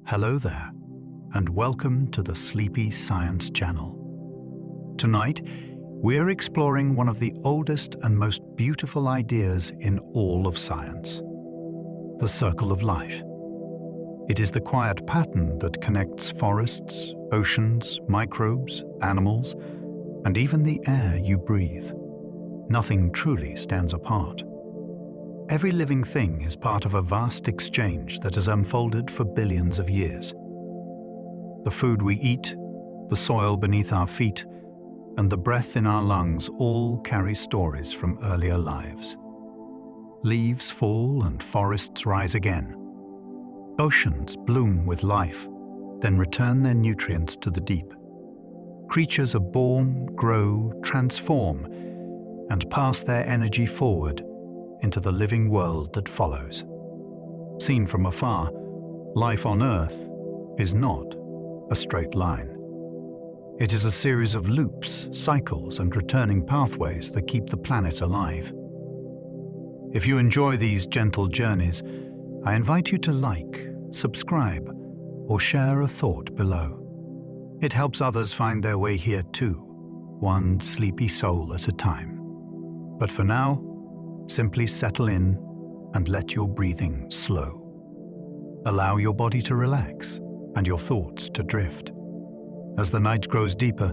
Hello there, and welcome to the Sleepy Science Channel. Tonight, we're exploring one of the oldest and most beautiful ideas in all of science: the circle of life. It is the quiet pattern that connects forests, oceans, microbes, animals, and even the air you breathe. Nothing truly stands apart. Every living thing is part of a vast exchange that has unfolded for billions of years. The food we eat, the soil beneath our feet, and the breath in our lungs all carry stories from earlier lives. Leaves fall and forests rise again. Oceans bloom with life, then return their nutrients to the deep. Creatures are born, grow, transform, and pass their energy forward into the living world that follows. Seen from afar, life on Earth is not a straight line. It is a series of loops, cycles, and returning pathways that keep the planet alive. If you enjoy these gentle journeys, I invite you to like, subscribe, or share a thought below. It helps others find their way here too, one sleepy soul at a time. But for now, simply settle in and let your breathing slow. Allow your body to relax and your thoughts to drift. As the night grows deeper,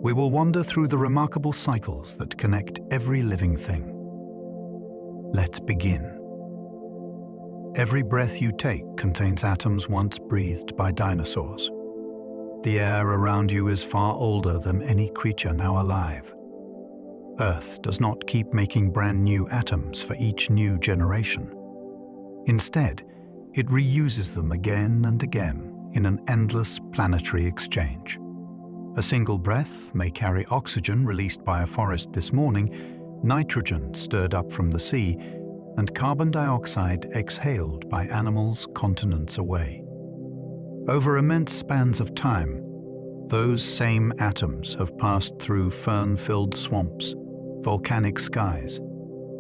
we will wander through the remarkable cycles that connect every living thing. Let's begin. Every breath you take contains atoms once breathed by dinosaurs. The air around you is far older than any creature now alive. Earth does not keep making brand new atoms for each new generation. Instead, it reuses them again and again in an endless planetary exchange. A single breath may carry oxygen released by a forest this morning, nitrogen stirred up from the sea, and carbon dioxide exhaled by animals continents away. Over immense spans of time, those same atoms have passed through fern-filled swamps, volcanic skies,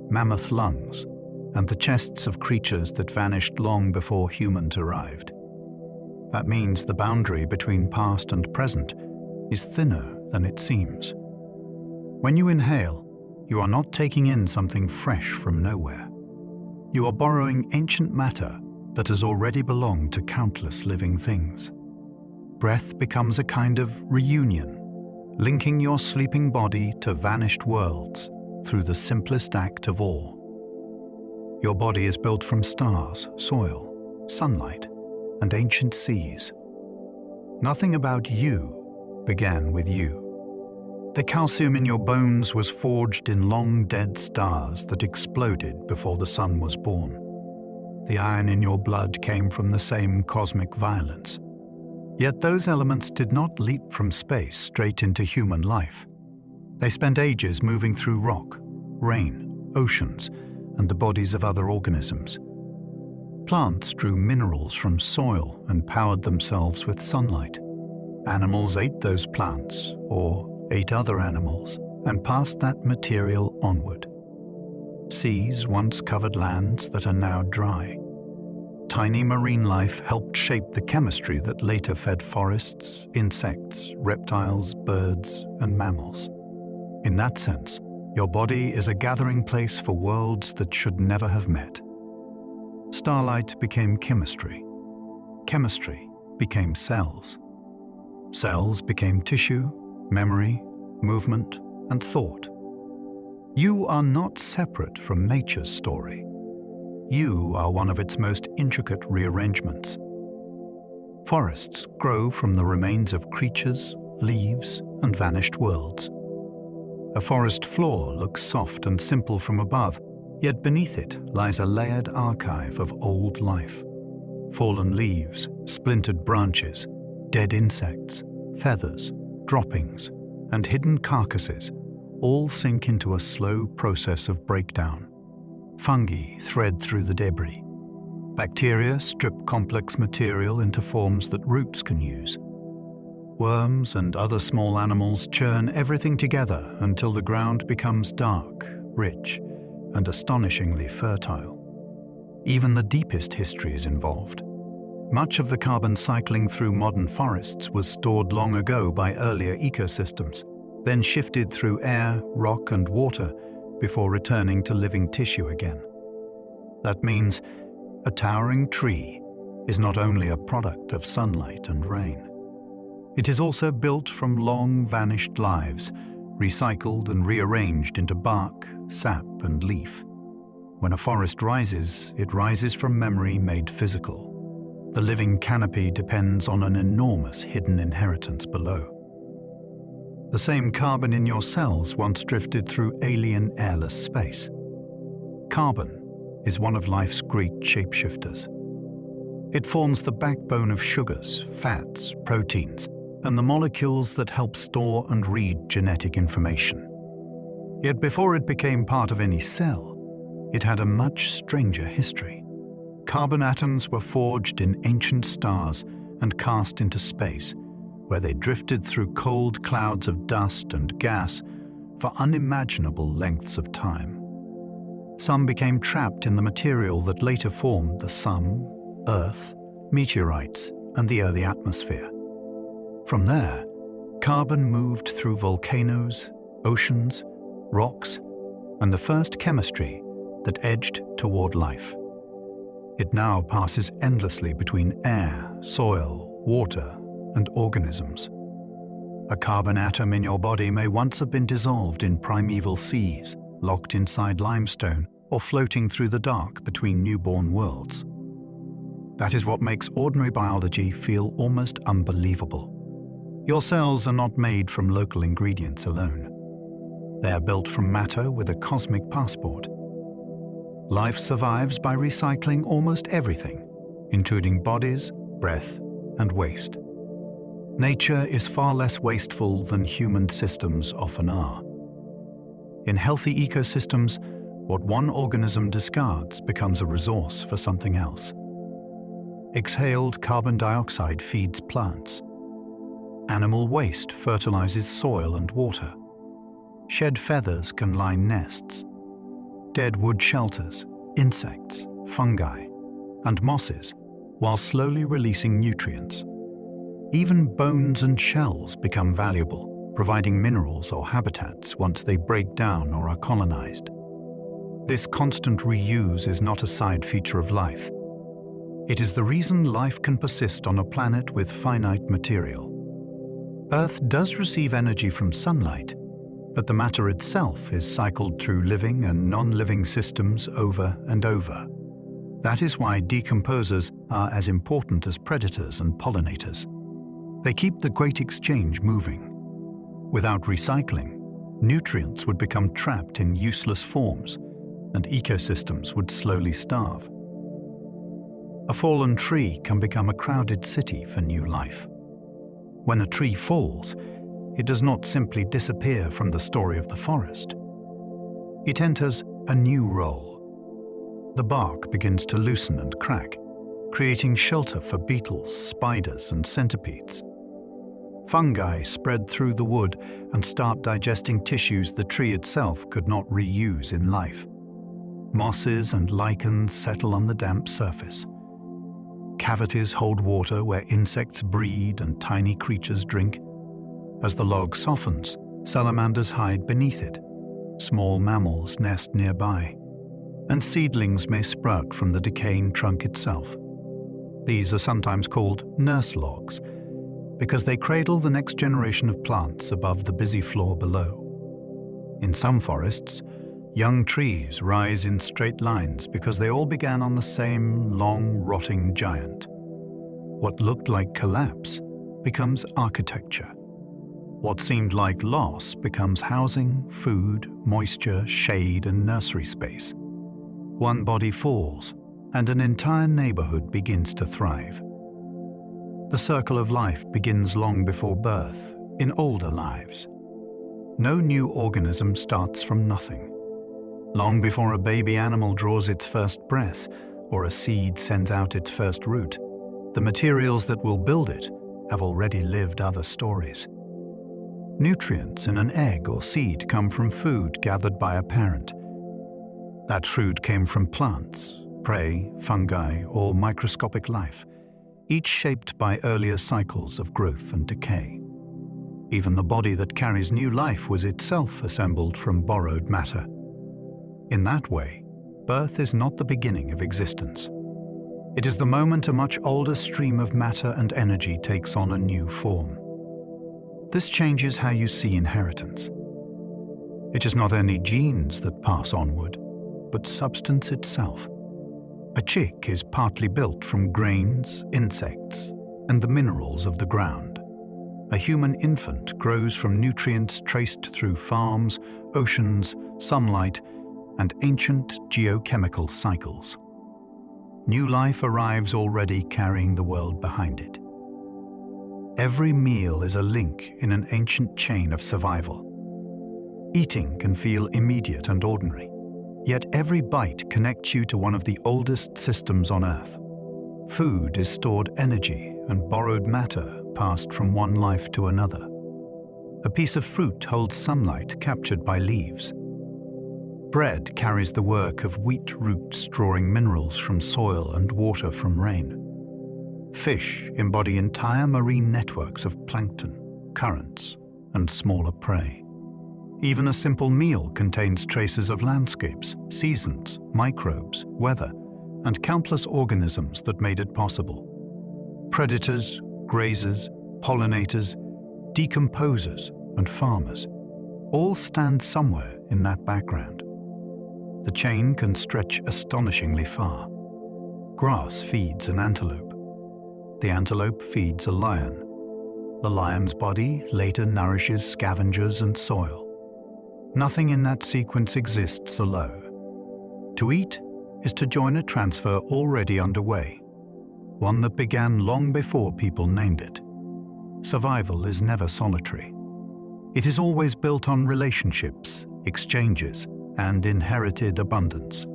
mammoth lungs, and the chests of creatures that vanished long before humans arrived. That means the boundary between past and present is thinner than it seems. When you inhale, you are not taking in something fresh from nowhere. You are borrowing ancient matter that has already belonged to countless living things. Breath becomes a kind of reunion, linking your sleeping body to vanished worlds through the simplest act of all. Your body is built from stars, soil, sunlight, and ancient seas. Nothing about you began with you. The calcium in your bones was forged in long dead stars that exploded before the sun was born. The iron in your blood came from the same cosmic violence. Yet those elements did not leap from space straight into human life. They spent ages moving through rock, rain, oceans, and the bodies of other organisms. Plants drew minerals from soil and powered themselves with sunlight. Animals ate those plants, or ate other animals, and passed that material onward. Seas once covered lands that are now dry. Tiny marine life helped shape the chemistry that later fed forests, insects, reptiles, birds, and mammals. In that sense, your body is a gathering place for worlds that should never have met. Starlight became chemistry. Chemistry became cells. Cells became tissue, memory, movement, and thought. You are not separate from nature's story. You are one of its most intricate rearrangements. Forests grow from the remains of creatures, leaves, and vanished worlds. A forest floor looks soft and simple from above, yet beneath it lies a layered archive of old life. Fallen leaves, splintered branches, dead insects, feathers, droppings, and hidden carcasses all sink into a slow process of breakdown. Fungi thread through the debris. Bacteria strip complex material into forms that roots can use. Worms and other small animals churn everything together until the ground becomes dark, rich, and astonishingly fertile. Even the deepest history is involved. Much of the carbon cycling through modern forests was stored long ago by earlier ecosystems, then shifted through air, rock, and water before returning to living tissue again. That means a towering tree is not only a product of sunlight and rain. It is also built from long vanished lives, recycled and rearranged into bark, sap, and leaf. When a forest rises, it rises from memory made physical. The living canopy depends on an enormous hidden inheritance below. The same carbon in your cells once drifted through alien airless space. Carbon is one of life's great shapeshifters. It forms the backbone of sugars, fats, proteins, and the molecules that help store and read genetic information. Yet before it became part of any cell, it had a much stranger history. Carbon atoms were forged in ancient stars and cast into space, where they drifted through cold clouds of dust and gas for unimaginable lengths of time. Some became trapped in the material that later formed the Sun, Earth, meteorites, and the early atmosphere. From there, carbon moved through volcanoes, oceans, rocks, and the first chemistry that edged toward life. It now passes endlessly between air, soil, water, and organisms. A carbon atom in your body may once have been dissolved in primeval seas, locked inside limestone, or floating through the dark between newborn worlds. That is what makes ordinary biology feel almost unbelievable. Your cells are not made from local ingredients alone. They are built from matter with a cosmic passport. Life survives by recycling almost everything, including bodies, breath, and waste. Nature is far less wasteful than human systems often are. In healthy ecosystems, what one organism discards becomes a resource for something else. Exhaled carbon dioxide feeds plants. Animal waste fertilizes soil and water. Shed feathers can line nests. Dead wood shelters, insects, fungi, and mosses, while slowly releasing nutrients. Even bones and shells become valuable, providing minerals or habitats once they break down or are colonized. This constant reuse is not a side feature of life. It is the reason life can persist on a planet with finite material. Earth does receive energy from sunlight, but the matter itself is cycled through living and non-living systems over and over. That is why decomposers are as important as predators and pollinators. They keep the great exchange moving. Without recycling, nutrients would become trapped in useless forms, and ecosystems would slowly starve. A fallen tree can become a crowded city for new life. When a tree falls, it does not simply disappear from the story of the forest. It enters a new role. The bark begins to loosen and crack, creating shelter for beetles, spiders, and centipedes. Fungi spread through the wood and start digesting tissues the tree itself could not reuse in life. Mosses and lichens settle on the damp surface. Cavities hold water where insects breed and tiny creatures drink. As the log softens, salamanders hide beneath it. Small mammals nest nearby, and seedlings may sprout from the decaying trunk itself. These are sometimes called nurse logs, because they cradle the next generation of plants above the busy floor below. In some forests, young trees rise in straight lines because they all began on the same long, rotting giant. What looked like collapse becomes architecture. What seemed like loss becomes housing, food, moisture, shade, and nursery space. One body falls, and an entire neighborhood begins to thrive. The circle of life begins long before birth, in older lives. No new organism starts from nothing. Long before a baby animal draws its first breath, or a seed sends out its first root, the materials that will build it have already lived other stories. Nutrients in an egg or seed come from food gathered by a parent. That food came from plants, prey, fungi, or microscopic life. each shaped by earlier cycles of growth and decay. Even the body that carries new life was itself assembled from borrowed matter. In that way, birth is not the beginning of existence. It is the moment a much older stream of matter and energy takes on a new form. This changes how you see inheritance. It is not only genes that pass onward, but substance itself. A chick is partly built from grains, insects, and the minerals of the ground. A human infant grows from nutrients traced through farms, oceans, sunlight, and ancient geochemical cycles. New life arrives already carrying the world behind it. Every meal is a link in an ancient chain of survival. Eating can feel immediate and ordinary, yet every bite connects you to one of the oldest systems on Earth. Food is stored energy and borrowed matter passed from one life to another. A piece of fruit holds sunlight captured by leaves. Bread carries the work of wheat roots drawing minerals from soil and water from rain. Fish embody entire marine networks of plankton, currents, and smaller prey. Even a simple meal contains traces of landscapes, seasons, microbes, weather, and countless organisms that made it possible. Predators, grazers, pollinators, decomposers, and farmers all stand somewhere in that background. The chain can stretch astonishingly far. Grass feeds an antelope. The antelope feeds a lion. The lion's body later nourishes scavengers and soil. Nothing in that sequence exists alone. To eat is to join a transfer already underway, one that began long before people named it. Survival is never solitary. It is always built on relationships, exchanges, and inherited abundance.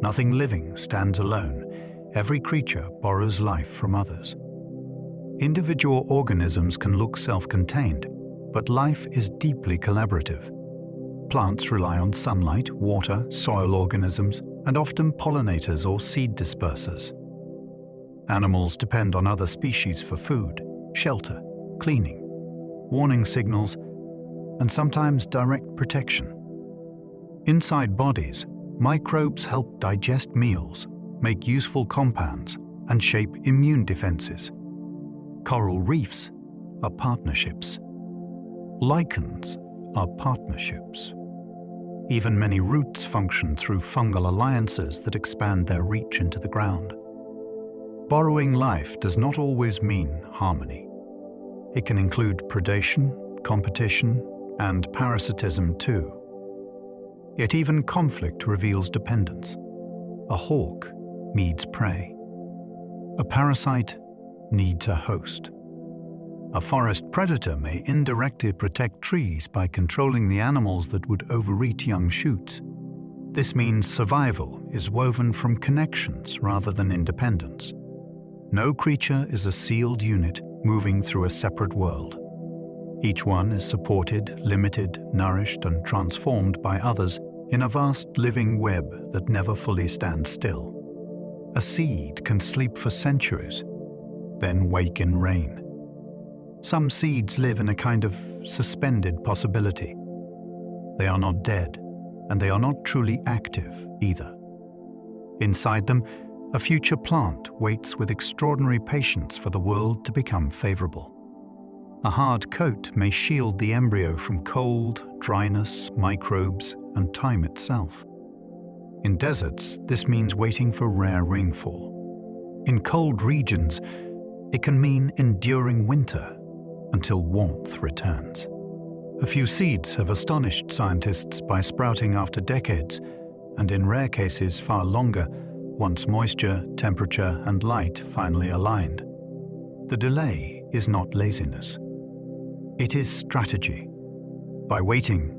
Nothing living stands alone. Every creature borrows life from others. Individual organisms can look self-contained, but life is deeply collaborative. Plants rely on sunlight, water, soil organisms, and often pollinators or seed dispersers. Animals depend on other species for food, shelter, cleaning, warning signals, and sometimes direct protection. Inside bodies, microbes help digest meals, make useful compounds, and shape immune defenses. Coral reefs are partnerships. Lichens are partnerships. Even many roots function through fungal alliances that expand their reach into the ground. Borrowing life does not always mean harmony. It can include predation, competition, and parasitism too. Yet even conflict reveals dependence. A hawk needs prey. A parasite needs a host. A forest predator may indirectly protect trees by controlling the animals that would overeat young shoots. This means survival is woven from connections rather than independence. No creature is a sealed unit moving through a separate world. Each one is supported, limited, nourished, and transformed by others in a vast living web that never fully stands still. A seed can sleep for centuries, then wake in rain. Some seeds live in a kind of suspended possibility. They are not dead, and they are not truly active either. Inside them, a future plant waits with extraordinary patience for the world to become favorable. A hard coat may shield the embryo from cold, dryness, microbes, and time itself. In deserts, this means waiting for rare rainfall. In cold regions, it can mean enduring winter until warmth returns. A few seeds have astonished scientists by sprouting after decades, and in rare cases far longer, once moisture, temperature, and light finally aligned. The delay is not laziness. It is strategy. By waiting,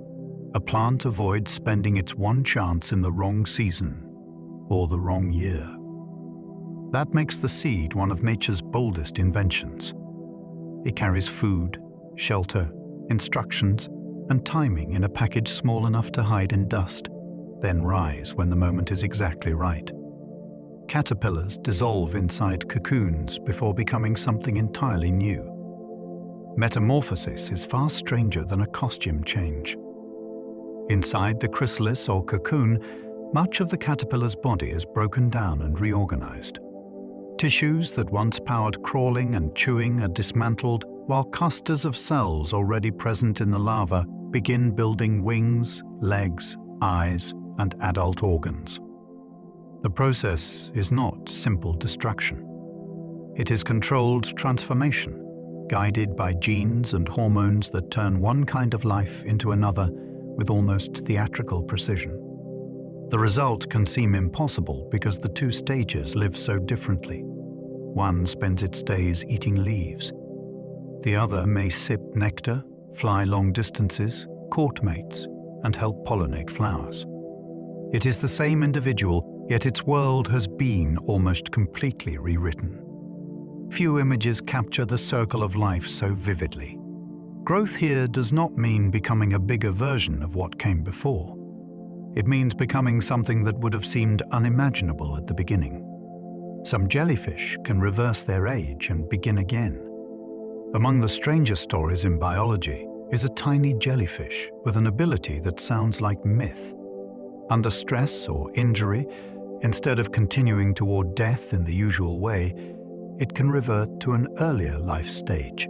a plant avoids spending its one chance in the wrong season or the wrong year. That makes the seed one of nature's boldest inventions. It carries food, shelter, instructions, and timing in a package small enough to hide in dust, then rise when the moment is exactly right. Caterpillars dissolve inside cocoons before becoming something entirely new. Metamorphosis is far stranger than a costume change. Inside the chrysalis or cocoon, much of the caterpillar's body is broken down and reorganized. Tissues that once powered crawling and chewing are dismantled, while clusters of cells already present in the larva begin building wings, legs, eyes, and adult organs. The process is not simple destruction. It is controlled transformation, guided by genes and hormones that turn one kind of life into another with almost theatrical precision. The result can seem impossible because the two stages live so differently. One spends its days eating leaves. The other may sip nectar, fly long distances, court mates, and help pollinate flowers. It is the same individual, yet its world has been almost completely rewritten. Few images capture the circle of life so vividly. Growth here does not mean becoming a bigger version of what came before. It means becoming something that would have seemed unimaginable at the beginning. Some jellyfish can reverse their age and begin again. Among the strangest stories in biology is a tiny jellyfish with an ability that sounds like myth. Under stress or injury, instead of continuing toward death in the usual way, it can revert to an earlier life stage.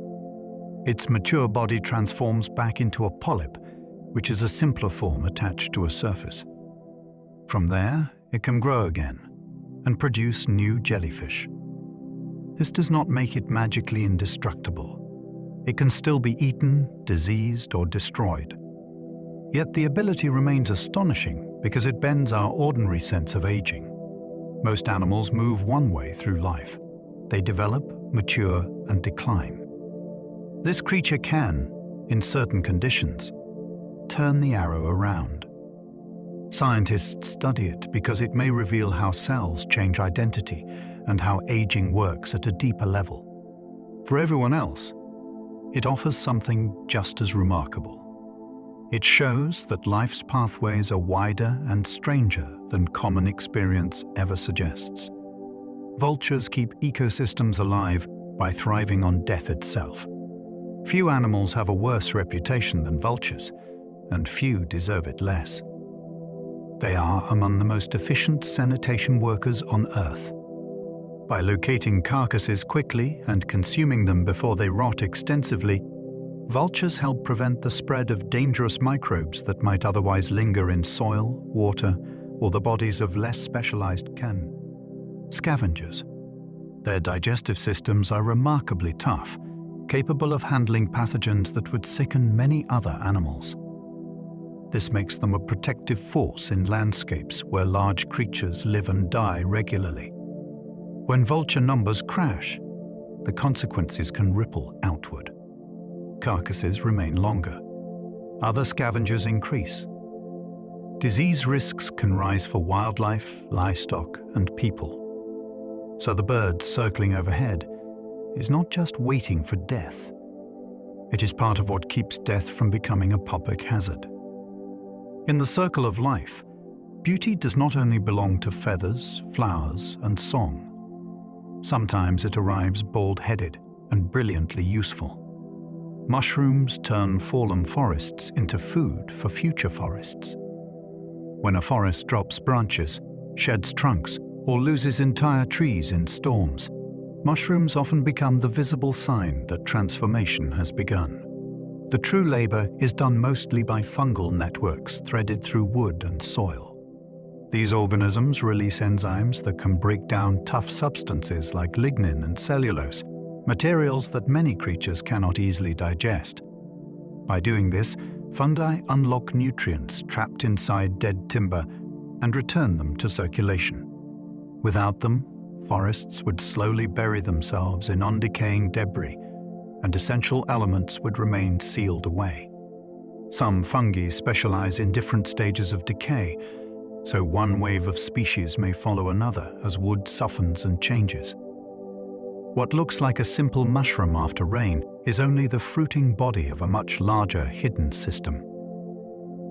Its mature body transforms back into a polyp, which is a simpler form attached to a surface. From there, it can grow again and produce new jellyfish. This does not make it magically indestructible. It can still be eaten, diseased, or destroyed. Yet the ability remains astonishing because it bends our ordinary sense of aging. Most animals move one way through life. They develop, mature, and decline. This creature can, in certain conditions, turn the arrow around. Scientists study it because it may reveal how cells change identity and how aging works at a deeper level. For everyone else, it offers something just as remarkable. It shows that life's pathways are wider and stranger than common experience ever suggests. Vultures keep ecosystems alive by thriving on death itself. Few animals have a worse reputation than vultures, and few deserve it less. They are among the most efficient sanitation workers on Earth. By locating carcasses quickly and consuming them before they rot extensively, vultures help prevent the spread of dangerous microbes that might otherwise linger in soil, water, or the bodies of less specialized scavengers. Their digestive systems are remarkably tough, capable of handling pathogens that would sicken many other animals. This makes them a protective force in landscapes where large creatures live and die regularly. When vulture numbers crash, the consequences can ripple outward. Carcasses remain longer. Other scavengers increase. Disease risks can rise for wildlife, livestock, and people. So the bird circling overhead is not just waiting for death. It is part of what keeps death from becoming a public hazard. In the circle of life, beauty does not only belong to feathers, flowers, and song. Sometimes it arrives bald-headed and brilliantly useful. Mushrooms turn fallen forests into food for future forests. When a forest drops branches, sheds trunks, or loses entire trees in storms, mushrooms often become the visible sign that transformation has begun. The true labor is done mostly by fungal networks threaded through wood and soil. These organisms release enzymes that can break down tough substances like lignin and cellulose, materials that many creatures cannot easily digest. By doing this, fungi unlock nutrients trapped inside dead timber and return them to circulation. Without them, forests would slowly bury themselves in undecaying debris, and essential elements would remain sealed away. Some fungi specialize in different stages of decay, so one wave of species may follow another as wood softens and changes. What looks like a simple mushroom after rain is only the fruiting body of a much larger hidden system.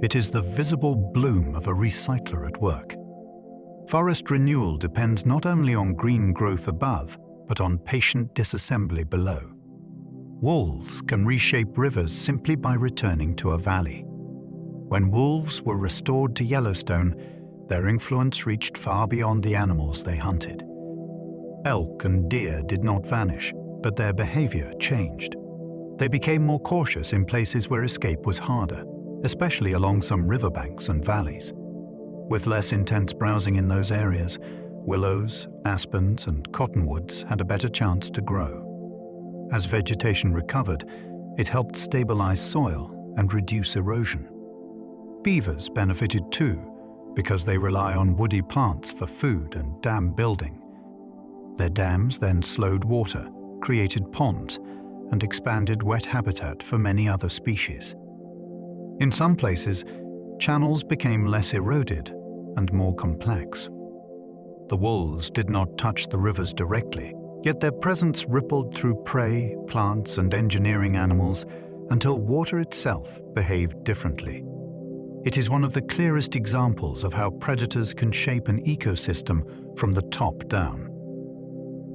It is the visible bloom of a recycler at work. Forest renewal depends not only on green growth above, but on patient disassembly below. Wolves can reshape rivers simply by returning to a valley. When wolves were restored to Yellowstone, their influence reached far beyond the animals they hunted. Elk and deer did not vanish, but their behavior changed. They became more cautious in places where escape was harder, especially along some riverbanks and valleys. With less intense browsing in those areas, willows, aspens, and cottonwoods had a better chance to grow. As vegetation recovered, it helped stabilize soil and reduce erosion. Beavers benefited too, because they rely on woody plants for food and dam building. Their dams then slowed water, created ponds, and expanded wet habitat for many other species. In some places, channels became less eroded and more complex. The wolves did not touch the rivers directly, yet their presence rippled through prey, plants, and engineering animals until water itself behaved differently. It is one of the clearest examples of how predators can shape an ecosystem from the top down.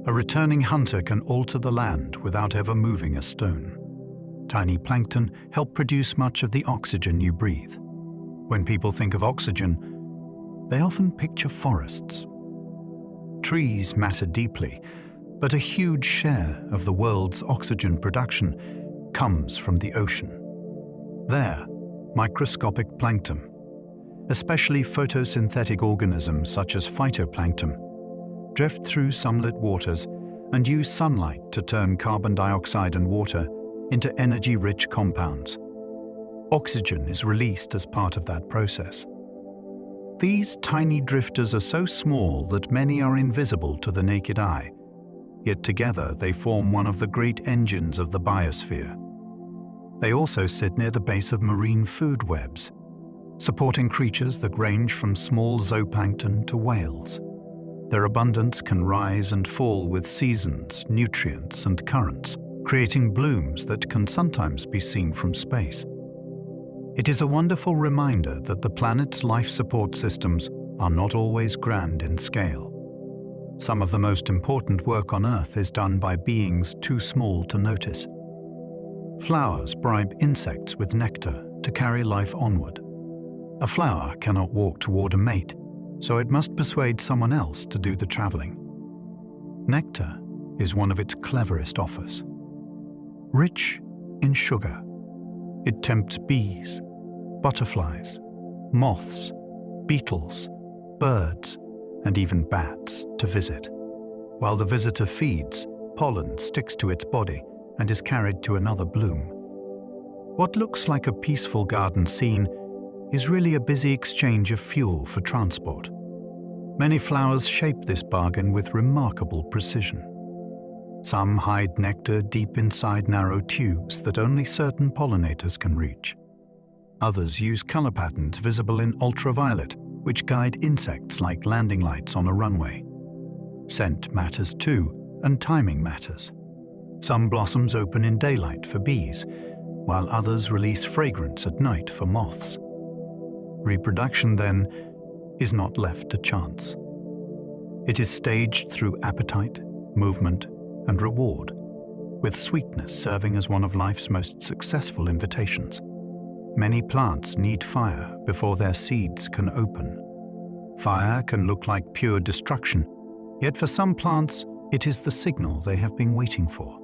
A returning hunter can alter the land without ever moving a stone. Tiny plankton help produce much of the oxygen you breathe. When people think of oxygen, they often picture forests. Trees matter deeply, but a huge share of the world's oxygen production comes from the ocean. There, microscopic plankton, especially photosynthetic organisms such as phytoplankton, drift through sunlit waters and use sunlight to turn carbon dioxide and water into energy-rich compounds. Oxygen is released as part of that process. These tiny drifters are so small that many are invisible to the naked eye, yet together they form one of the great engines of the biosphere. They also sit near the base of marine food webs, supporting creatures that range from small zooplankton to whales. Their abundance can rise and fall with seasons, nutrients, and currents, creating blooms that can sometimes be seen from space. It is a wonderful reminder that the planet's life support systems are not always grand in scale. Some of the most important work on Earth is done by beings too small to notice. Flowers bribe insects with nectar to carry life onward. A flower cannot walk toward a mate, so it must persuade someone else to do the traveling. Nectar is one of its cleverest offers. Rich in sugar, it tempts bees, butterflies, moths, beetles, birds, and even bats to visit. While the visitor feeds, pollen sticks to its body and is carried to another bloom. What looks like a peaceful garden scene is really a busy exchange of fuel for transport. Many flowers shape this bargain with remarkable precision. Some hide nectar deep inside narrow tubes that only certain pollinators can reach. Others use color patterns visible in ultraviolet, which guide insects like landing lights on a runway. Scent matters too, and timing matters. Some blossoms open in daylight for bees, while others release fragrance at night for moths. Reproduction, then, is not left to chance. It is staged through appetite, movement, and reward, with sweetness serving as one of life's most successful invitations. Many plants need fire before their seeds can open. Fire can look like pure destruction, yet for some plants, it is the signal they have been waiting for.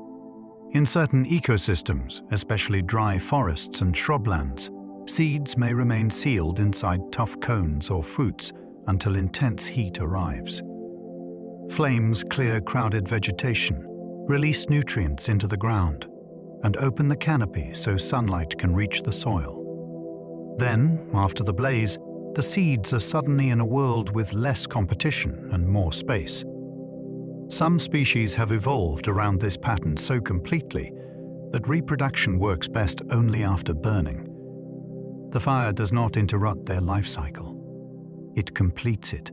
In certain ecosystems, especially dry forests and shrublands, seeds may remain sealed inside tough cones or fruits until intense heat arrives. Flames clear crowded vegetation, release nutrients into the ground, and open the canopy so sunlight can reach the soil. Then, after the blaze, the seeds are suddenly in a world with less competition and more space. Some species have evolved around this pattern so completely that reproduction works best only after burning. The fire does not interrupt their life cycle. It completes it.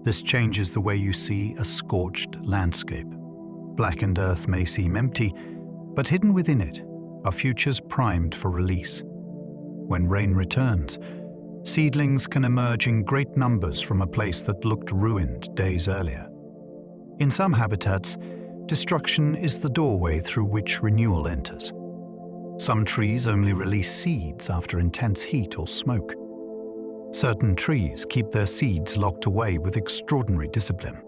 This changes the way you see a scorched landscape. Blackened earth may seem empty, but hidden within it are futures primed for release. When rain returns, Seedlings can emerge in great numbers from a place that looked ruined days earlier. In some habitats, destruction is the doorway through which renewal enters. Some trees only release seeds after intense heat or smoke. Certain trees keep their seeds locked away with extraordinary discipline.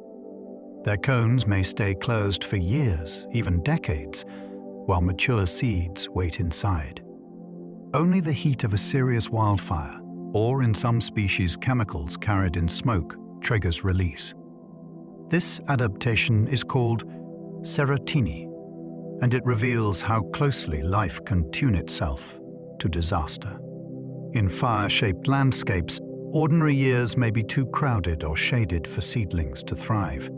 Their cones may stay closed for years, even decades, while mature seeds wait inside. Only the heat of a serious wildfire, or in some species chemicals carried in smoke, triggers release. This adaptation is called serotiny, and it reveals how closely life can tune itself to disaster. In fire-shaped landscapes, ordinary years may be too crowded or shaded for seedlings to thrive.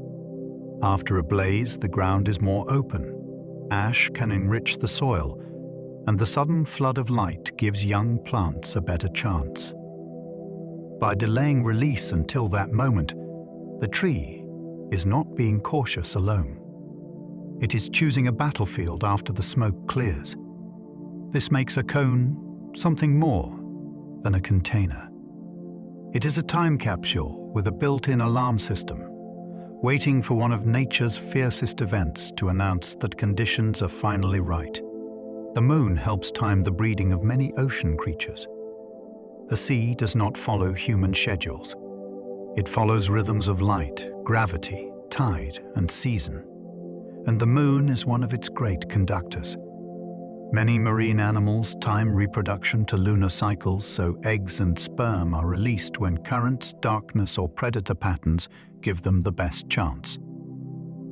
After a blaze, the ground is more open. Ash can enrich the soil, and the sudden flood of light gives young plants a better chance. By delaying release until that moment, the tree is not being cautious alone. It is choosing a battlefield after the smoke clears. This makes a cone something more than a container. It is a time capsule with a built-in alarm system, waiting for one of nature's fiercest events to announce that conditions are finally right. The moon helps time the breeding of many ocean creatures. The sea does not follow human schedules. It follows rhythms of light, gravity, tide, and season. And the moon is one of its great conductors. Many marine animals time reproduction to lunar cycles so eggs and sperm are released when currents, darkness, or predator patterns give them the best chance.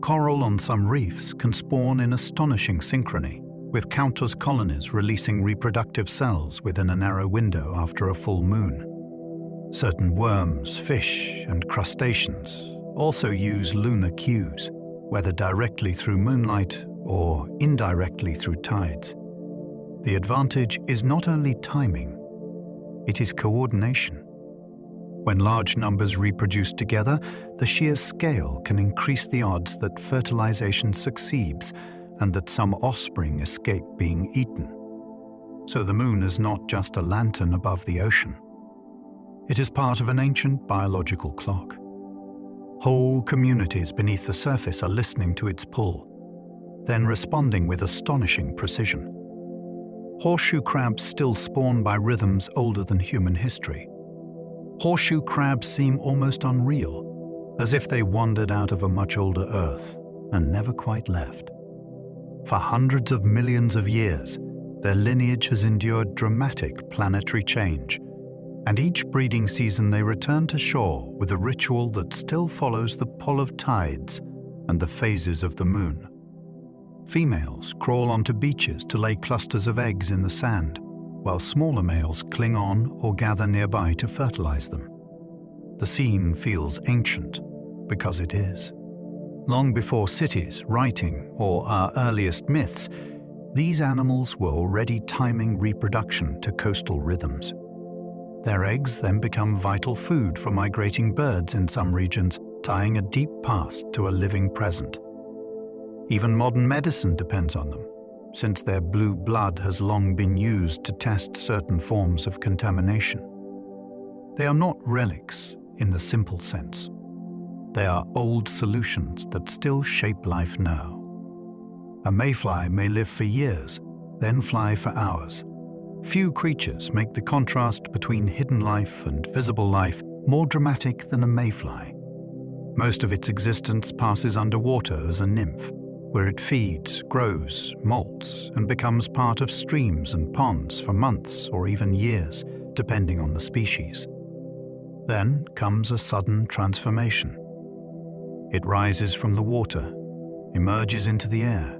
Coral on some reefs can spawn in astonishing synchrony, with countless colonies releasing reproductive cells within a narrow window after a full moon. Certain worms, fish, and crustaceans also use lunar cues, whether directly through moonlight or indirectly through tides. The advantage is not only timing, it is coordination. When large numbers reproduce together, the sheer scale can increase the odds that fertilization succeeds and that some offspring escape being eaten. So the moon is not just a lantern above the ocean. It is part of an ancient biological clock. Whole communities beneath the surface are listening to its pull, then responding with astonishing precision. Horseshoe crabs still spawn by rhythms older than human history. Horseshoe crabs seem almost unreal, as if they wandered out of a much older Earth and never quite left. For hundreds of millions of years, their lineage has endured dramatic planetary change, and each breeding season they return to shore with a ritual that still follows the pull of tides and the phases of the moon. Females crawl onto beaches to lay clusters of eggs in the sand, while smaller males cling on or gather nearby to fertilize them. The scene feels ancient, because it is. Long before cities, writing, or our earliest myths, these animals were already timing reproduction to coastal rhythms. Their eggs then become vital food for migrating birds in some regions, tying a deep past to a living present. Even modern medicine depends on them, since their blue blood has long been used to test certain forms of contamination. They are not relics in the simple sense. They are old solutions that still shape life now. A mayfly may live for years, then fly for hours. Few creatures make the contrast between hidden life and visible life more dramatic than a mayfly. Most of its existence passes underwater as a nymph, where it feeds, grows, molts, and becomes part of streams and ponds for months or even years, depending on the species. Then comes a sudden transformation. It rises from the water, emerges into the air,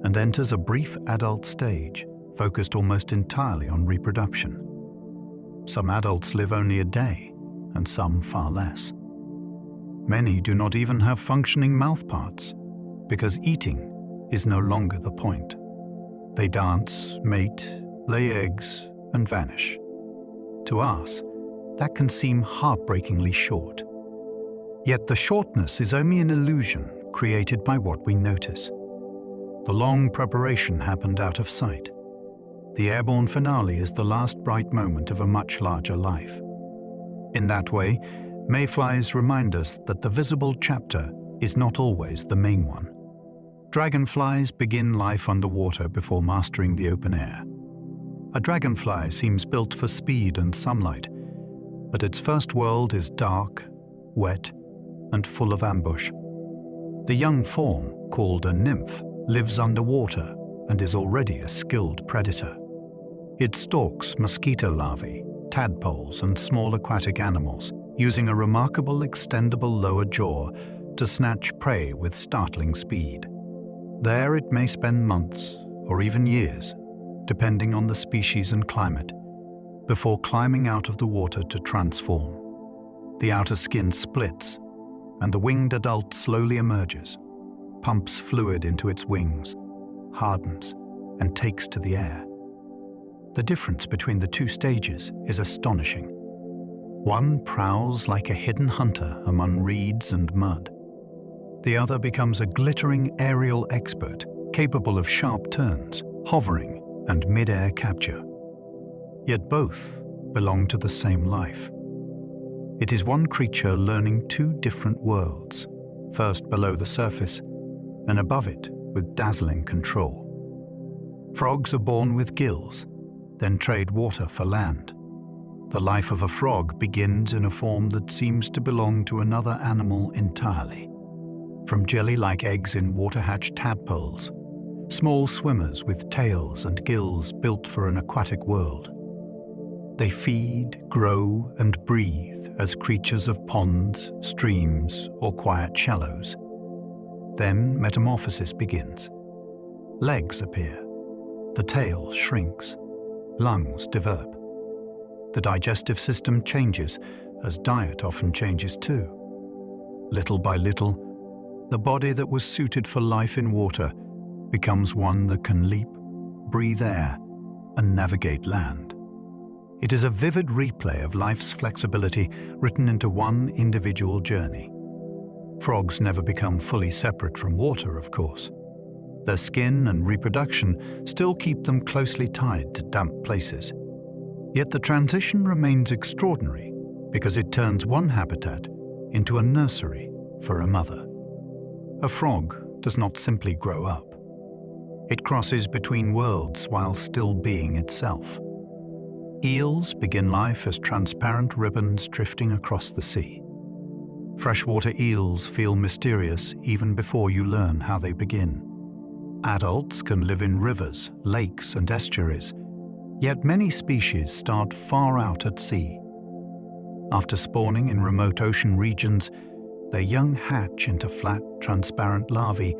and enters a brief adult stage, focused almost entirely on reproduction. Some adults live only a day, and some far less. Many do not even have functioning mouthparts, because eating is no longer the point. They dance, mate, lay eggs, and vanish. To us, that can seem heartbreakingly short. Yet the shortness is only an illusion created by what we notice. The long preparation happened out of sight. The airborne finale is the last bright moment of a much larger life. In that way, mayflies remind us that the visible chapter is not always the main one. Dragonflies begin life underwater before mastering the open air. A dragonfly seems built for speed and sunlight, but its first world is dark, wet, and full of ambush. The young form, called a nymph, lives underwater and is already a skilled predator. It stalks mosquito larvae, tadpoles, and small aquatic animals, using a remarkable extendable lower jaw to snatch prey with startling speed. There it may spend months or even years, depending on the species and climate, before climbing out of the water to transform. The outer skin splits, and the winged adult slowly emerges, pumps fluid into its wings, hardens, and takes to the air. The difference between the two stages is astonishing. One prowls like a hidden hunter among reeds and mud. The other becomes a glittering aerial expert, capable of sharp turns, hovering, and mid-air capture. Yet both belong to the same life. It is one creature learning two different worlds, first below the surface, and above it with dazzling control. Frogs are born with gills, then trade water for land. The life of a frog begins in a form that seems to belong to another animal entirely. From jelly-like eggs in water-hatched tadpoles, small swimmers with tails and gills built for an aquatic world. They feed, grow, and breathe as creatures of ponds, streams, or quiet shallows. Then metamorphosis begins. Legs appear. The tail shrinks. Lungs develop. The digestive system changes, as diet often changes too. Little by little, the body that was suited for life in water becomes one that can leap, breathe air, and navigate land. It is a vivid replay of life's flexibility written into one individual journey. Frogs never become fully separate from water, of course. Their skin and reproduction still keep them closely tied to damp places. Yet the transition remains extraordinary because it turns one habitat into a nursery for a mother. A frog does not simply grow up. It crosses between worlds while still being itself. Eels begin life as transparent ribbons drifting across the sea. Freshwater eels feel mysterious even before you learn how they begin. Adults can live in rivers, lakes, and estuaries, yet many species start far out at sea. After spawning in remote ocean regions, their young hatch into flat, transparent larvae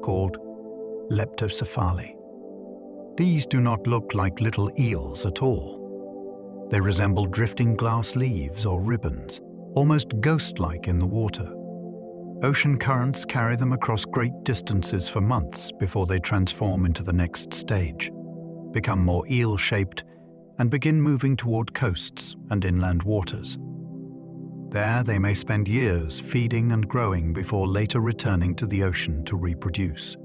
called leptocephali. These do not look like little eels at all. They resemble drifting glass leaves or ribbons, almost ghost-like in the water. Ocean currents carry them across great distances for months before they transform into the next stage, become more eel-shaped, and begin moving toward coasts and inland waters. There they may spend years feeding and growing before later returning to the ocean to reproduce.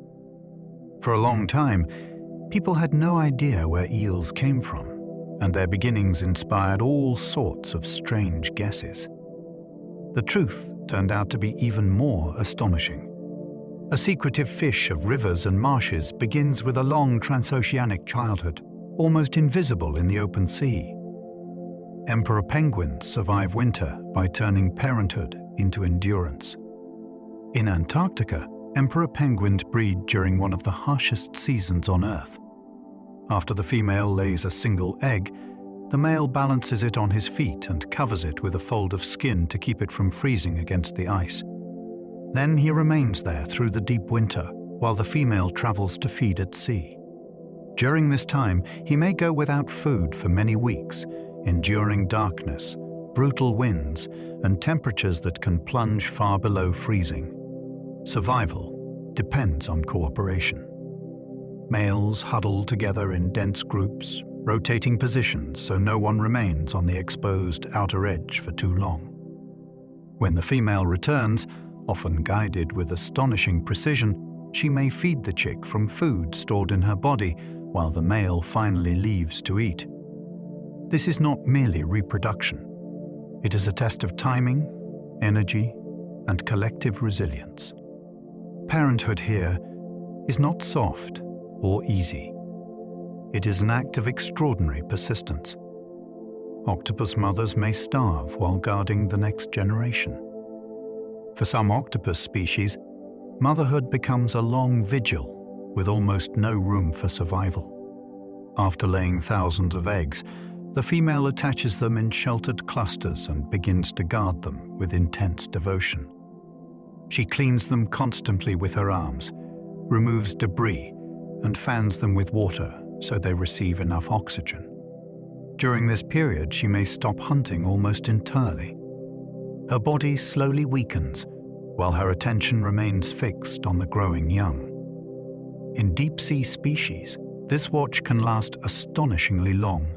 For a long time, people had no idea where eels came from, and their beginnings inspired all sorts of strange guesses. The truth turned out to be even more astonishing. A secretive fish of rivers and marshes begins with a long transoceanic childhood, almost invisible in the open sea. Emperor penguins survive winter by turning parenthood into endurance. In Antarctica, emperor penguins breed during one of the harshest seasons on Earth. After the female lays a single egg, the male balances it on his feet and covers it with a fold of skin to keep it from freezing against the ice. Then he remains there through the deep winter, while the female travels to feed at sea. During this time, he may go without food for many weeks, enduring darkness, brutal winds, and temperatures that can plunge far below freezing. Survival depends on cooperation. Males huddle together in dense groups, rotating positions so no one remains on the exposed outer edge for too long. When the female returns, often guided with astonishing precision, she may feed the chick from food stored in her body while the male finally leaves to eat. This is not merely reproduction. It is a test of timing, energy, and collective resilience. Parenthood here is not soft or easy. It is an act of extraordinary persistence. Octopus mothers may starve while guarding the next generation. For some octopus species, motherhood becomes a long vigil with almost no room for survival. After laying thousands of eggs, the female attaches them in sheltered clusters and begins to guard them with intense devotion. She cleans them constantly with her arms, removes debris, and fans them with water so they receive enough oxygen. During this period, she may stop hunting almost entirely. Her body slowly weakens, while her attention remains fixed on the growing young. In deep-sea species, this watch can last astonishingly long,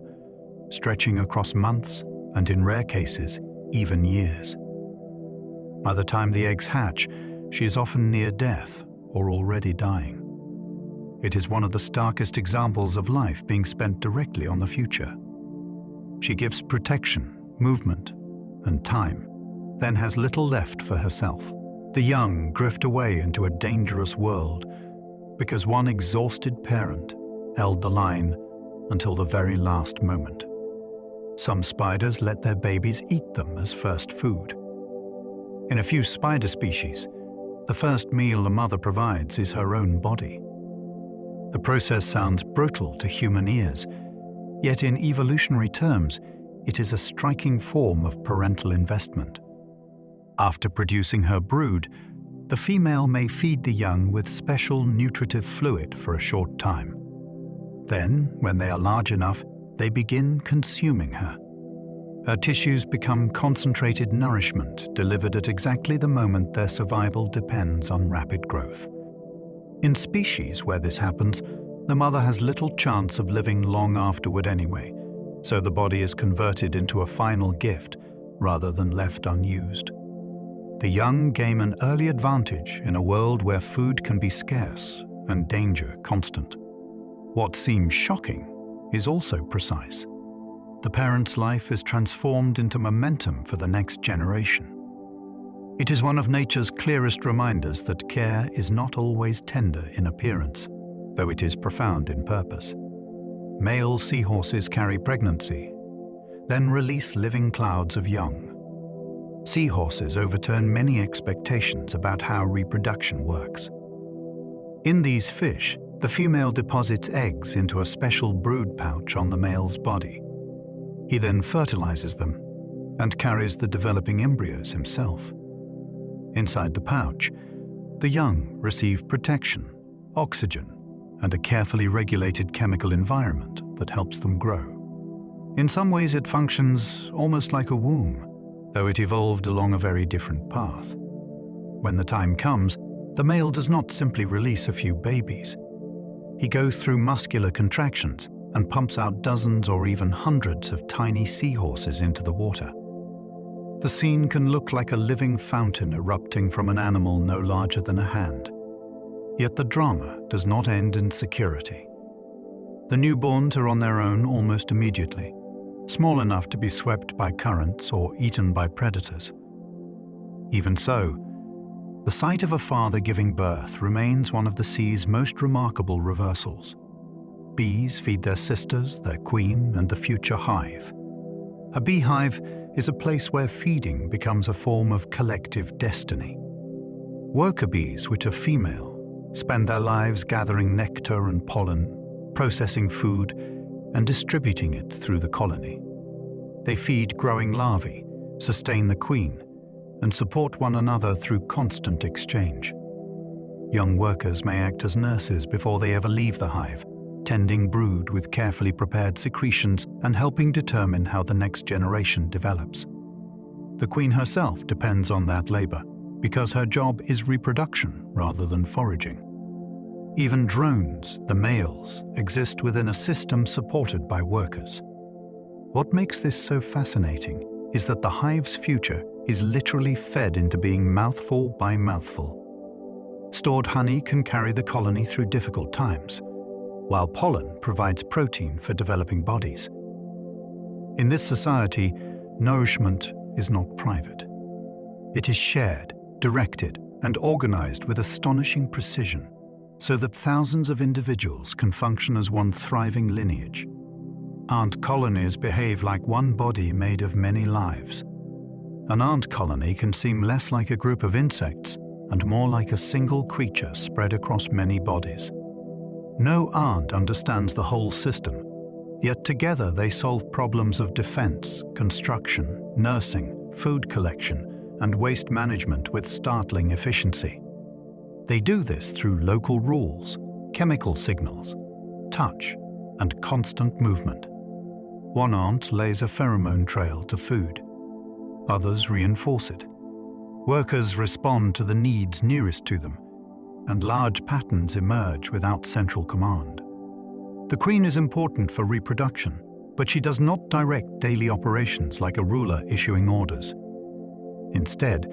stretching across months and, in rare cases, even years. By the time the eggs hatch, she is often near death or already dying. It is one of the starkest examples of life being spent directly on the future. She gives protection, movement, and time, then has little left for herself. The young drift away into a dangerous world because one exhausted parent held the line until the very last moment. Some spiders let their babies eat them as first food. In a few spider species, the first meal a mother provides is her own body. The process sounds brutal to human ears, yet in evolutionary terms, it is a striking form of parental investment. After producing her brood, the female may feed the young with special nutritive fluid for a short time. Then, when they are large enough, they begin consuming her. Her tissues become concentrated nourishment delivered at exactly the moment their survival depends on rapid growth. In species where this happens, the mother has little chance of living long afterward anyway, so the body is converted into a final gift rather than left unused. The young gain an early advantage in a world where food can be scarce and danger constant. What seems shocking is also precise. The parent's life is transformed into momentum for the next generation. It is one of nature's clearest reminders that care is not always tender in appearance, though it is profound in purpose. Male seahorses carry pregnancy, then release living clouds of young. Seahorses overturn many expectations about how reproduction works. In these fish, the female deposits eggs into a special brood pouch on the male's body. He then fertilizes them and carries the developing embryos himself. Inside the pouch, the young receive protection, oxygen, and a carefully regulated chemical environment that helps them grow. In some ways, it functions almost like a womb, though it evolved along a very different path. When the time comes, the male does not simply release a few babies. He goes through muscular contractions and pumps out dozens or even hundreds of tiny seahorses into the water. The scene can look like a living fountain erupting from an animal no larger than a hand. Yet the drama does not end in security. The newborns are on their own almost immediately, small enough to be swept by currents or eaten by predators. Even so, the sight of a father giving birth remains one of the sea's most remarkable reversals. Bees feed their sisters, their queen, and the future hive. A beehive is a place where feeding becomes a form of collective destiny. Worker bees, which are female, spend their lives gathering nectar and pollen, processing food, and distributing it through the colony. They feed growing larvae, sustain the queen, and support one another through constant exchange. Young workers may act as nurses before they ever leave the hive, tending brood with carefully prepared secretions and helping determine how the next generation develops. The queen herself depends on that labor because her job is reproduction rather than foraging. Even drones, the males, exist within a system supported by workers. What makes this so fascinating is that the hive's future is literally fed into being mouthful by mouthful. Stored honey can carry the colony through difficult times, while pollen provides protein for developing bodies. In this society, nourishment is not private. It is shared, directed, and organized with astonishing precision, so that thousands of individuals can function as one thriving lineage. Ant colonies behave like one body made of many lives. An ant colony can seem less like a group of insects and more like a single creature spread across many bodies. No ant understands the whole system, yet together they solve problems of defense, construction, nursing, food collection, and waste management with startling efficiency. They do this through local rules, chemical signals, touch, and constant movement. One ant lays a pheromone trail to food. Others reinforce it. Workers respond to the needs nearest to them, and large patterns emerge without central command. The queen is important for reproduction, but she does not direct daily operations like a ruler issuing orders. Instead,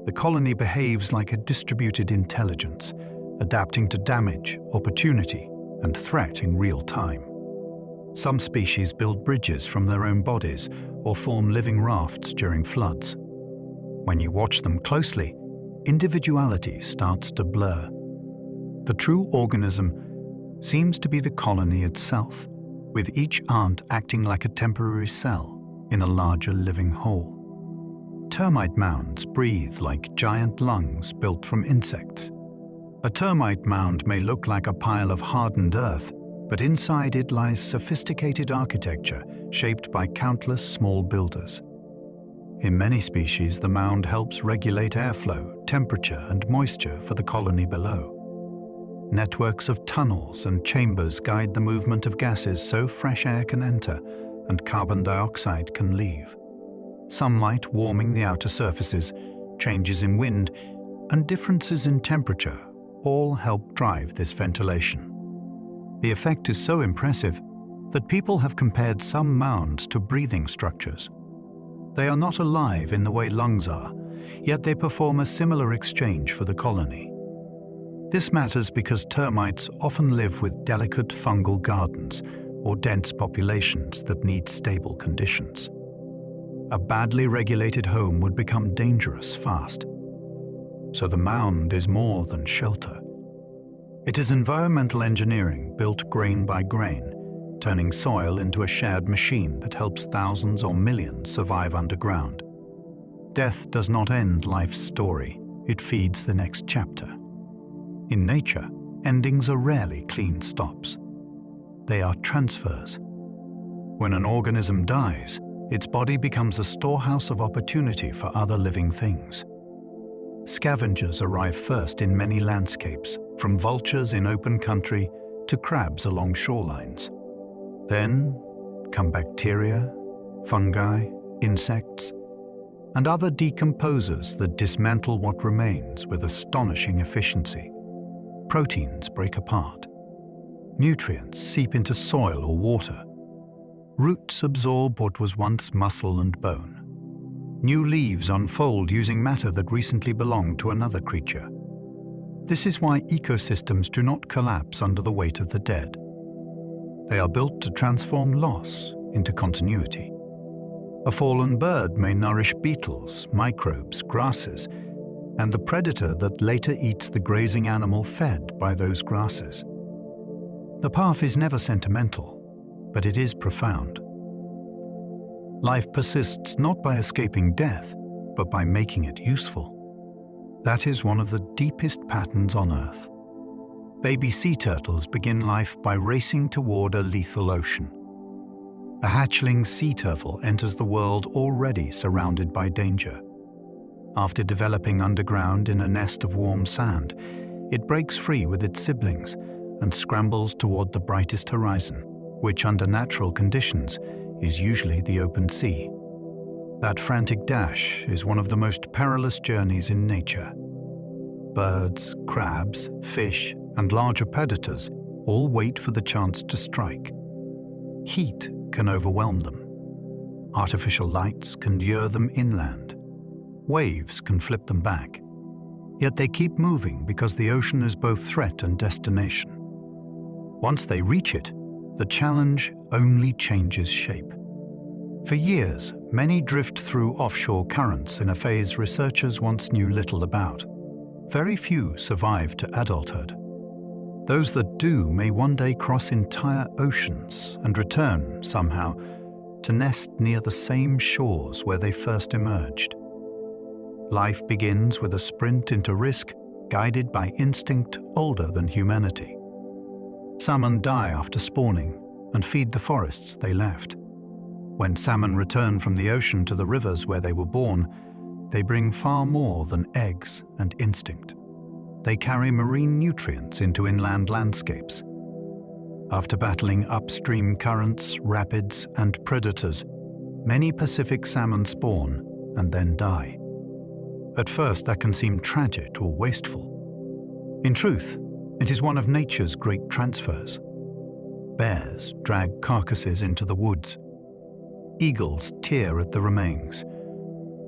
the colony behaves like a distributed intelligence, adapting to damage, opportunity, and threat in real time. Some species build bridges from their own bodies or form living rafts during floods. When you watch them closely, individuality starts to blur. The true organism seems to be the colony itself, with each ant acting like a temporary cell in a larger living whole. Termite mounds breathe like giant lungs built from insects. A termite mound may look like a pile of hardened earth, but inside it lies sophisticated architecture shaped by countless small builders. In many species, the mound helps regulate airflow, temperature, and moisture for the colony below. Networks of tunnels and chambers guide the movement of gases so fresh air can enter and carbon dioxide can leave. Sunlight warming the outer surfaces, changes in wind, and differences in temperature all help drive this ventilation. The effect is so impressive that people have compared some mounds to breathing structures. They are not alive in the way lungs are, yet they perform a similar exchange for the colony. This matters because termites often live with delicate fungal gardens or dense populations that need stable conditions. A badly regulated home would become dangerous fast. So the mound is more than shelter. It is environmental engineering built grain by grain, turning soil into a shared machine that helps thousands or millions survive underground. Death does not end life's story, it feeds the next chapter. In nature, endings are rarely clean stops. They are transfers. When an organism dies, its body becomes a storehouse of opportunity for other living things. Scavengers arrive first in many landscapes, from vultures in open country to crabs along shorelines. Then come bacteria, fungi, insects, and other decomposers that dismantle what remains with astonishing efficiency. Proteins break apart. Nutrients seep into soil or water. Roots absorb what was once muscle and bone. New leaves unfold using matter that recently belonged to another creature. This is why ecosystems do not collapse under the weight of the dead. They are built to transform loss into continuity. A fallen bird may nourish beetles, microbes, grasses, and the predator that later eats the grazing animal fed by those grasses. The path is never sentimental, but it is profound. Life persists not by escaping death, but by making it useful. That is one of the deepest patterns on Earth. Baby sea turtles begin life by racing toward a lethal ocean. A hatchling sea turtle enters the world already surrounded by danger. After developing underground in a nest of warm sand, it breaks free with its siblings and scrambles toward the brightest horizon, which under natural conditions is usually the open sea. That frantic dash is one of the most perilous journeys in nature. Birds, crabs, fish, and larger predators all wait for the chance to strike. Heat can overwhelm them. Artificial lights can lure them inland. Waves can flip them back. Yet they keep moving because the ocean is both threat and destination. Once they reach it, the challenge only changes shape. For years, many drift through offshore currents in a phase researchers once knew little about. Very few survive to adulthood. Those that do may one day cross entire oceans and return, somehow, to nest near the same shores where they first emerged. Life begins with a sprint into risk, guided by instinct older than humanity. Salmon die after spawning and feed the forests they left. When salmon return from the ocean to the rivers where they were born, they bring far more than eggs and instinct. They carry marine nutrients into inland landscapes. After battling upstream currents, rapids, and predators, many Pacific salmon spawn and then die. At first, that can seem tragic or wasteful. In truth, it is one of nature's great transfers. Bears drag carcasses into the woods. Eagles tear at the remains.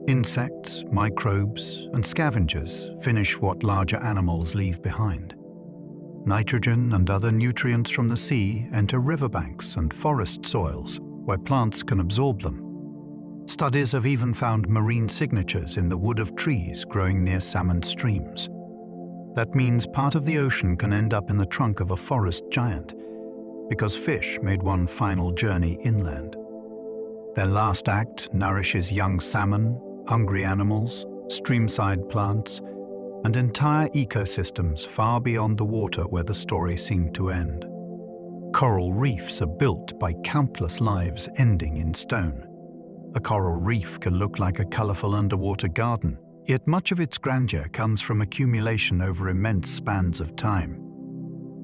Insects, microbes, and scavengers finish what larger animals leave behind. Nitrogen and other nutrients from the sea enter riverbanks and forest soils, where plants can absorb them. Studies have even found marine signatures in the wood of trees growing near salmon streams. That means part of the ocean can end up in the trunk of a forest giant, because fish made one final journey inland. Their last act nourishes young salmon, hungry animals, streamside plants, and entire ecosystems far beyond the water where the story seemed to end. Coral reefs are built by countless lives ending in stone. A coral reef can look like a colorful underwater garden, yet much of its grandeur comes from accumulation over immense spans of time.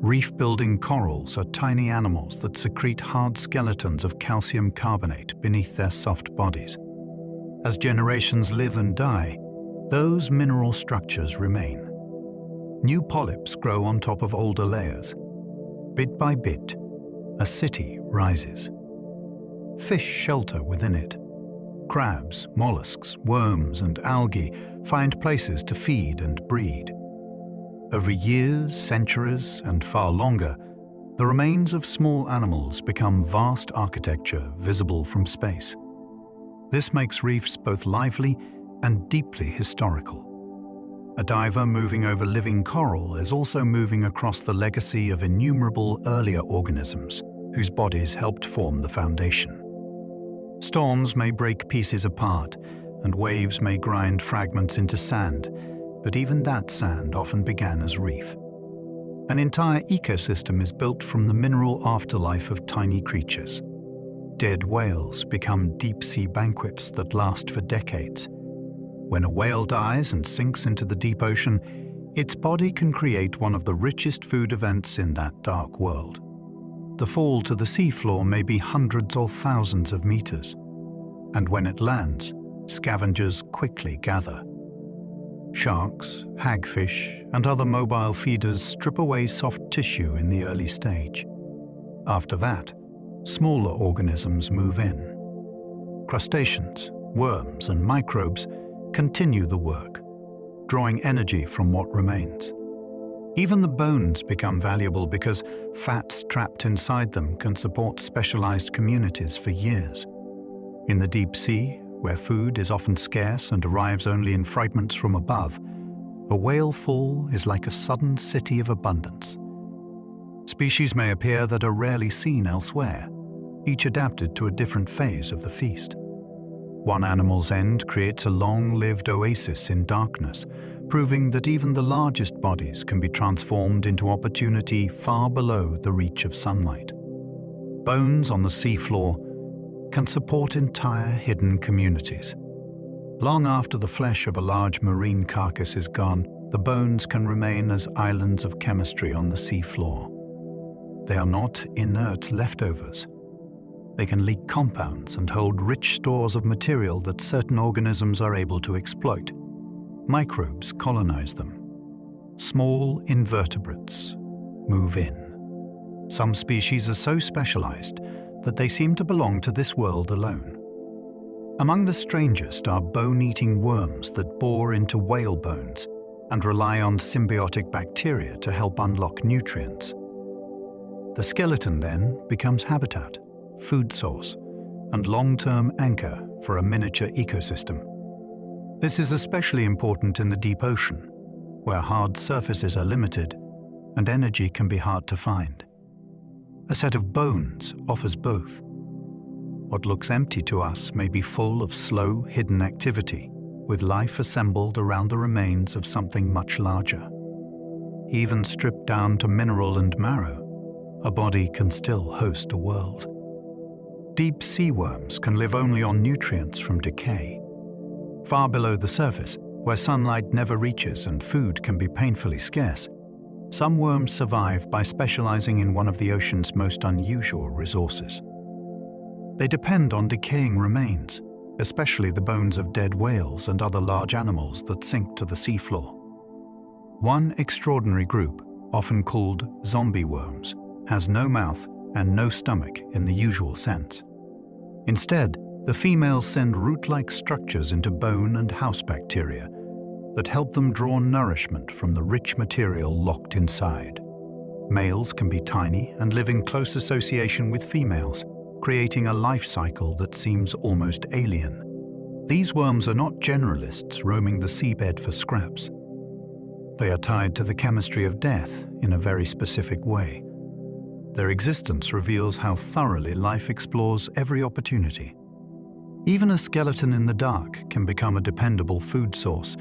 Reef-building corals are tiny animals that secrete hard skeletons of calcium carbonate beneath their soft bodies. As generations live and die, those mineral structures remain. New polyps grow on top of older layers. Bit by bit, a city rises. Fish shelter within it. Crabs, mollusks, worms, and algae find places to feed and breed. Over years, centuries, and far longer, the remains of small animals become vast architecture visible from space. This makes reefs both lively and deeply historical. A diver moving over living coral is also moving across the legacy of innumerable earlier organisms whose bodies helped form the foundation. Storms may break pieces apart, and waves may grind fragments into sand, but even that sand often began as reef. An entire ecosystem is built from the mineral afterlife of tiny creatures. Dead whales become deep-sea banquets that last for decades. When a whale dies and sinks into the deep ocean, its body can create one of the richest food events in that dark world. The fall to the seafloor may be hundreds or thousands of meters, and when it lands, scavengers quickly gather. Sharks, hagfish, and other mobile feeders strip away soft tissue in the early stage. After that, smaller organisms move in. Crustaceans, worms, and microbes continue the work, drawing energy from what remains. Even the bones become valuable because fats trapped inside them can support specialized communities for years. In the deep sea, where food is often scarce and arrives only in fragments from above, a whale fall is like a sudden city of abundance. Species may appear that are rarely seen elsewhere, each adapted to a different phase of the feast. One animal's end creates a long-lived oasis in darkness, proving that even the largest bodies can be transformed into opportunity far below the reach of sunlight. Bones on the seafloor can support entire hidden communities. Long after the flesh of a large marine carcass is gone, the bones can remain as islands of chemistry on the seafloor. They are not inert leftovers. They can leak compounds and hold rich stores of material that certain organisms are able to exploit. Microbes colonize them. Small invertebrates move in. Some species are so specialized that they seem to belong to this world alone. Among the strangest are bone-eating worms that bore into whale bones and rely on symbiotic bacteria to help unlock nutrients. The skeleton then becomes habitat, food source, and long-term anchor for a miniature ecosystem. This is especially important in the deep ocean, where hard surfaces are limited and energy can be hard to find. A set of bones offers both. What looks empty to us may be full of slow, hidden activity, with life assembled around the remains of something much larger. Even stripped down to mineral and marrow, a body can still host a world. Deep sea worms can live only on nutrients from decay. Far below the surface, where sunlight never reaches and food can be painfully scarce, some worms survive by specializing in one of the ocean's most unusual resources. They depend on decaying remains, especially the bones of dead whales and other large animals that sink to the seafloor. One extraordinary group, often called zombie worms, has no mouth and no stomach in the usual sense. Instead, the females send root-like structures into bone and house bacteria that help them draw nourishment from the rich material locked inside. Males can be tiny and live in close association with females, creating a life cycle that seems almost alien. These worms are not generalists roaming the seabed for scraps. They are tied to the chemistry of death in a very specific way. Their existence reveals how thoroughly life explores every opportunity. Even a skeleton in the dark can become a dependable food source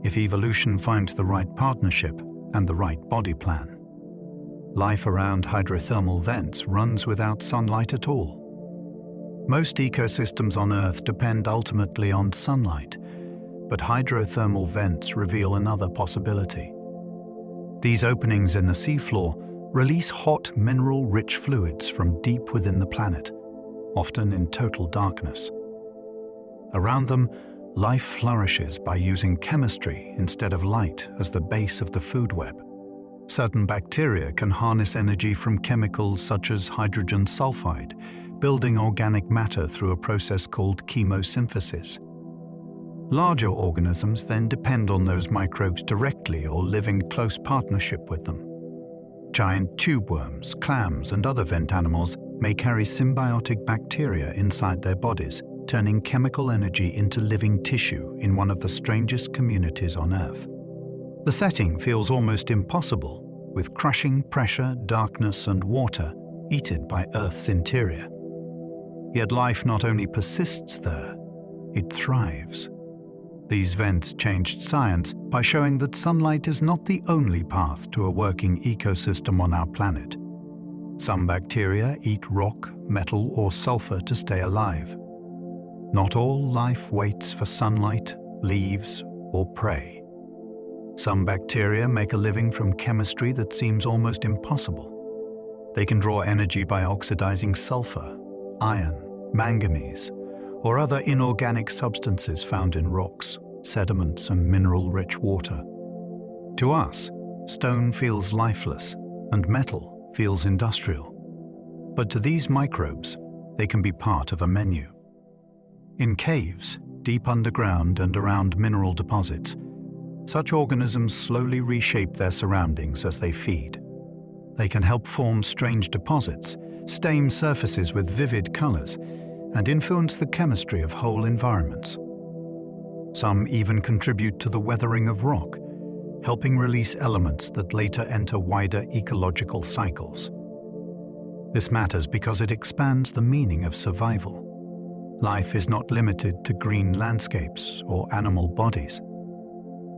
if evolution finds the right partnership and the right body plan. Life around hydrothermal vents runs without sunlight at all. Most ecosystems on Earth depend ultimately on sunlight, but hydrothermal vents reveal another possibility. These openings in the seafloor release hot, mineral-rich fluids from deep within the planet, often in total darkness. Around them, life flourishes by using chemistry instead of light as the base of the food web. Certain bacteria can harness energy from chemicals such as hydrogen sulfide, building organic matter through a process called chemosynthesis. Larger organisms then depend on those microbes directly or live in close partnership with them. Giant tube worms, clams, and other vent animals may carry symbiotic bacteria inside their bodies, turning chemical energy into living tissue in one of the strangest communities on Earth. The setting feels almost impossible, with crushing pressure, darkness, and water heated by Earth's interior. Yet life not only persists there, it thrives. These vents changed science by showing that sunlight is not the only path to a working ecosystem on our planet. Some bacteria eat rock, metal, or sulfur to stay alive. Not all life waits for sunlight, leaves, or prey. Some bacteria make a living from chemistry that seems almost impossible. They can draw energy by oxidizing sulfur, iron, manganese, or other inorganic substances found in rocks, sediments, and mineral-rich water. To us, stone feels lifeless and metal feels industrial. But to these microbes, they can be part of a menu. In caves, deep underground and around mineral deposits, such organisms slowly reshape their surroundings as they feed. They can help form strange deposits, stain surfaces with vivid colors, and influence the chemistry of whole environments. Some even contribute to the weathering of rock, helping release elements that later enter wider ecological cycles. This matters because it expands the meaning of survival. Life is not limited to green landscapes or animal bodies.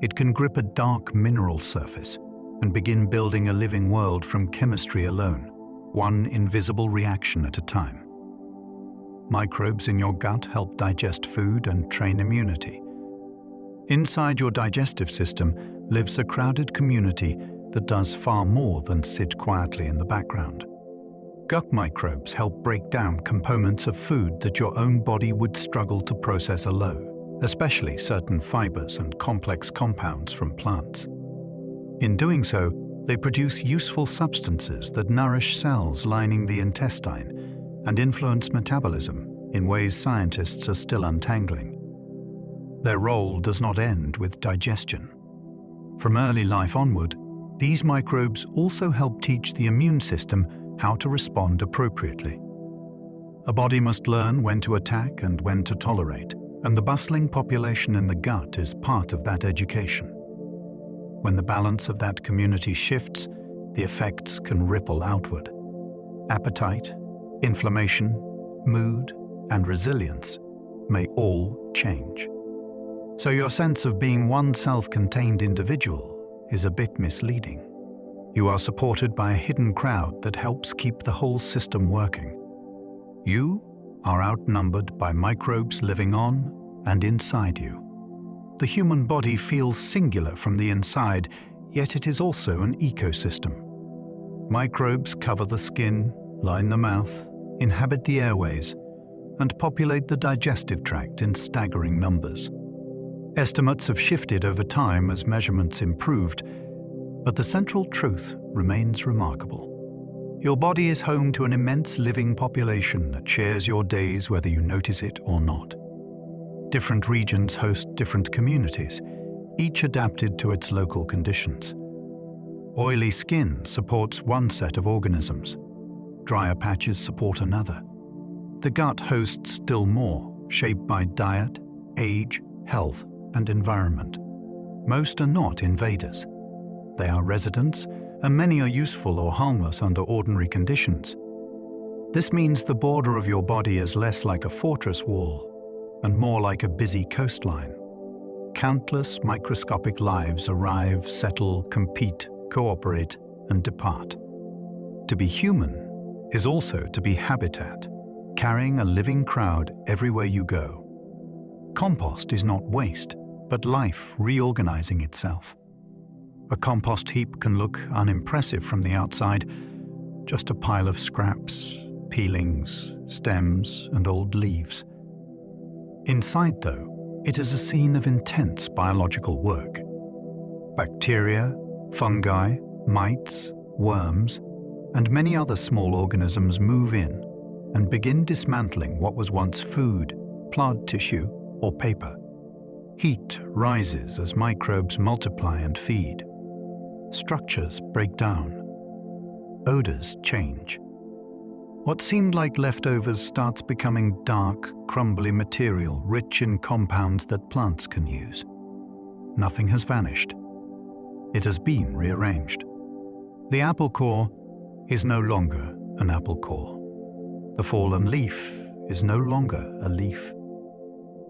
It can grip a dark mineral surface and begin building a living world from chemistry alone, one invisible reaction at a time. Microbes in your gut help digest food and train immunity. Inside your digestive system lives a crowded community that does far more than sit quietly in the background. Gut microbes help break down components of food that your own body would struggle to process alone, especially certain fibers and complex compounds from plants. In doing so, they produce useful substances that nourish cells lining the intestine and influence metabolism in ways scientists are still untangling. Their role does not end with digestion. From early life onward, these microbes also help teach the immune system how to respond appropriately. A body must learn when to attack and when to tolerate, and the bustling population in the gut is part of that education. When the balance of that community shifts, the effects can ripple outward. Appetite, inflammation, mood, and resilience may all change. So your sense of being one self-contained individual is a bit misleading. You are supported by a hidden crowd that helps keep the whole system working. You are outnumbered by microbes living on and inside you. The human body feels singular from the inside, yet it is also an ecosystem. Microbes cover the skin, line the mouth, inhabit the airways, and populate the digestive tract in staggering numbers. Estimates have shifted over time as measurements improved, but the central truth remains remarkable. Your body is home to an immense living population that shares your days whether you notice it or not. Different regions host different communities, each adapted to its local conditions. Oily skin supports one set of organisms. Drier patches support another. The gut hosts still more, shaped by diet, age, health, and environment. Most are not invaders. They are residents, and many are useful or harmless under ordinary conditions. This means the border of your body is less like a fortress wall and more like a busy coastline. Countless microscopic lives arrive, settle, compete, cooperate, and depart. To be human is also to be habitat, carrying a living crowd everywhere you go. Compost is not waste, but life reorganizing itself. A compost heap can look unimpressive from the outside, just a pile of scraps, peelings, stems, and old leaves. Inside, though, it is a scene of intense biological work. Bacteria, fungi, mites, worms, and many other small organisms move in and begin dismantling what was once food, plant tissue, or paper. Heat rises as microbes multiply and feed. Structures break down. Odors change. What seemed like leftovers starts becoming dark, crumbly material rich in compounds that plants can use. Nothing has vanished. It has been rearranged. The apple core is no longer an apple core. The fallen leaf is no longer a leaf.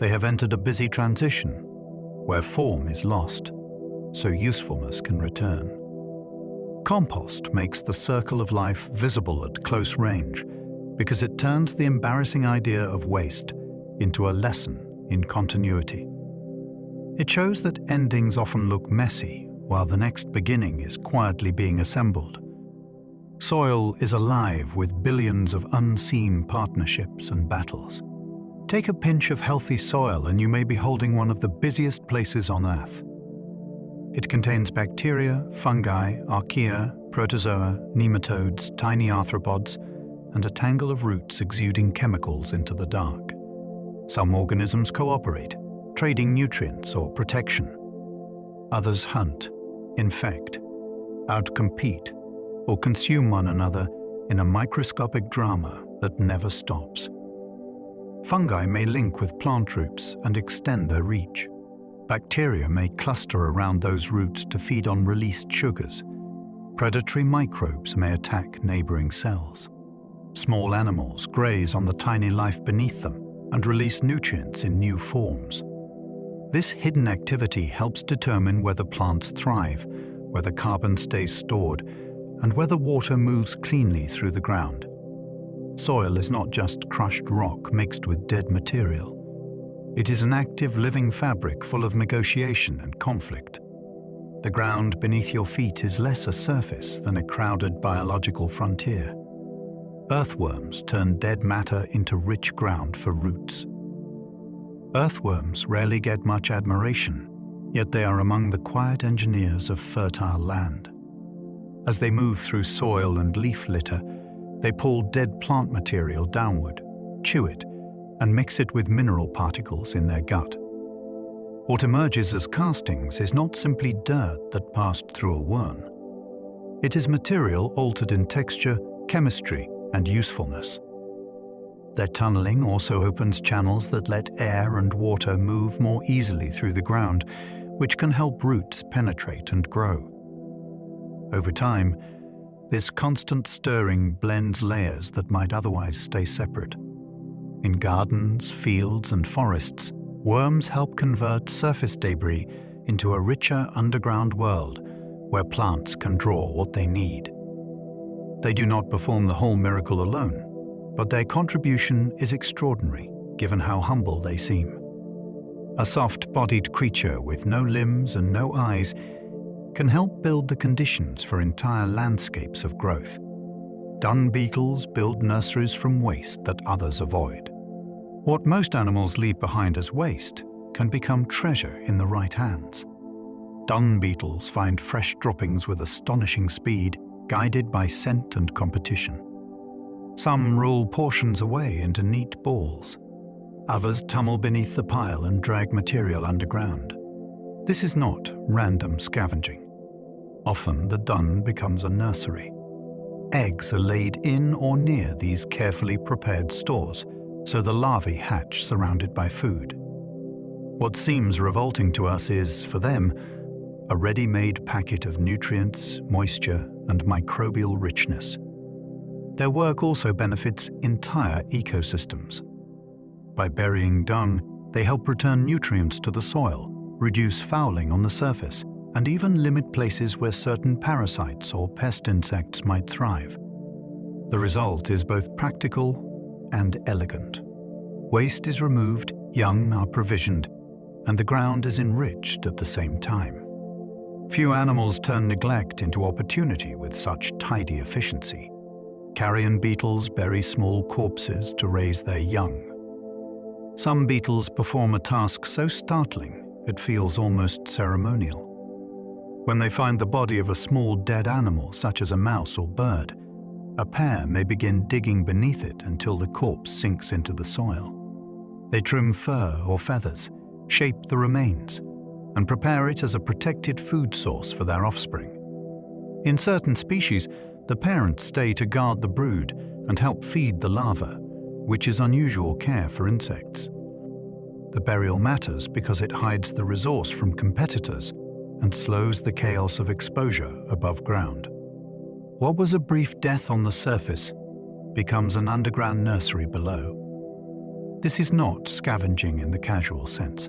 They have entered a busy transition where form is lost, so usefulness can return. Compost makes the circle of life visible at close range because it turns the embarrassing idea of waste into a lesson in continuity. It shows that endings often look messy while the next beginning is quietly being assembled. Soil is alive with billions of unseen partnerships and battles. Take a pinch of healthy soil and you may be holding one of the busiest places on Earth. It contains bacteria, fungi, archaea, protozoa, nematodes, tiny arthropods, and a tangle of roots exuding chemicals into the dark. Some organisms cooperate, trading nutrients or protection. Others hunt, infect, outcompete, or consume one another in a microscopic drama that never stops. Fungi may link with plant roots and extend their reach. Bacteria may cluster around those roots to feed on released sugars. Predatory microbes may attack neighboring cells. Small animals graze on the tiny life beneath them and release nutrients in new forms. This hidden activity helps determine whether plants thrive, whether carbon stays stored, and whether water moves cleanly through the ground. Soil is not just crushed rock mixed with dead material. It is an active living fabric full of negotiation and conflict. The ground beneath your feet is less a surface than a crowded biological frontier. Earthworms turn dead matter into rich ground for roots. Earthworms rarely get much admiration, yet they are among the quiet engineers of fertile land. As they move through soil and leaf litter, they pull dead plant material downward, chew it, and mix it with mineral particles in their gut. What emerges as castings is not simply dirt that passed through a worm. It is material altered in texture, chemistry, and usefulness. Their tunneling also opens channels that let air and water move more easily through the ground, which can help roots penetrate and grow. Over time, this constant stirring blends layers that might otherwise stay separate. In gardens, fields, and forests, worms help convert surface debris into a richer underground world where plants can draw what they need. They do not perform the whole miracle alone, but their contribution is extraordinary, given how humble they seem. A soft-bodied creature with no limbs and no eyes can help build the conditions for entire landscapes of growth. Dung beetles build nurseries from waste that others avoid. What most animals leave behind as waste can become treasure in the right hands. Dung beetles find fresh droppings with astonishing speed, guided by scent and competition. Some roll portions away into neat balls. Others tunnel beneath the pile and drag material underground. This is not random scavenging. Often the dung becomes a nursery. Eggs are laid in or near these carefully prepared stores, so the larvae hatch surrounded by food. What seems revolting to us is, for them, a ready-made packet of nutrients, moisture, and microbial richness. Their work also benefits entire ecosystems. By burying dung, they help return nutrients to the soil, reduce fouling on the surface, and even limit places where certain parasites or pest insects might thrive. The result is both practical and elegant. Waste is removed, young are provisioned, and the ground is enriched at the same time. Few animals turn neglect into opportunity with such tidy efficiency. Carrion beetles bury small corpses to raise their young. Some beetles perform a task so startling it feels almost ceremonial. When they find the body of a small dead animal, such as a mouse or bird, a pair may begin digging beneath it until the corpse sinks into the soil. They trim fur or feathers, shape the remains, and prepare it as a protected food source for their offspring. In certain species, the parents stay to guard the brood and help feed the larva, which is unusual care for insects. The burial matters because it hides the resource from competitors and slows the chaos of exposure above ground. What was a brief death on the surface becomes an underground nursery below. This is not scavenging in the casual sense.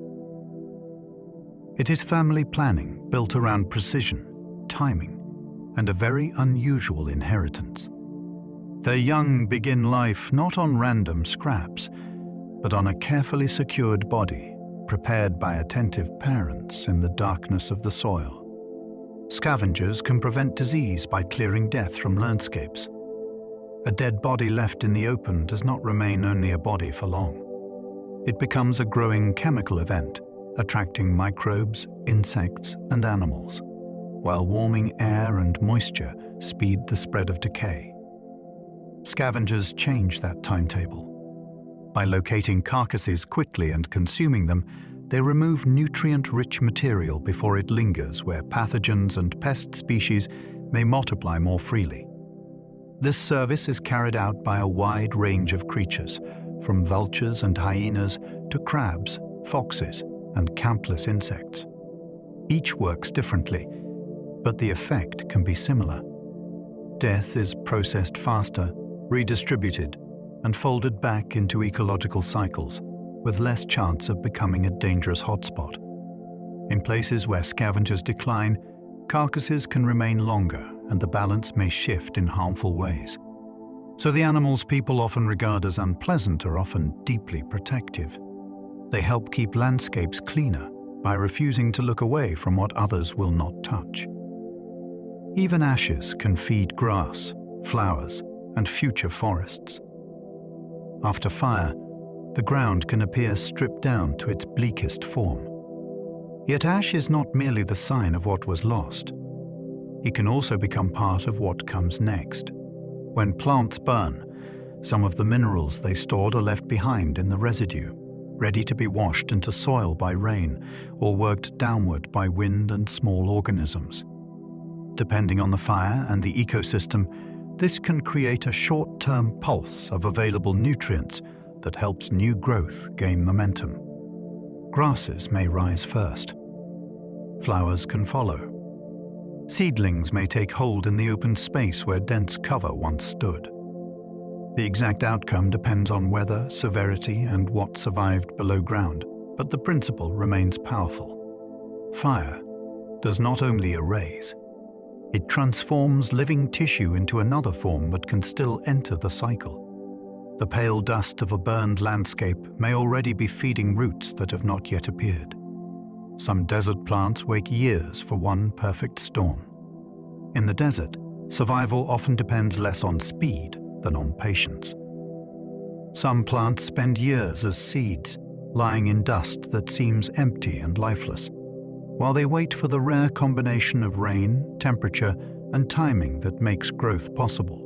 It is family planning built around precision, timing, and a very unusual inheritance. Their young begin life not on random scraps, but on a carefully secured body, prepared by attentive parents in the darkness of the soil. Scavengers can prevent disease by clearing death from landscapes. A dead body left in the open does not remain only a body for long. It becomes a growing chemical event, attracting microbes, insects, and animals, while warming air and moisture speed the spread of decay. Scavengers change that timetable. By locating carcasses quickly and consuming them, they remove nutrient-rich material before it lingers where pathogens and pest species may multiply more freely. This service is carried out by a wide range of creatures, from vultures and hyenas to crabs, foxes, and countless insects. Each works differently, but the effect can be similar. Death is processed faster, redistributed, and folded back into ecological cycles, with less chance of becoming a dangerous hotspot. In places where scavengers decline, carcasses can remain longer and the balance may shift in harmful ways. So the animals people often regard as unpleasant are often deeply protective. They help keep landscapes cleaner by refusing to look away from what others will not touch. Even ashes can feed grass, flowers, and future forests. After fire, the ground can appear stripped down to its bleakest form. Yet ash is not merely the sign of what was lost. It can also become part of what comes next. When plants burn, some of the minerals they stored are left behind in the residue, ready to be washed into soil by rain or worked downward by wind and small organisms. Depending on the fire and the ecosystem, This can create a short-term pulse of available nutrients that helps new growth gain momentum. Grasses may rise first. Flowers can follow. Seedlings may take hold in the open space where dense cover once stood. The exact outcome depends on weather, severity, and what survived below ground, but the principle remains powerful. Fire does not only erase, it transforms living tissue into another form that can still enter the cycle. The pale dust of a burned landscape may already be feeding roots that have not yet appeared. Some desert plants wait years for one perfect storm. In the desert, survival often depends less on speed than on patience. Some plants spend years as seeds, lying in dust that seems empty and lifeless, while they wait for the rare combination of rain, temperature, and timing that makes growth possible.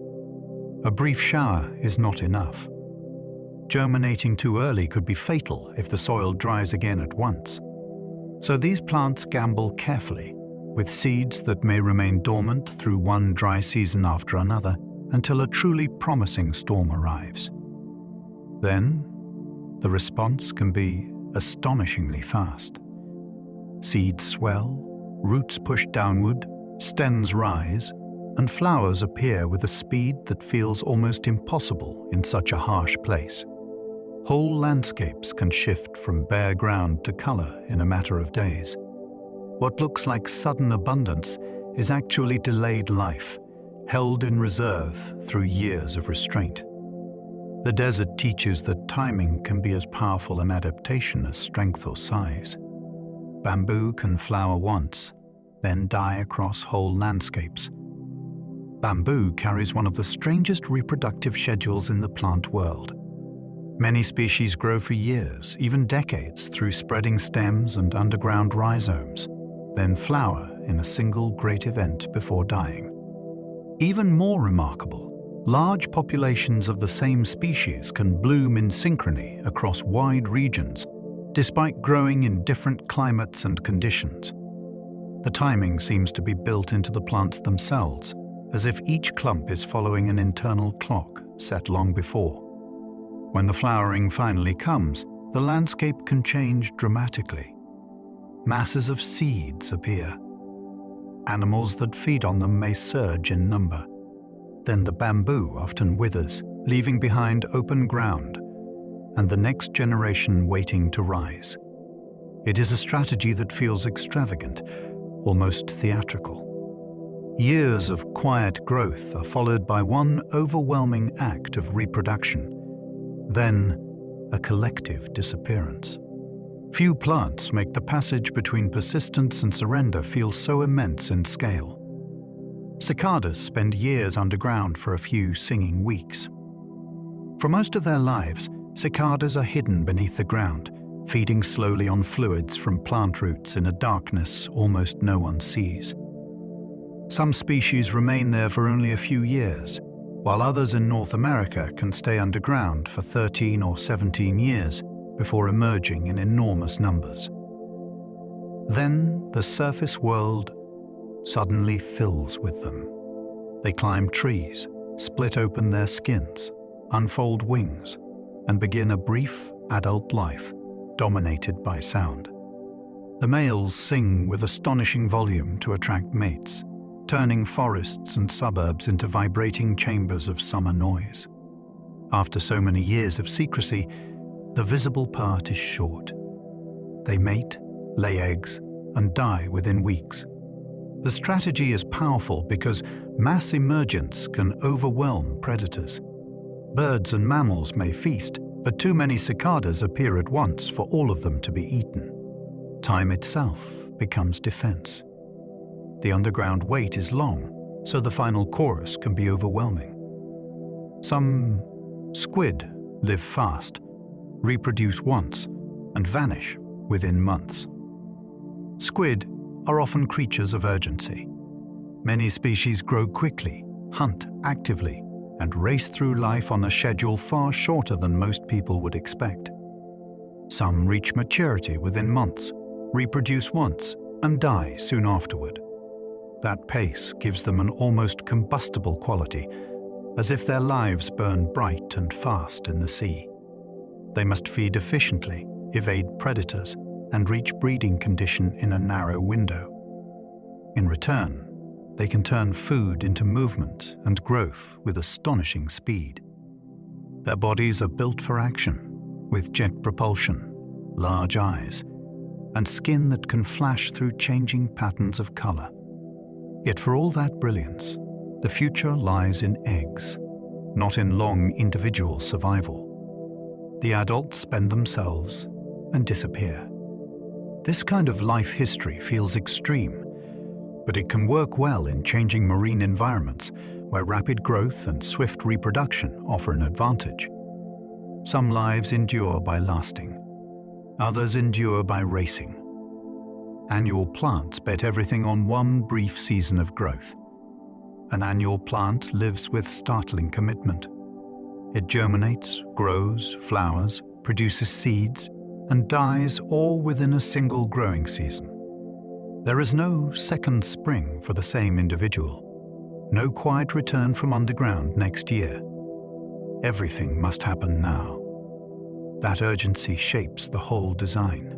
A brief shower is not enough. Germinating too early could be fatal if the soil dries again at once. So these plants gamble carefully, with seeds that may remain dormant through one dry season after another until a truly promising storm arrives. Then, the response can be astonishingly fast. Seeds swell, roots push downward, stems rise, and flowers appear with a speed that feels almost impossible in such a harsh place. Whole landscapes can shift from bare ground to color in a matter of days. What looks like sudden abundance is actually delayed life, held in reserve through years of restraint. The desert teaches that timing can be as powerful an adaptation as strength or size. Bamboo can flower once, then die across whole landscapes. Bamboo carries one of the strangest reproductive schedules in the plant world. Many species grow for years, even decades, through spreading stems and underground rhizomes, then flower in a single great event before dying. Even more remarkable, large populations of the same species can bloom in synchrony across wide regions, despite growing in different climates and conditions. The timing seems to be built into the plants themselves, as if each clump is following an internal clock set long before. When the flowering finally comes, the landscape can change dramatically. Masses of seeds appear. Animals that feed on them may surge in number. Then the bamboo often withers, leaving behind open ground, and the next generation waiting to rise. It is a strategy that feels extravagant, almost theatrical. Years of quiet growth are followed by one overwhelming act of reproduction. Then, a collective disappearance. Few plants make the passage between persistence and surrender feel so immense in scale. Cicadas spend years underground for a few singing weeks. For most of their lives, cicadas are hidden beneath the ground, feeding slowly on fluids from plant roots in a darkness almost no one sees. Some species remain there for only a few years, while others in North America can stay underground for 13 or 17 years before emerging in enormous numbers. Then the surface world suddenly fills with them. They climb trees, split open their skins, unfold wings, and begin a brief adult life dominated by sound. The males sing with astonishing volume to attract mates, turning forests and suburbs into vibrating chambers of summer noise. After so many years of secrecy, the visible part is short. They mate, lay eggs, and die within weeks. The strategy is powerful because mass emergence can overwhelm predators. Birds and mammals may feast, but too many cicadas appear at once for all of them to be eaten. Time itself becomes defense. The underground wait is long, so the final chorus can be overwhelming. Some squid live fast, reproduce once, and vanish within months. Squid are often creatures of urgency. Many species grow quickly, hunt actively, and race through life on a schedule far shorter than most people would expect. Some reach maturity within months, reproduce once, and die soon afterward. That pace gives them an almost combustible quality, as if their lives burn bright and fast in the sea. They must feed efficiently, evade predators, and reach breeding condition in a narrow window. In return, they can turn food into movement and growth with astonishing speed. Their bodies are built for action, with jet propulsion, large eyes, and skin that can flash through changing patterns of color. Yet for all that brilliance, the future lies in eggs, not in long individual survival. The adults spend themselves and disappear. This kind of life history feels extreme, but it can work well in changing marine environments where rapid growth and swift reproduction offer an advantage. Some lives endure by lasting, others endure by racing. Annual plants bet everything on one brief season of growth. An annual plant lives with startling commitment. It germinates, grows, flowers, produces seeds, and dies all within a single growing season. There is no second spring for the same individual, no quiet return from underground next year. Everything must happen now. That urgency shapes the whole design.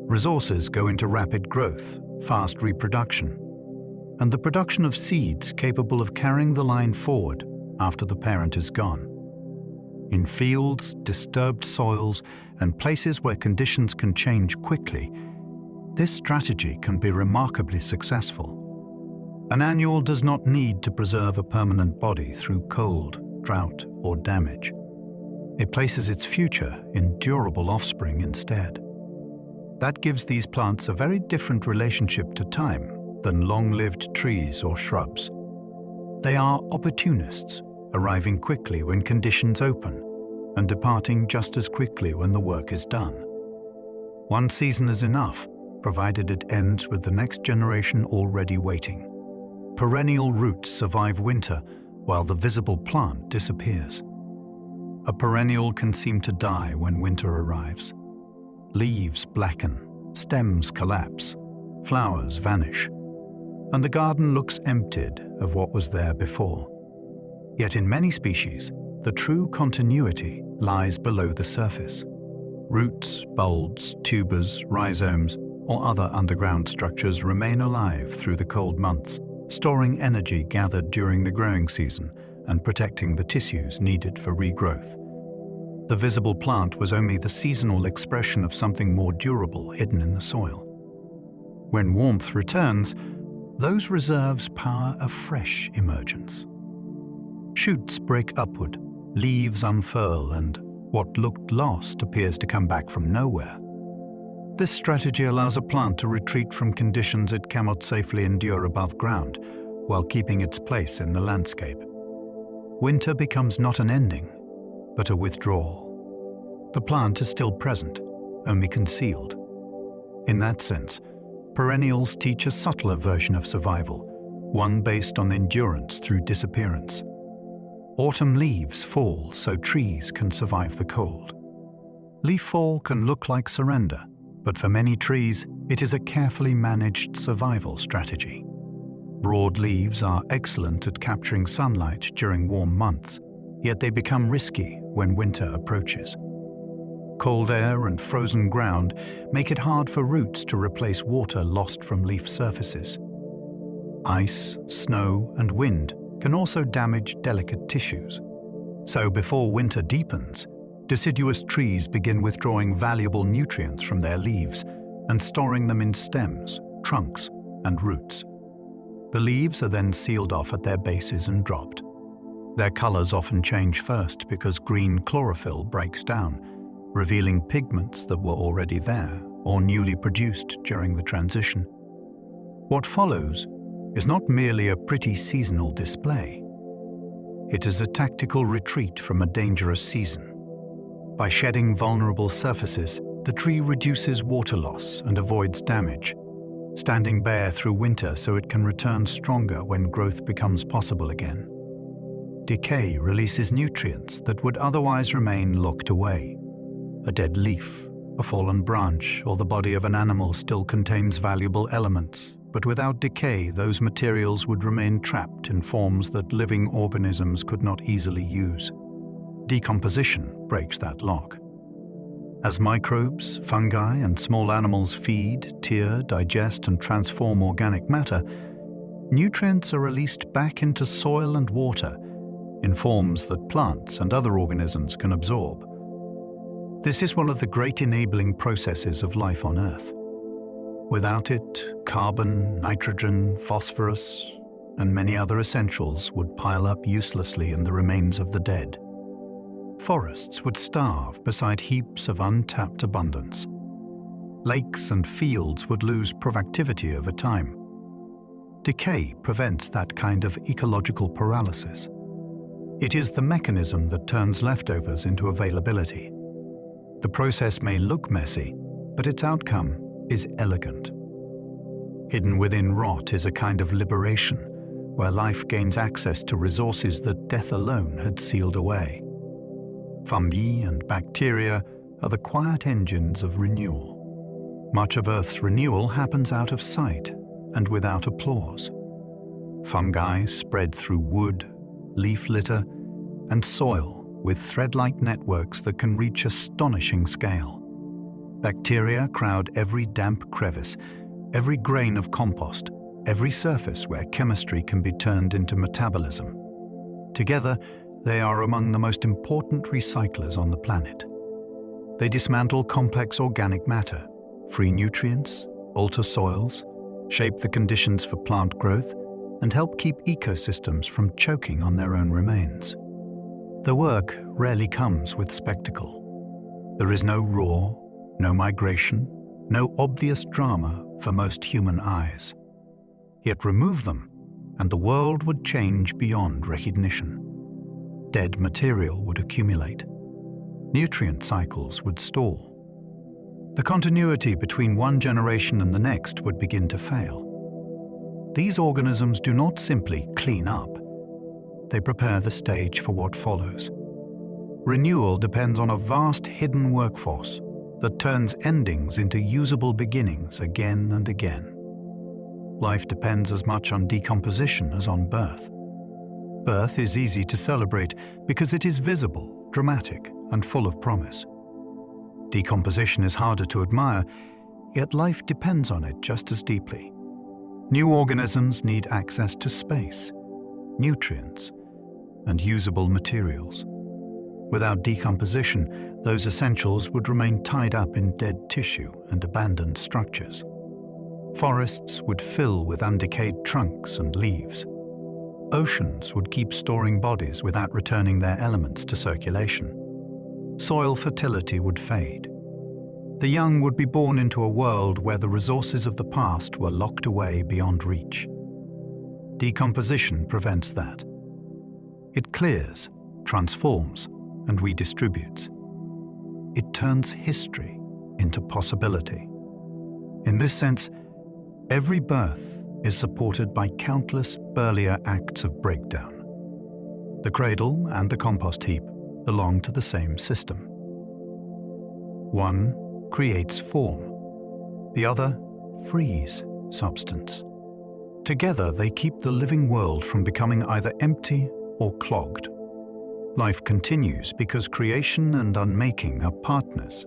Resources go into rapid growth, fast reproduction, and the production of seeds capable of carrying the line forward after the parent is gone. In fields, disturbed soils, and places where conditions can change quickly, this strategy can be remarkably successful. An annual does not need to preserve a permanent body through cold, drought, or damage. It places its future in durable offspring instead. That gives these plants a very different relationship to time than long-lived trees or shrubs. They are opportunists, arriving quickly when conditions open and departing just as quickly when the work is done. One season is enough, provided it ends with the next generation already waiting. Perennial roots survive winter while the visible plant disappears. A perennial can seem to die when winter arrives. Leaves blacken, stems collapse, flowers vanish, and the garden looks emptied of what was there before. Yet in many species, the true continuity lies below the surface. Roots, bulbs, tubers, rhizomes, or other underground structures remain alive through the cold months, storing energy gathered during the growing season and protecting the tissues needed for regrowth. The visible plant was only the seasonal expression of something more durable hidden in the soil. When warmth returns, those reserves power a fresh emergence. Shoots break upward, leaves unfurl, and what looked lost appears to come back from nowhere. This strategy allows a plant to retreat from conditions it cannot safely endure above ground, while keeping its place in the landscape. Winter becomes not an ending, but a withdrawal. The plant is still present, only concealed. In that sense, perennials teach a subtler version of survival, one based on endurance through disappearance. Autumn leaves fall so trees can survive the cold. Leaf fall can look like surrender, but for many trees, it is a carefully managed survival strategy. Broad leaves are excellent at capturing sunlight during warm months, yet they become risky when winter approaches. Cold air and frozen ground make it hard for roots to replace water lost from leaf surfaces. Ice, snow, and wind can also damage delicate tissues. So before winter deepens, deciduous trees begin withdrawing valuable nutrients from their leaves and storing them in stems, trunks, and roots. The leaves are then sealed off at their bases and dropped. Their colors often change first because green chlorophyll breaks down, revealing pigments that were already there or newly produced during the transition. What follows is not merely a pretty seasonal display. It is a tactical retreat from a dangerous season. By shedding vulnerable surfaces, the tree reduces water loss and avoids damage, standing bare through winter so it can return stronger when growth becomes possible again. Decay releases nutrients that would otherwise remain locked away. A dead leaf, a fallen branch, or the body of an animal still contains valuable elements, but without decay, those materials would remain trapped in forms that living organisms could not easily use. Decomposition breaks that lock. As microbes, fungi, and small animals feed, tear, digest, and transform organic matter, nutrients are released back into soil and water in forms that plants and other organisms can absorb. This is one of the great enabling processes of life on Earth. Without it, carbon, nitrogen, phosphorus, and many other essentials would pile up uselessly in the remains of the dead. Forests would starve beside heaps of untapped abundance. Lakes and fields would lose productivity over time. Decay prevents that kind of ecological paralysis. It is the mechanism that turns leftovers into availability. The process may look messy, but its outcome is elegant. Hidden within rot is a kind of liberation, where life gains access to resources that death alone had sealed away. Fungi and bacteria are the quiet engines of renewal. Much of Earth's renewal happens out of sight and without applause. Fungi spread through wood, leaf litter, and soil with thread-like networks that can reach astonishing scale. Bacteria crowd every damp crevice, every grain of compost, every surface where chemistry can be turned into metabolism. Together, they are among the most important recyclers on the planet. They dismantle complex organic matter, free nutrients, alter soils, shape the conditions for plant growth, and help keep ecosystems from choking on their own remains. The work rarely comes with spectacle. There is no roar, no migration, no obvious drama for most human eyes. Yet remove them, and the world would change beyond recognition. Dead material would accumulate. Nutrient cycles would stall. The continuity between one generation and the next would begin to fail. These organisms do not simply clean up. They prepare the stage for what follows. Renewal depends on a vast hidden workforce that turns endings into usable beginnings again and again. Life depends as much on decomposition as on birth. Birth is easy to celebrate because it is visible, dramatic, and full of promise. Decomposition is harder to admire, yet life depends on it just as deeply. New organisms need access to space, nutrients, and usable materials. Without decomposition, those essentials would remain tied up in dead tissue and abandoned structures. Forests would fill with undecayed trunks and leaves. Oceans would keep storing bodies without returning their elements to circulation. Soil fertility would fade. The young would be born into a world where the resources of the past were locked away beyond reach. Decomposition prevents that. It clears, transforms, and redistributes. It turns history into possibility. In this sense, every birth is supported by countless earlier acts of breakdown. The cradle and the compost heap belong to the same system. One creates form, the other frees substance. Together they keep the living world from becoming either empty or clogged. Life continues because creation and unmaking are partners,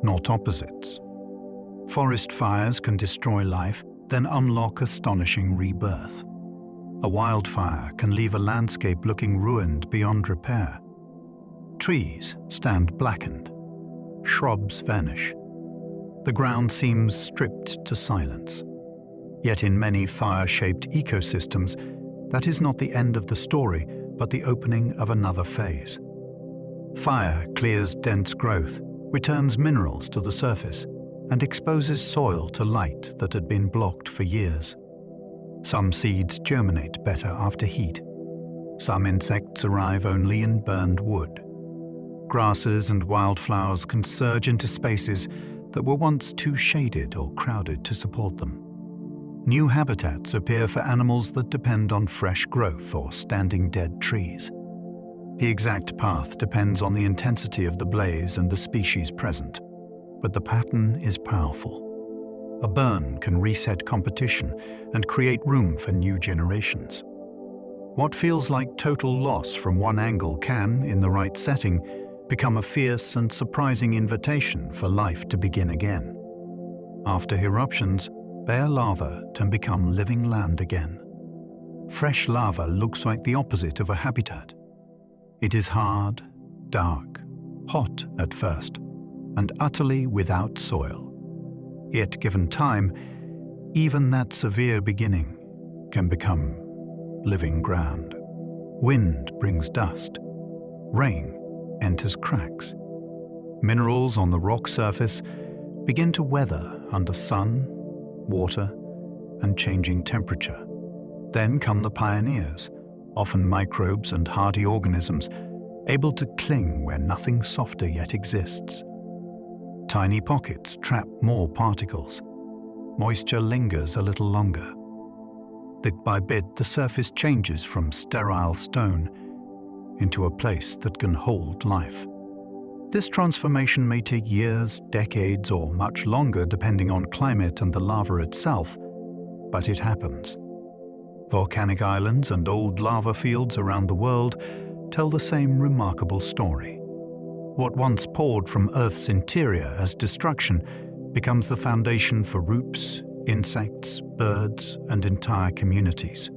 not opposites. Forest fires can destroy life, then unlock astonishing rebirth. A wildfire can leave a landscape looking ruined beyond repair. Trees stand blackened. Shrubs vanish. The ground seems stripped to silence. Yet in many fire-shaped ecosystems, that is not the end of the story, but the opening of another phase. Fire clears dense growth, returns minerals to the surface, and exposes soil to light that had been blocked for years. Some seeds germinate better after heat. Some insects arrive only in burned wood. Grasses and wildflowers can surge into spaces that were once too shaded or crowded to support them. New habitats appear for animals that depend on fresh growth or standing dead trees. The exact path depends on the intensity of the blaze and the species present, but the pattern is powerful. A burn can reset competition and create room for new generations. What feels like total loss from one angle can, in the right setting, become a fierce and surprising invitation for life to begin again. After eruptions, bare lava can become living land again. Fresh lava looks like the opposite of a habitat. It is hard, dark, hot at first, and utterly without soil. Yet, given time, even that severe beginning can become living ground. Wind brings dust. Rain enters cracks. Minerals on the rock surface begin to weather under sun, water, and changing temperature. Then come the pioneers, often microbes and hardy organisms, able to cling where nothing softer yet exists. Tiny pockets trap more particles. Moisture lingers a little longer. Bit by bit, the surface changes from sterile stone into a place that can hold life. This transformation may take years, decades, or much longer depending on climate and the lava itself, but it happens. Volcanic islands and old lava fields around the world tell the same remarkable story. What once poured from Earth's interior as destruction becomes the foundation for roots, insects, birds, and entire communities.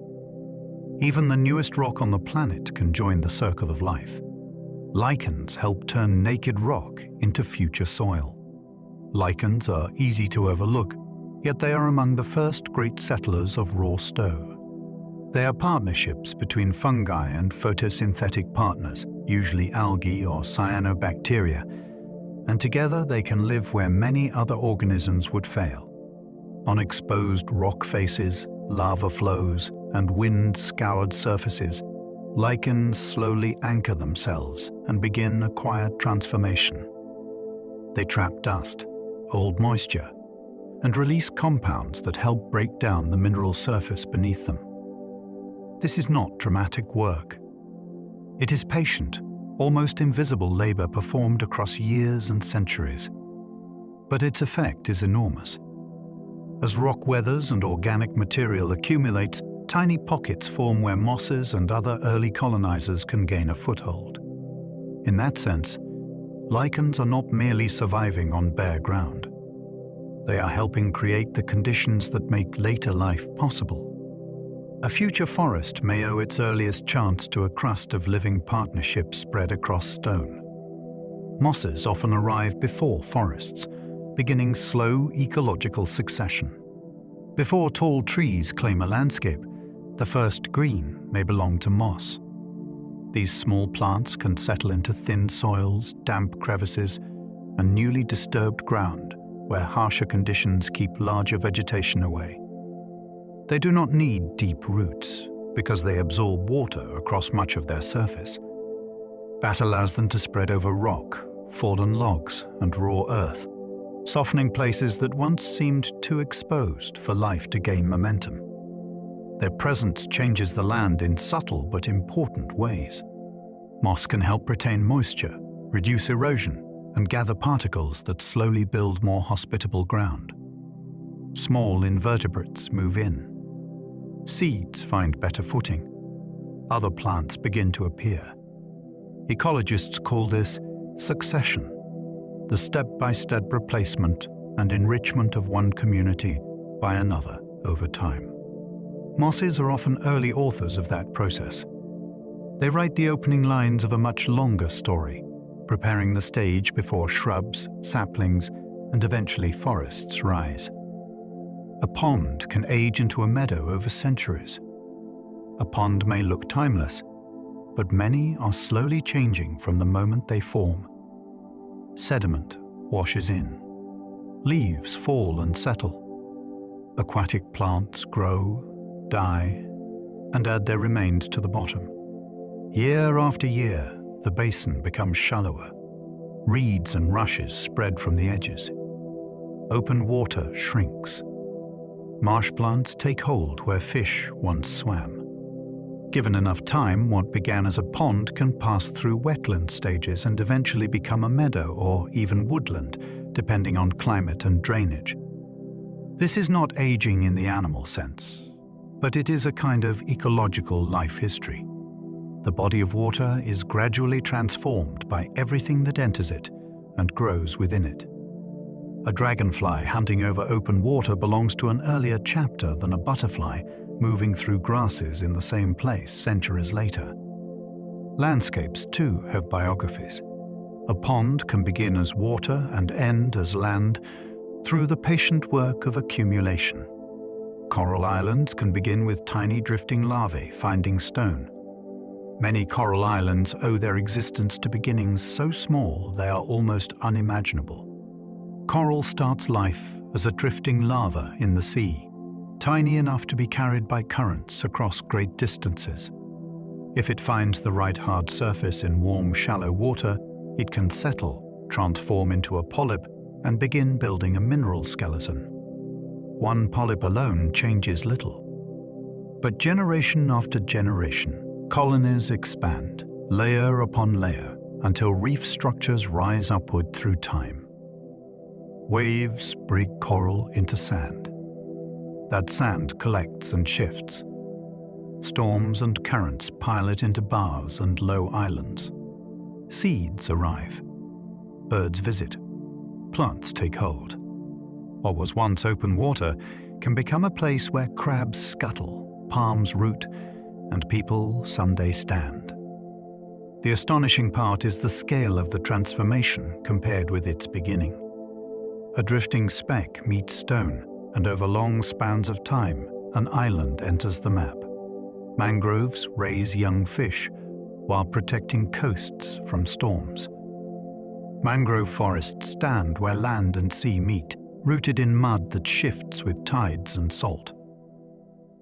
Even the newest rock on the planet can join the circle of life. Lichens help turn naked rock into future soil. Lichens are easy to overlook, yet they are among the first great settlers of raw stow. They are partnerships between fungi and photosynthetic partners, usually algae or cyanobacteria, and together they can live where many other organisms would fail. On exposed rock faces, lava flows, and wind-scoured surfaces, lichens slowly anchor themselves and begin a quiet transformation. They trap dust, hold moisture, and release compounds that help break down the mineral surface beneath them. This is not dramatic work. It is patient, almost invisible labor performed across years and centuries. But its effect is enormous. As rock weathers and organic material accumulates, tiny pockets form where mosses and other early colonizers can gain a foothold. In that sense, lichens are not merely surviving on bare ground. They are helping create the conditions that make later life possible. A future forest may owe its earliest chance to a crust of living partnerships spread across stone. Mosses often arrive before forests, beginning slow ecological succession. Before tall trees claim a landscape, the first green may belong to moss. These small plants can settle into thin soils, damp crevices, and newly disturbed ground where harsher conditions keep larger vegetation away. They do not need deep roots because they absorb water across much of their surface. That allows them to spread over rock, fallen logs, and raw earth, softening places that once seemed too exposed for life to gain momentum. Their presence changes the land in subtle but important ways. Moss can help retain moisture, reduce erosion, and gather particles that slowly build more hospitable ground. Small invertebrates move in. Seeds find better footing. Other plants begin to appear. Ecologists call this succession, the step-by-step replacement and enrichment of one community by another over time. Mosses are often early authors of that process. They write the opening lines of a much longer story, preparing the stage before shrubs, saplings, and eventually forests rise. A pond can age into a meadow over centuries. A pond may look timeless, but many are slowly changing from the moment they form. Sediment washes in. Leaves fall and settle. Aquatic plants grow, die, and add their remains to the bottom. Year after year, the basin becomes shallower. Reeds and rushes spread from the edges. Open water shrinks. Marsh plants take hold where fish once swam. Given enough time, what began as a pond can pass through wetland stages and eventually become a meadow or even woodland, depending on climate and drainage. This is not aging in the animal sense, but it is a kind of ecological life history. The body of water is gradually transformed by everything that enters it and grows within it. A dragonfly hunting over open water belongs to an earlier chapter than a butterfly moving through grasses in the same place centuries later. Landscapes, too, have biographies. A pond can begin as water and end as land through the patient work of accumulation. Coral islands can begin with tiny drifting larvae finding stone. Many coral islands owe their existence to beginnings so small they are almost unimaginable. Coral starts life as a drifting larva in the sea, tiny enough to be carried by currents across great distances. If it finds the right hard surface in warm, shallow water, it can settle, transform into a polyp, and begin building a mineral skeleton. One polyp alone changes little. But generation after generation, colonies expand, layer upon layer, until reef structures rise upward through time. Waves break coral into sand. That sand collects and shifts. Storms and currents pile it into bars and low islands. Seeds arrive. Birds visit. Plants take hold. What was once open water can become a place where crabs scuttle, palms root, and people someday stand. The astonishing part is the scale of the transformation compared with its beginning. A drifting speck meets stone, and over long spans of time, an island enters the map. Mangroves raise young fish while protecting coasts from storms. Mangrove forests stand where land and sea meet, rooted in mud that shifts with tides and salt.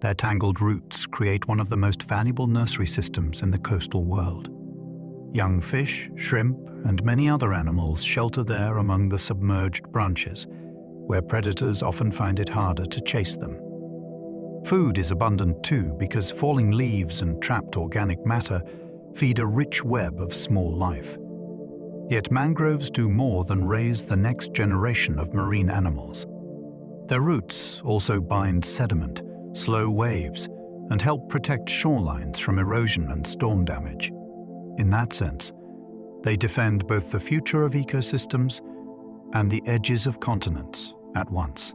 Their tangled roots create one of the most valuable nursery systems in the coastal world. Young fish, shrimp, and many other animals shelter there among the submerged branches, where predators often find it harder to chase them. Food is abundant too because falling leaves and trapped organic matter feed a rich web of small life. Yet mangroves do more than raise the next generation of marine animals. Their roots also bind sediment, slow waves, and help protect shorelines from erosion and storm damage. In that sense, they defend both the future of ecosystems and the edges of continents at once.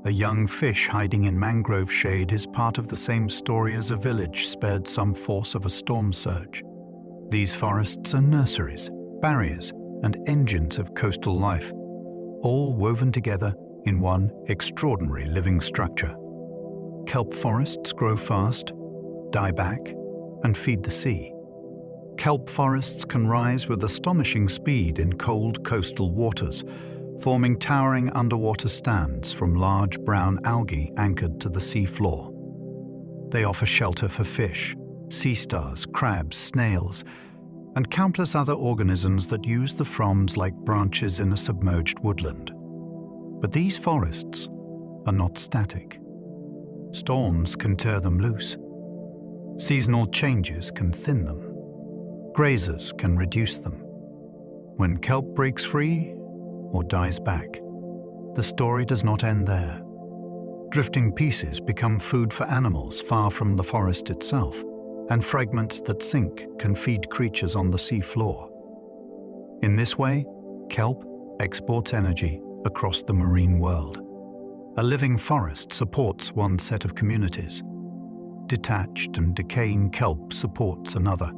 A young fish hiding in mangrove shade is part of the same story as a village spared some force of a storm surge. These forests are nurseries, barriers, and engines of coastal life, all woven together in one extraordinary living structure. Kelp forests grow fast, die back, and feed the sea. Kelp forests can rise with astonishing speed in cold coastal waters, forming towering underwater stands from large brown algae anchored to the sea floor. They offer shelter for fish, sea stars, crabs, snails, and countless other organisms that use the fronds like branches in a submerged woodland. But these forests are not static. Storms can tear them loose. Seasonal changes can thin them. Grazers can reduce them. When kelp breaks free or dies back, the story does not end there. Drifting pieces become food for animals far from the forest itself, and fragments that sink can feed creatures on the sea floor. In this way, kelp exports energy across the marine world. A living forest supports one set of communities. Detached and decaying kelp supports another.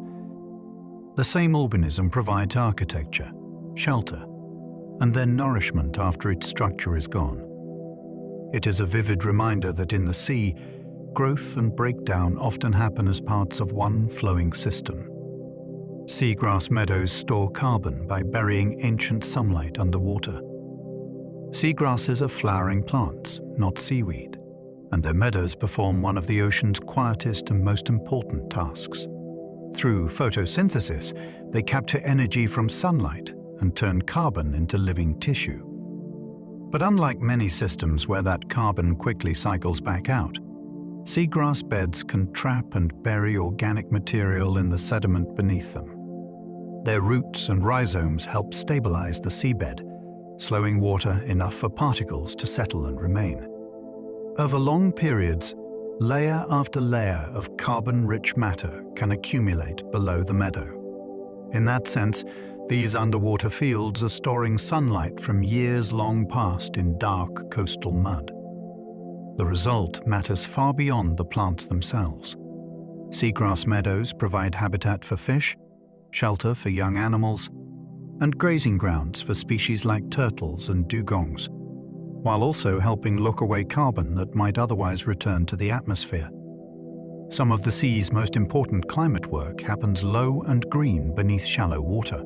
The same organism provides architecture, shelter, and then nourishment after its structure is gone. It is a vivid reminder that in the sea, growth and breakdown often happen as parts of one flowing system. Seagrass meadows store carbon by burying ancient sunlight underwater. Seagrasses are flowering plants, not seaweed, and their meadows perform one of the ocean's quietest and most important tasks. Through photosynthesis, they capture energy from sunlight and turn carbon into living tissue. But unlike many systems where that carbon quickly cycles back out, seagrass beds can trap and bury organic material in the sediment beneath them. Their roots and rhizomes help stabilize the seabed, slowing water enough for particles to settle and remain. Over long periods, layer after layer of carbon-rich matter can accumulate below the meadow. In that sense, these underwater fields are storing sunlight from years long past in dark coastal mud. The result matters far beyond the plants themselves. Seagrass meadows provide habitat for fish, shelter for young animals, and grazing grounds for species like turtles and dugongs, while also helping lock away carbon that might otherwise return to the atmosphere. Some of the sea's most important climate work happens low and green beneath shallow water.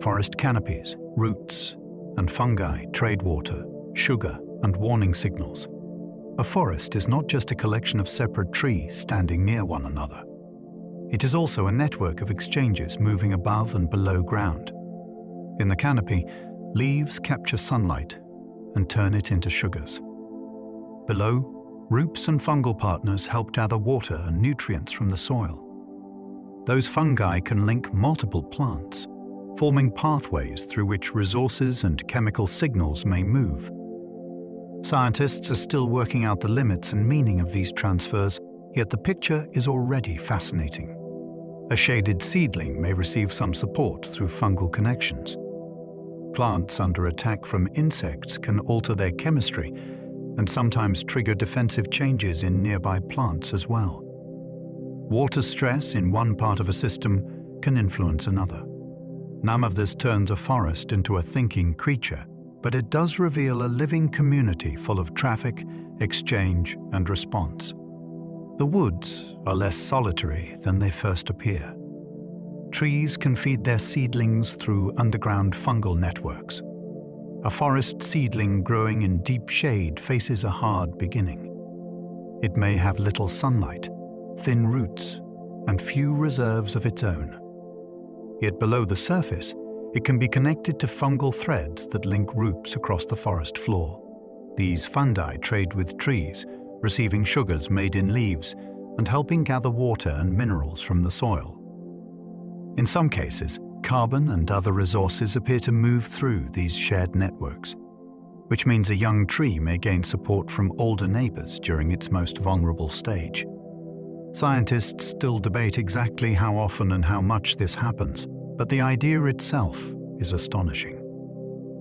Forest canopies, roots, and fungi trade water, sugar, and warning signals. A forest is not just a collection of separate trees standing near one another. It is also a network of exchanges moving above and below ground. In the canopy, leaves capture sunlight and turn it into sugars. Below, roots and fungal partners help gather water and nutrients from the soil. Those fungi can link multiple plants, forming pathways through which resources and chemical signals may move. Scientists are still working out the limits and meaning of these transfers, yet the picture is already fascinating. A shaded seedling may receive some support through fungal connections. Plants under attack from insects can alter their chemistry and sometimes trigger defensive changes in nearby plants as well. Water stress in one part of a system can influence another. None of this turns a forest into a thinking creature, but it does reveal a living community full of traffic, exchange, and response. The woods are less solitary than they first appear. Trees can feed their seedlings through underground fungal networks. A forest seedling growing in deep shade faces a hard beginning. It may have little sunlight, thin roots, and few reserves of its own. Yet below the surface, it can be connected to fungal threads that link roots across the forest floor. These fungi trade with trees, receiving sugars made in leaves and helping gather water and minerals from the soil. In some cases, carbon and other resources appear to move through these shared networks, which means a young tree may gain support from older neighbors during its most vulnerable stage. Scientists still debate exactly how often and how much this happens, but the idea itself is astonishing.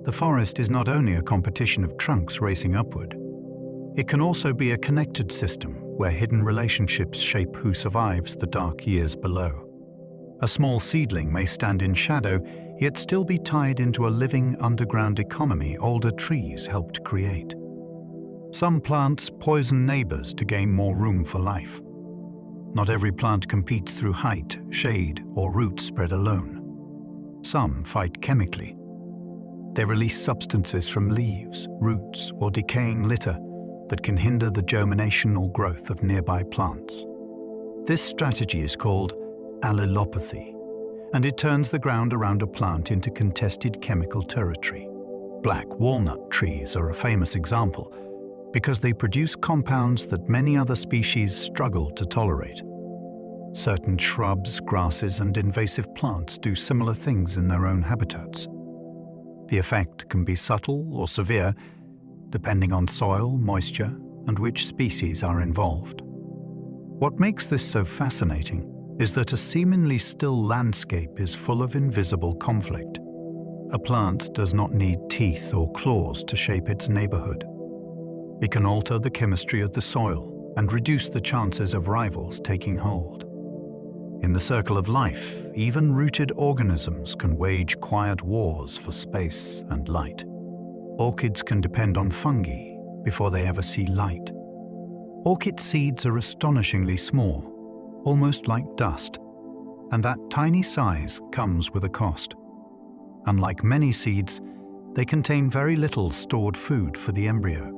The forest is not only a competition of trunks racing upward. It can also be a connected system where hidden relationships shape who survives the dark years below. A small seedling may stand in shadow, yet still be tied into a living underground economy older trees helped create. Some plants poison neighbors to gain more room for life. Not every plant competes through height, shade, or root spread alone. Some fight chemically. They release substances from leaves, roots, or decaying litter that can hinder the germination or growth of nearby plants. This strategy is called allelopathy, and it turns the ground around a plant into contested chemical territory. Black walnut trees are a famous example because they produce compounds that many other species struggle to tolerate. Certain shrubs, grasses, and invasive plants do similar things in their own habitats. The effect can be subtle or severe, depending on soil, moisture, and which species are involved. What makes this so fascinating is that a seemingly still landscape is full of invisible conflict. A plant does not need teeth or claws to shape its neighborhood. It can alter the chemistry of the soil and reduce the chances of rivals taking hold. In the circle of life, even rooted organisms can wage quiet wars for space and light. Orchids can depend on fungi before they ever see light. Orchid seeds are astonishingly small, almost like dust, and that tiny size comes with a cost. Unlike many seeds, they contain very little stored food for the embryo.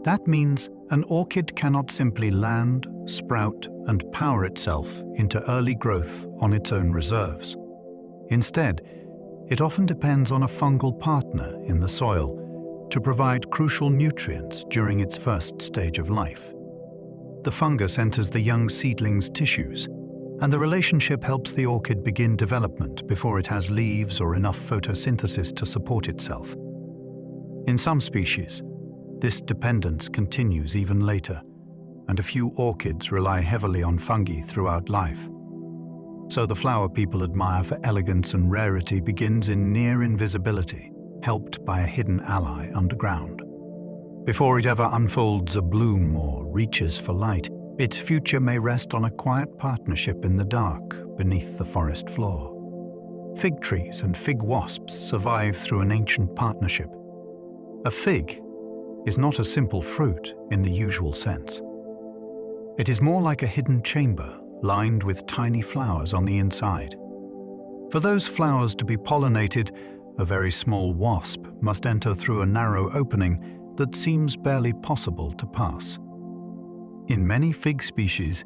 That means an orchid cannot simply land, sprout, and power itself into early growth on its own reserves. Instead, it often depends on a fungal partner in the soil to provide crucial nutrients during its first stage of life. The fungus enters the young seedling's tissues, and the relationship helps the orchid begin development before it has leaves or enough photosynthesis to support itself. In some species, this dependence continues even later, and a few orchids rely heavily on fungi throughout life. So the flower people admire for elegance and rarity begins in near invisibility, helped by a hidden ally underground. Before it ever unfolds a bloom or reaches for light, its future may rest on a quiet partnership in the dark beneath the forest floor. Fig trees and fig wasps survive through an ancient partnership. A fig is not a simple fruit in the usual sense. It is more like a hidden chamber lined with tiny flowers on the inside. For those flowers to be pollinated, a very small wasp must enter through a narrow opening that seems barely possible to pass. In many fig species,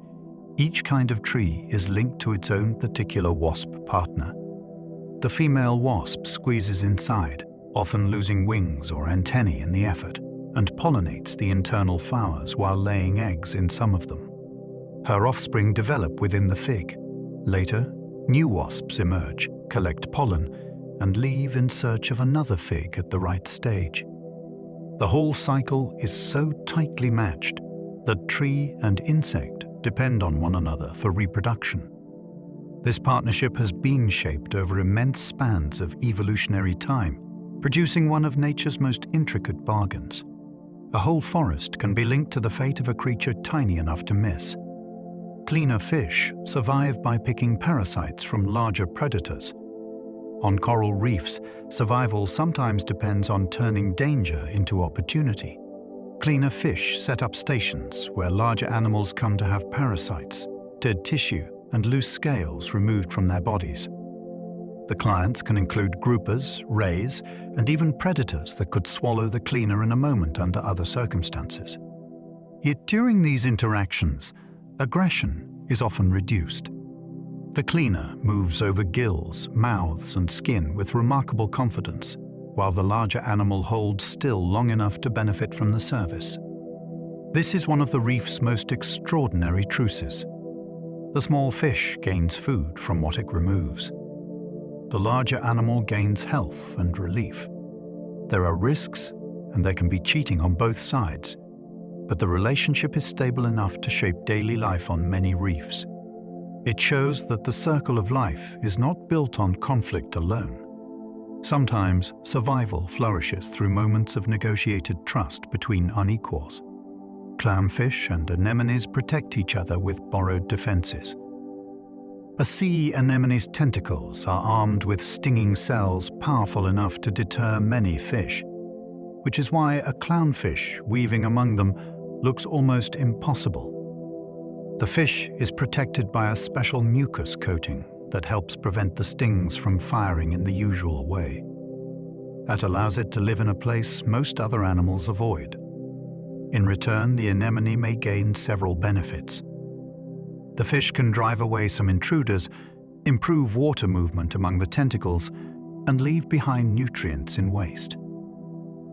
each kind of tree is linked to its own particular wasp partner. The female wasp squeezes inside, often losing wings or antennae in the effort, and pollinates the internal flowers while laying eggs in some of them. Her offspring develop within the fig. Later, new wasps emerge, collect pollen, and leave in search of another fig at the right stage. The whole cycle is so tightly matched that tree and insect depend on one another for reproduction. This partnership has been shaped over immense spans of evolutionary time, producing one of nature's most intricate bargains. A whole forest can be linked to the fate of a creature tiny enough to miss. Cleaner fish survive by picking parasites from larger predators. On coral reefs, survival sometimes depends on turning danger into opportunity. Cleaner fish set up stations where larger animals come to have parasites, dead tissue, and loose scales removed from their bodies. The clients can include groupers, rays, and even predators that could swallow the cleaner in a moment under other circumstances. Yet during these interactions, aggression is often reduced. The cleaner moves over gills, mouths, and skin with remarkable confidence, while the larger animal holds still long enough to benefit from the service. This is one of the reef's most extraordinary truces. The small fish gains food from what it removes. The larger animal gains health and relief. There are risks, and there can be cheating on both sides, but the relationship is stable enough to shape daily life on many reefs. It shows that the circle of life is not built on conflict alone. Sometimes survival flourishes through moments of negotiated trust between unequals. Clownfish and anemones protect each other with borrowed defenses. A sea anemone's tentacles are armed with stinging cells powerful enough to deter many fish, which is why a clownfish weaving among them looks almost impossible. The fish is protected by a special mucus coating that helps prevent the stings from firing in the usual way. That allows it to live in a place most other animals avoid. In return, the anemone may gain several benefits. The fish can drive away some intruders, improve water movement among the tentacles, and leave behind nutrients in waste.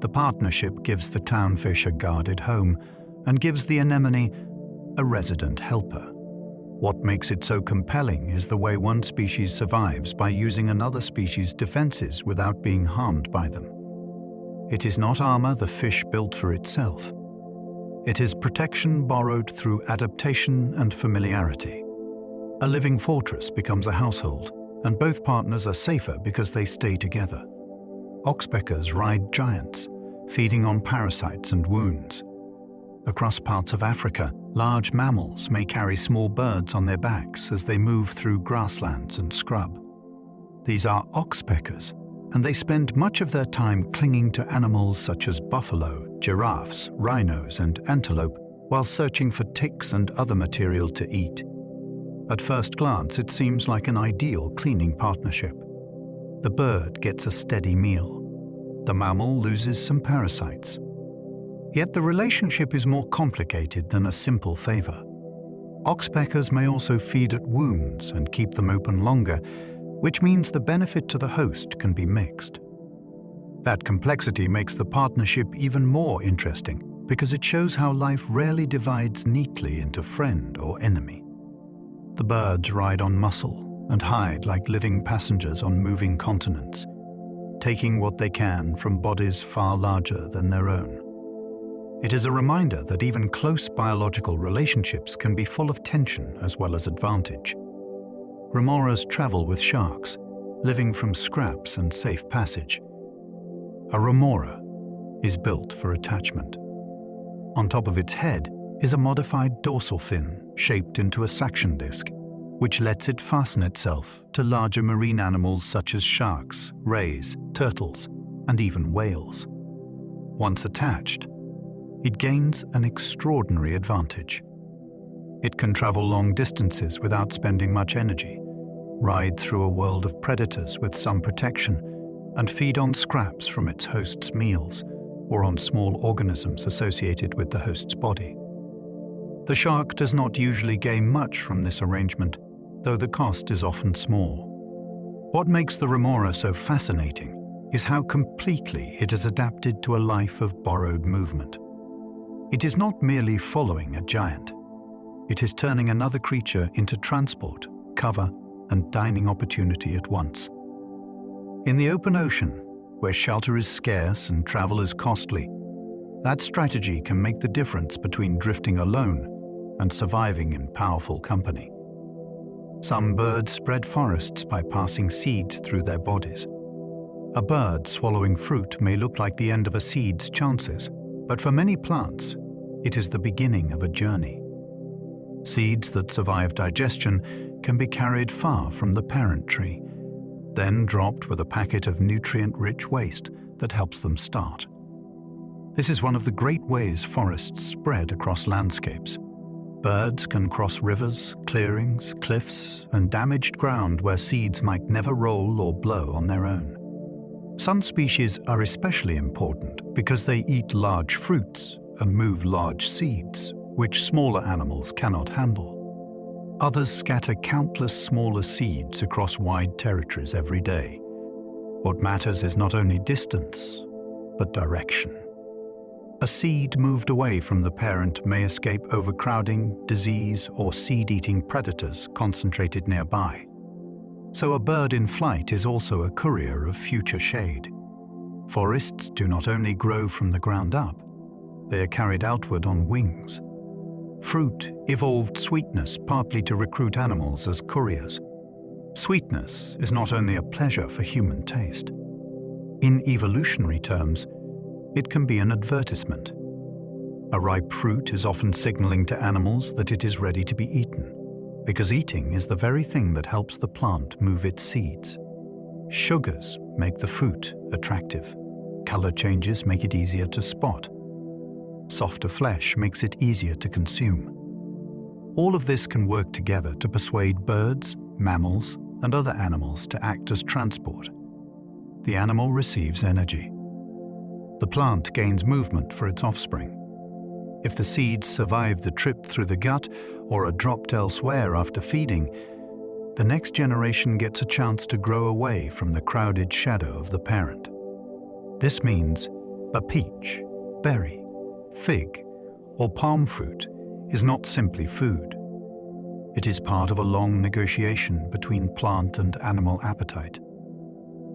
The partnership gives the townfish a guarded home and gives the anemone a resident helper. What makes it so compelling is the way one species survives by using another species' defenses without being harmed by them. It is not armor the fish built for itself. It is protection borrowed through adaptation and familiarity. A living fortress becomes a household, and both partners are safer because they stay together. Oxpeckers ride giants, feeding on parasites and wounds. Across parts of Africa, large mammals may carry small birds on their backs as they move through grasslands and scrub. These are oxpeckers, and they spend much of their time clinging to animals such as buffalo, giraffes, rhinos, and antelope, while searching for ticks and other material to eat. At first glance, it seems like an ideal cleaning partnership. The bird gets a steady meal. The mammal loses some parasites. Yet the relationship is more complicated than a simple favor. Oxpeckers may also feed at wounds and keep them open longer, which means the benefit to the host can be mixed. That complexity makes the partnership even more interesting because it shows how life rarely divides neatly into friend or enemy. The birds ride on muscle and hide like living passengers on moving continents. taking what they can from bodies far larger than their own. It is a reminder that even close biological relationships can be full of tension as well as advantage. Remoras travel with sharks, living from scraps and safe passage. A remora is built for attachment. On top of its head is a modified dorsal fin shaped into a suction disc, which lets it fasten itself to larger marine animals such as sharks, rays, turtles, and even whales. Once attached, it gains an extraordinary advantage. It can travel long distances without spending much energy, ride through a world of predators with some protection, and feed on scraps from its host's meals or on small organisms associated with the host's body. The shark does not usually gain much from this arrangement, though the cost is often small. What makes the remora so fascinating is how completely it has adapted to a life of borrowed movement. It is not merely following a giant. It is turning another creature into transport, cover, and dining opportunity at once. In the open ocean, where shelter is scarce and travel is costly, that strategy can make the difference between drifting alone and surviving in powerful company. Some birds spread forests by passing seeds through their bodies. A bird swallowing fruit may look like the end of a seed's chances, but for many plants, it is the beginning of a journey. Seeds that survive digestion can be carried far from the parent tree, then dropped with a packet of nutrient-rich waste that helps them start. This is one of the great ways forests spread across landscapes. Birds can cross rivers, clearings, cliffs, and damaged ground where seeds might never roll or blow on their own. Some species are especially important because they eat large fruits and move large seeds, which smaller animals cannot handle. Others scatter countless smaller seeds across wide territories every day. What matters is not only distance, but direction. A seed moved away from the parent may escape overcrowding, disease, or seed-eating predators concentrated nearby. So a bird in flight is also a courier of future shade. Forests do not only grow from the ground up, they are carried outward on wings. Fruit evolved sweetness partly to recruit animals as couriers. Sweetness is not only a pleasure for human taste. In evolutionary terms, it can be an advertisement. A ripe fruit is often signaling to animals that it is ready to be eaten, because eating is the very thing that helps the plant move its seeds. Sugars make the fruit attractive. Color changes make it easier to spot. Softer flesh makes it easier to consume. All of this can work together to persuade birds, mammals, and other animals to act as transport. The animal receives energy. The plant gains movement for its offspring. If the seeds survive the trip through the gut or are dropped elsewhere after feeding, the next generation gets a chance to grow away from the crowded shadow of the parent. This means a peach, berry, fig, or palm fruit is not simply food. It is part of a long negotiation between plant and animal appetite.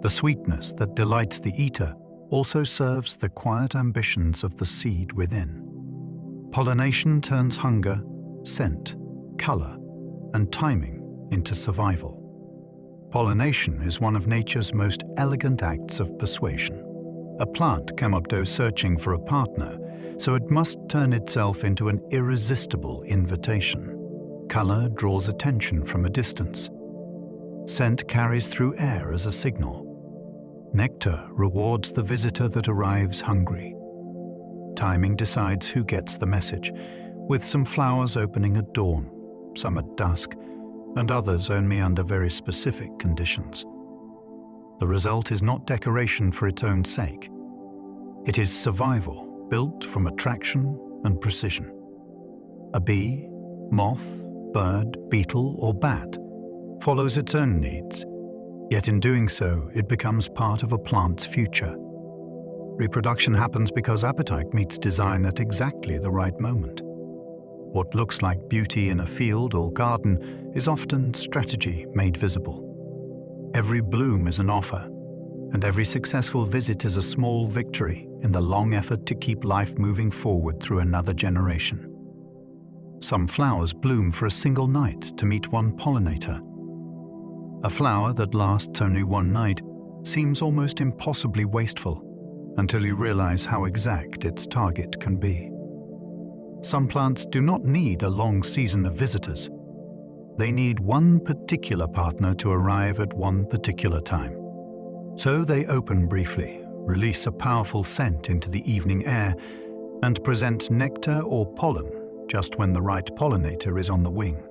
The sweetness that delights the eater also serves the quiet ambitions of the seed within. Pollination turns hunger, scent, color, and timing into survival. Pollination is one of nature's most elegant acts of persuasion. A plant cannot go searching for a partner, so it must turn itself into an irresistible invitation. Color draws attention from a distance. Scent carries through air as a signal. Nectar rewards the visitor that arrives hungry. Timing decides who gets the message, with some flowers opening at dawn, some at dusk, and others only under very specific conditions. The result is not decoration for its own sake. It is survival built from attraction and precision. A bee, moth, bird, beetle, or bat follows its own needs, yet in doing so, it becomes part of a plant's future. Reproduction happens because appetite meets design at exactly the right moment. What looks like beauty in a field or garden is often strategy made visible. Every bloom is an offer. And every successful visit is a small victory in the long effort to keep life moving forward through another generation. Some flowers bloom for a single night to meet one pollinator. A flower that lasts only one night seems almost impossibly wasteful until you realize how exact its target can be. Some plants do not need a long season of visitors. They need one particular partner to arrive at one particular time. So they open briefly, release a powerful scent into the evening air, and present nectar or pollen just when the right pollinator is on the wing.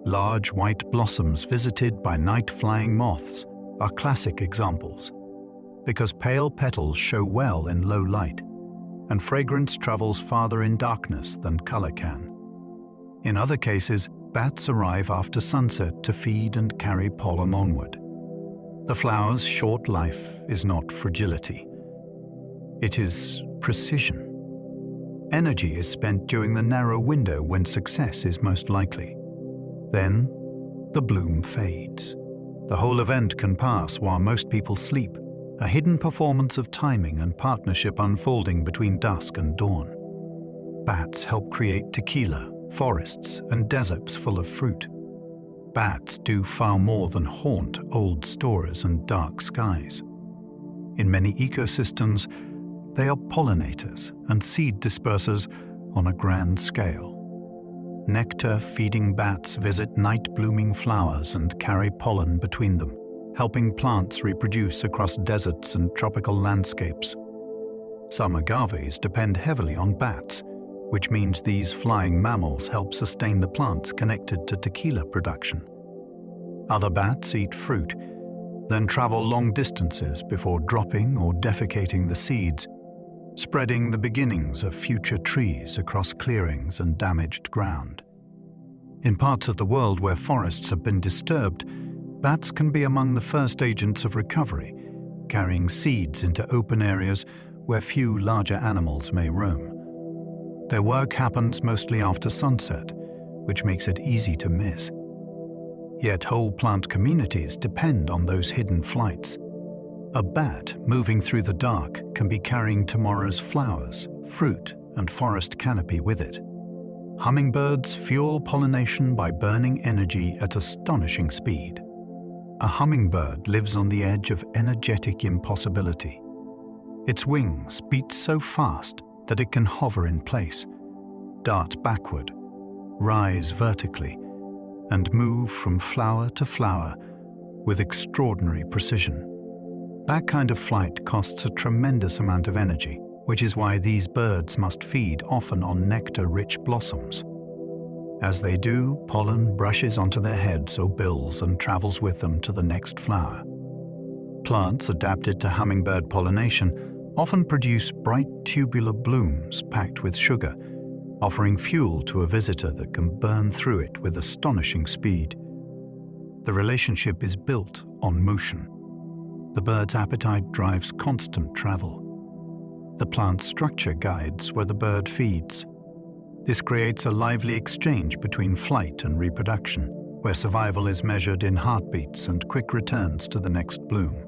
Large white blossoms visited by night-flying moths are classic examples, because pale petals show well in low light, and fragrance travels farther in darkness than color can. In other cases, bats arrive after sunset to feed and carry pollen onward. The flower's short life is not fragility. It is precision. Energy is spent during the narrow window when success is most likely. Then, the bloom fades. The whole event can pass while most people sleep, a hidden performance of timing and partnership unfolding between dusk and dawn. Bats help create tequila, forests, and deserts full of fruit. Bats do far more than haunt old stores and dark skies. In many ecosystems, they are pollinators and seed dispersers on a grand scale. Nectar-feeding bats visit night-blooming flowers and carry pollen between them, helping plants reproduce across deserts and tropical landscapes. Some agaves depend heavily on bats, which means these flying mammals help sustain the plants connected to tequila production. Other bats eat fruit, then travel long distances before dropping or defecating the seeds, spreading the beginnings of future trees across clearings and damaged ground. In parts of the world where forests have been disturbed, bats can be among the first agents of recovery, carrying seeds into open areas where few larger animals may roam. Their work happens mostly after sunset, which makes it easy to miss. Yet whole plant communities depend on those hidden flights. A bat moving through the dark can be carrying tomorrow's flowers, fruit, and forest canopy with it. Hummingbirds fuel pollination by burning energy at astonishing speed. A hummingbird lives on the edge of energetic impossibility. Its wings beat so fast that it can hover in place, dart backward, rise vertically, and move from flower to flower with extraordinary precision. That kind of flight costs a tremendous amount of energy, which is why these birds must feed often on nectar-rich blossoms. As they do, pollen brushes onto their heads or bills and travels with them to the next flower. Plants adapted to hummingbird pollination often produce bright tubular blooms packed with sugar, offering fuel to a visitor that can burn through it with astonishing speed. The relationship is built on motion. The bird's appetite drives constant travel. The plant's structure guides where the bird feeds. This creates a lively exchange between flight and reproduction, where survival is measured in heartbeats and quick returns to the next bloom.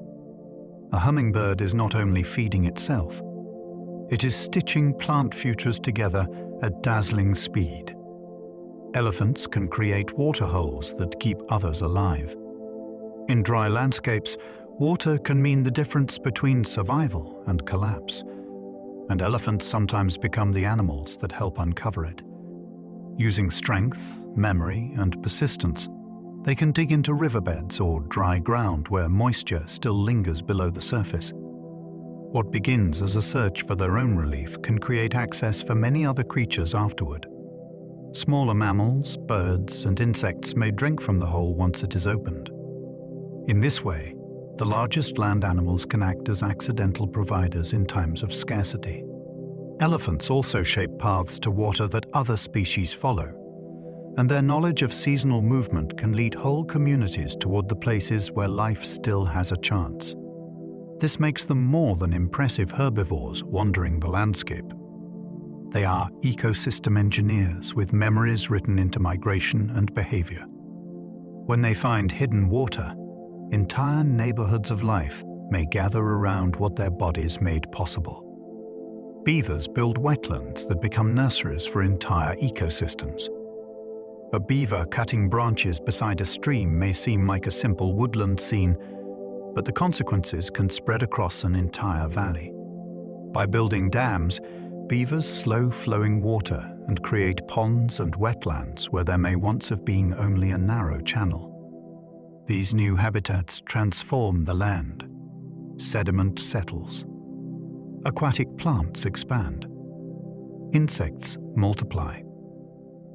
A hummingbird is not only feeding itself, it is stitching plant futures together at dazzling speed. Elephants can create water holes that keep others alive. In dry landscapes, water can mean the difference between survival and collapse, and elephants sometimes become the animals that help uncover it. Using strength, memory, and persistence, they can dig into riverbeds or dry ground where moisture still lingers below the surface. What begins as a search for their own relief can create access for many other creatures afterward. Smaller mammals, birds, and insects may drink from the hole once it is opened. In this way, the largest land animals can act as accidental providers in times of scarcity. Elephants also shape paths to water that other species follow, and their knowledge of seasonal movement can lead whole communities toward the places where life still has a chance. This makes them more than impressive herbivores wandering the landscape. They are ecosystem engineers with memories written into migration and behavior. When they find hidden water, entire neighborhoods of life, may gather around what their bodies made possible. Beavers build wetlands that become nurseries for entire ecosystems. A beaver cutting branches beside a stream may seem like a simple woodland scene, but the consequences can spread across an entire valley. By building dams, beavers slow flowing water and create ponds and wetlands where there may once have been only a narrow channel. These new habitats transform the land. Sediment settles. Aquatic plants expand. Insects multiply.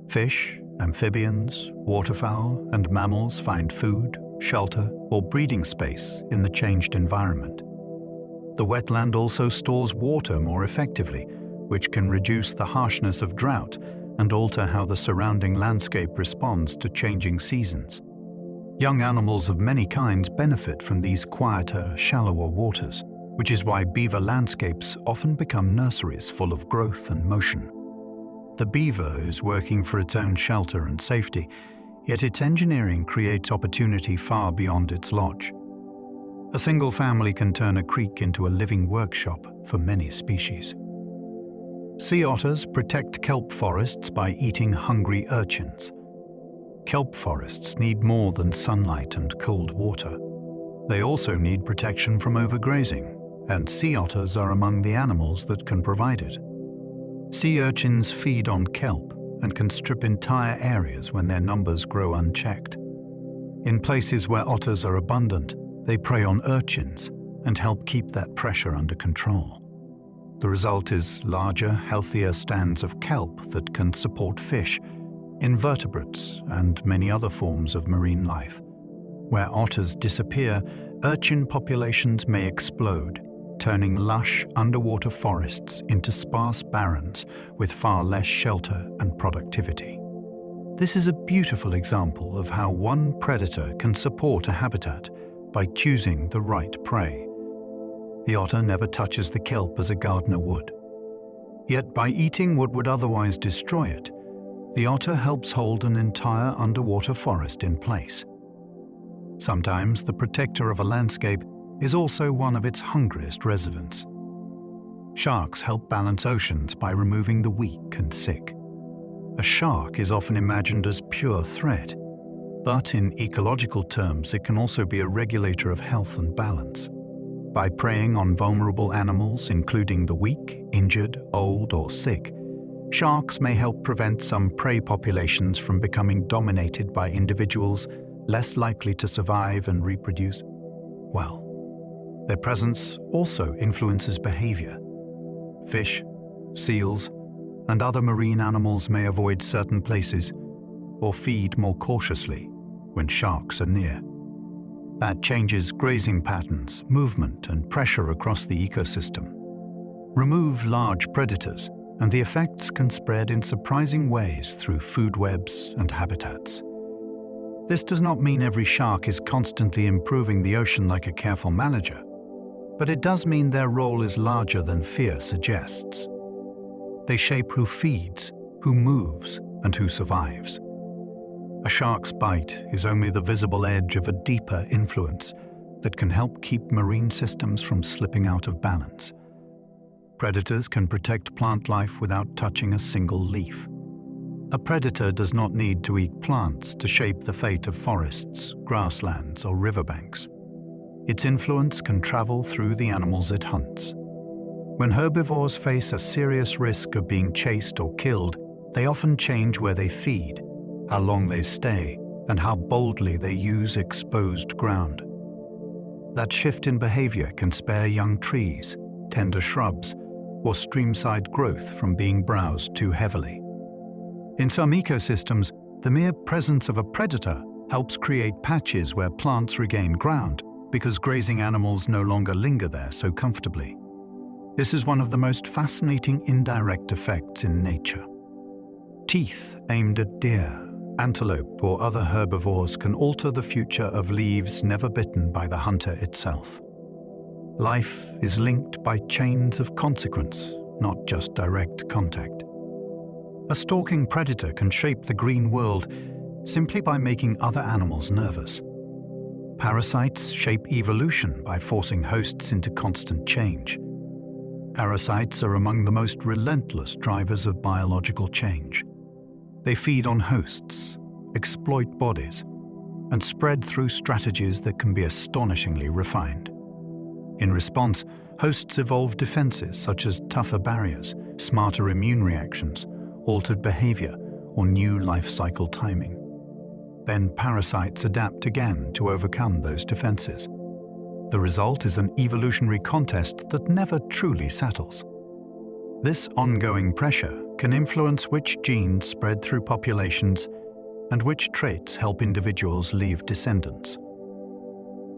Fish, amphibians, waterfowl, and mammals find food, shelter, or breeding space in the changed environment. The wetland also stores water more effectively, which can reduce the harshness of drought and alter how the surrounding landscape responds to changing seasons. Young animals of many kinds benefit from these quieter, shallower waters, which is why beaver landscapes often become nurseries full of growth and motion. The beaver is working for its own shelter and safety, yet its engineering creates opportunity far beyond its lodge. A single family can turn a creek into a living workshop for many species. Sea otters protect kelp forests by eating hungry urchins. Kelp forests need more than sunlight and cold water. They also need protection from overgrazing, and sea otters are among the animals that can provide it. Sea urchins feed on kelp and can strip entire areas when their numbers grow unchecked. In places where otters are abundant, they prey on urchins and help keep that pressure under control. The result is larger, healthier stands of kelp that can support fish, invertebrates, and many other forms of marine life. Where otters disappear, urchin populations may explode, turning lush underwater forests into sparse barrens with far less shelter and productivity. This is a beautiful example of how one predator can support a habitat by choosing the right prey. The otter never touches the kelp as a gardener would. Yet by eating what would otherwise destroy it, the otter helps hold an entire underwater forest in place. Sometimes the protector of a landscape is also one of its hungriest residents. Sharks help balance oceans by removing the weak and sick. A shark is often imagined as pure threat, but in ecological terms it can also be a regulator of health and balance. By preying on vulnerable animals, including the weak, injured, old, or sick, sharks may help prevent some prey populations from becoming dominated by individuals less likely to survive and reproduce. Well, their presence also influences behavior. Fish, seals, and other marine animals may avoid certain places or feed more cautiously when sharks are near. That changes grazing patterns, movement, and pressure across the ecosystem. Remove large predators, and the effects can spread in surprising ways through food webs and habitats. This does not mean every shark is constantly improving the ocean like a careful manager, but it does mean their role is larger than fear suggests. They shape who feeds, who moves, and who survives. A shark's bite is only the visible edge of a deeper influence that can help keep marine systems from slipping out of balance. Predators can protect plant life without touching a single leaf. A predator does not need to eat plants to shape the fate of forests, grasslands, or riverbanks. Its influence can travel through the animals it hunts. When herbivores face a serious risk of being chased or killed, they often change where they feed, how long they stay, and how boldly they use exposed ground. That shift in behavior can spare young trees, tender shrubs, or streamside growth from being browsed too heavily. In some ecosystems, the mere presence of a predator helps create patches where plants regain ground because grazing animals no longer linger there so comfortably. This is one of the most fascinating indirect effects in nature. Teeth aimed at deer, antelope, or other herbivores can alter the future of leaves never bitten by the hunter itself. Life is linked by chains of consequence, not just direct contact. A stalking predator can shape the green world simply by making other animals nervous. Parasites shape evolution by forcing hosts into constant change. Parasites are among the most relentless drivers of biological change. They feed on hosts, exploit bodies, and spread through strategies that can be astonishingly refined. In response, hosts evolve defenses such as tougher barriers, smarter immune reactions, altered behavior, or new life cycle timing. Then parasites adapt again to overcome those defenses. The result is an evolutionary contest that never truly settles. This ongoing pressure can influence which genes spread through populations and which traits help individuals leave descendants.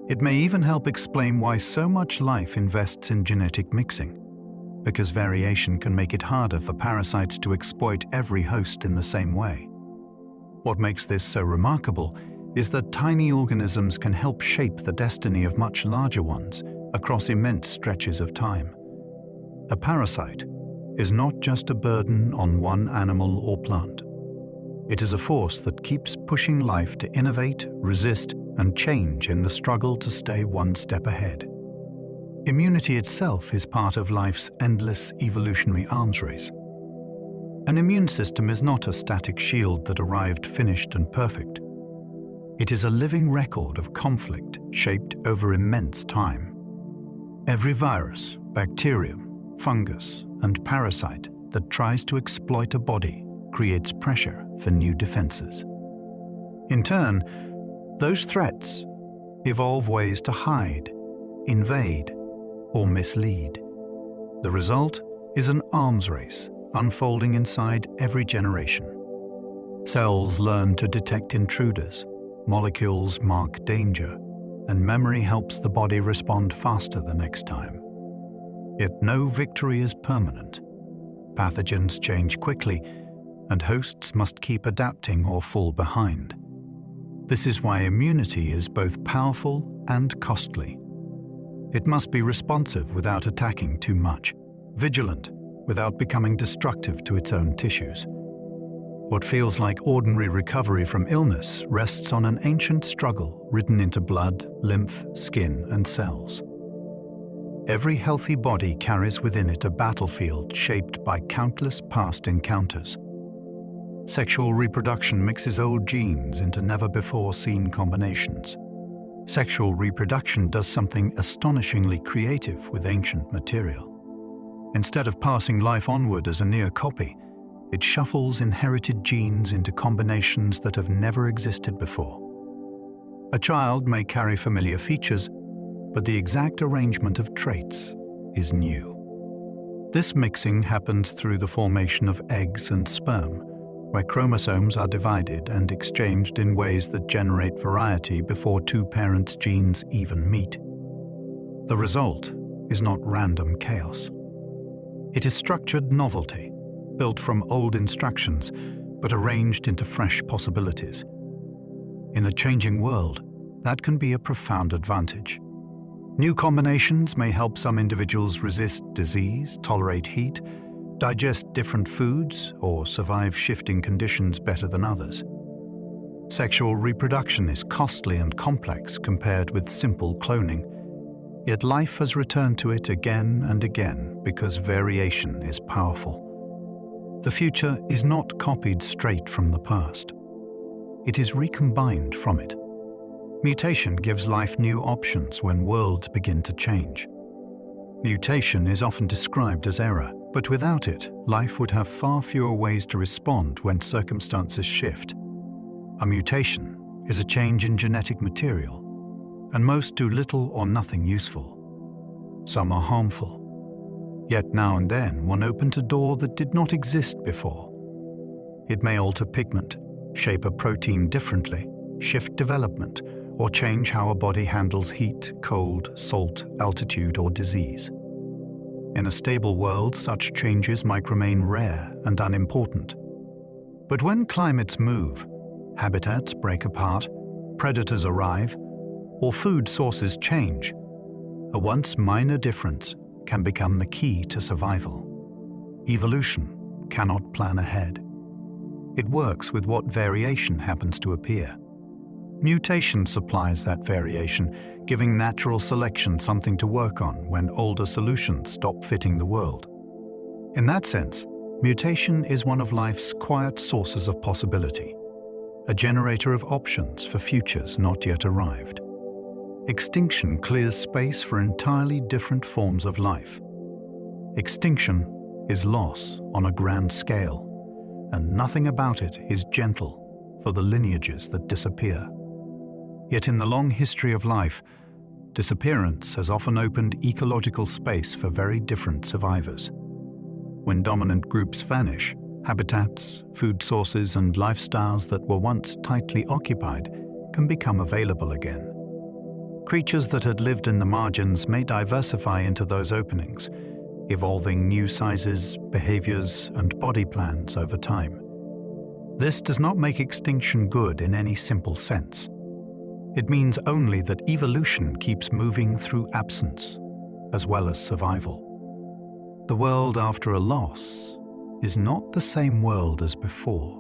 It may even help explain why so much life invests in genetic mixing, because variation can make it harder for parasites to exploit every host in the same way. What makes this so remarkable is that tiny organisms can help shape the destiny of much larger ones across immense stretches of time. A parasite is not just a burden on one animal or plant. It is a force that keeps pushing life to innovate, resist, and change in the struggle to stay one step ahead. Immunity itself is part of life's endless evolutionary arms race. An immune system is not a static shield that arrived finished and perfect. It is a living record of conflict shaped over immense time. Every virus, bacterium, fungus, and parasite that tries to exploit a body creates pressure for new defenses. In turn, those threats evolve ways to hide, invade, or mislead. The result is an arms race unfolding inside every generation. Cells learn to detect intruders, molecules mark danger, and memory helps the body respond faster the next time. Yet no victory is permanent. Pathogens change quickly, and hosts must keep adapting or fall behind. This is why immunity is both powerful and costly. It must be responsive without attacking too much, vigilant without becoming destructive to its own tissues. What feels like ordinary recovery from illness rests on an ancient struggle written into blood, lymph, skin, and cells. Every healthy body carries within it a battlefield shaped by countless past encounters. Sexual reproduction mixes old genes into never-before-seen combinations. Sexual reproduction does something astonishingly creative with ancient material. Instead of passing life onward as a near copy, it shuffles inherited genes into combinations that have never existed before. A child may carry familiar features, but the exact arrangement of traits is new. This mixing happens through the formation of eggs and sperm, where chromosomes are divided and exchanged in ways that generate variety before two parents' genes even meet. The result is not random chaos. It is structured novelty, built from old instructions, but arranged into fresh possibilities. In a changing world, that can be a profound advantage. New combinations may help some individuals resist disease, tolerate heat, digest different foods, or survive shifting conditions better than others. Sexual reproduction is costly and complex compared with simple cloning, yet life has returned to it again and again because variation is powerful. The future is not copied straight from the past. It is recombined from it. Mutation gives life new options when worlds begin to change. Mutation is often described as error, but without it, life would have far fewer ways to respond when circumstances shift. A mutation is a change in genetic material, and most do little or nothing useful. Some are harmful. Yet now and then one opens a door that did not exist before. It may alter pigment, shape a protein differently, shift development, or change how a body handles heat, cold, salt, altitude, or disease. In a stable world, such changes might remain rare and unimportant. But when climates move, habitats break apart, predators arrive, or food sources change, a once minor difference can become the key to survival. Evolution cannot plan ahead. It works with what variation happens to appear. Mutation supplies that variation, giving natural selection something to work on when older solutions stop fitting the world. In that sense, mutation is one of life's quiet sources of possibility, a generator of options for futures not yet arrived. Extinction clears space for entirely different forms of life. Extinction is loss on a grand scale, and nothing about it is gentle for the lineages that disappear. Yet in the long history of life, disappearance has often opened ecological space for very different survivors. When dominant groups vanish, habitats, food sources, and lifestyles that were once tightly occupied can become available again. Creatures that had lived in the margins may diversify into those openings, evolving new sizes, behaviors, and body plans over time. This does not make extinction good in any simple sense. It means only that evolution keeps moving through absence, as well as survival. The world after a loss is not the same world as before.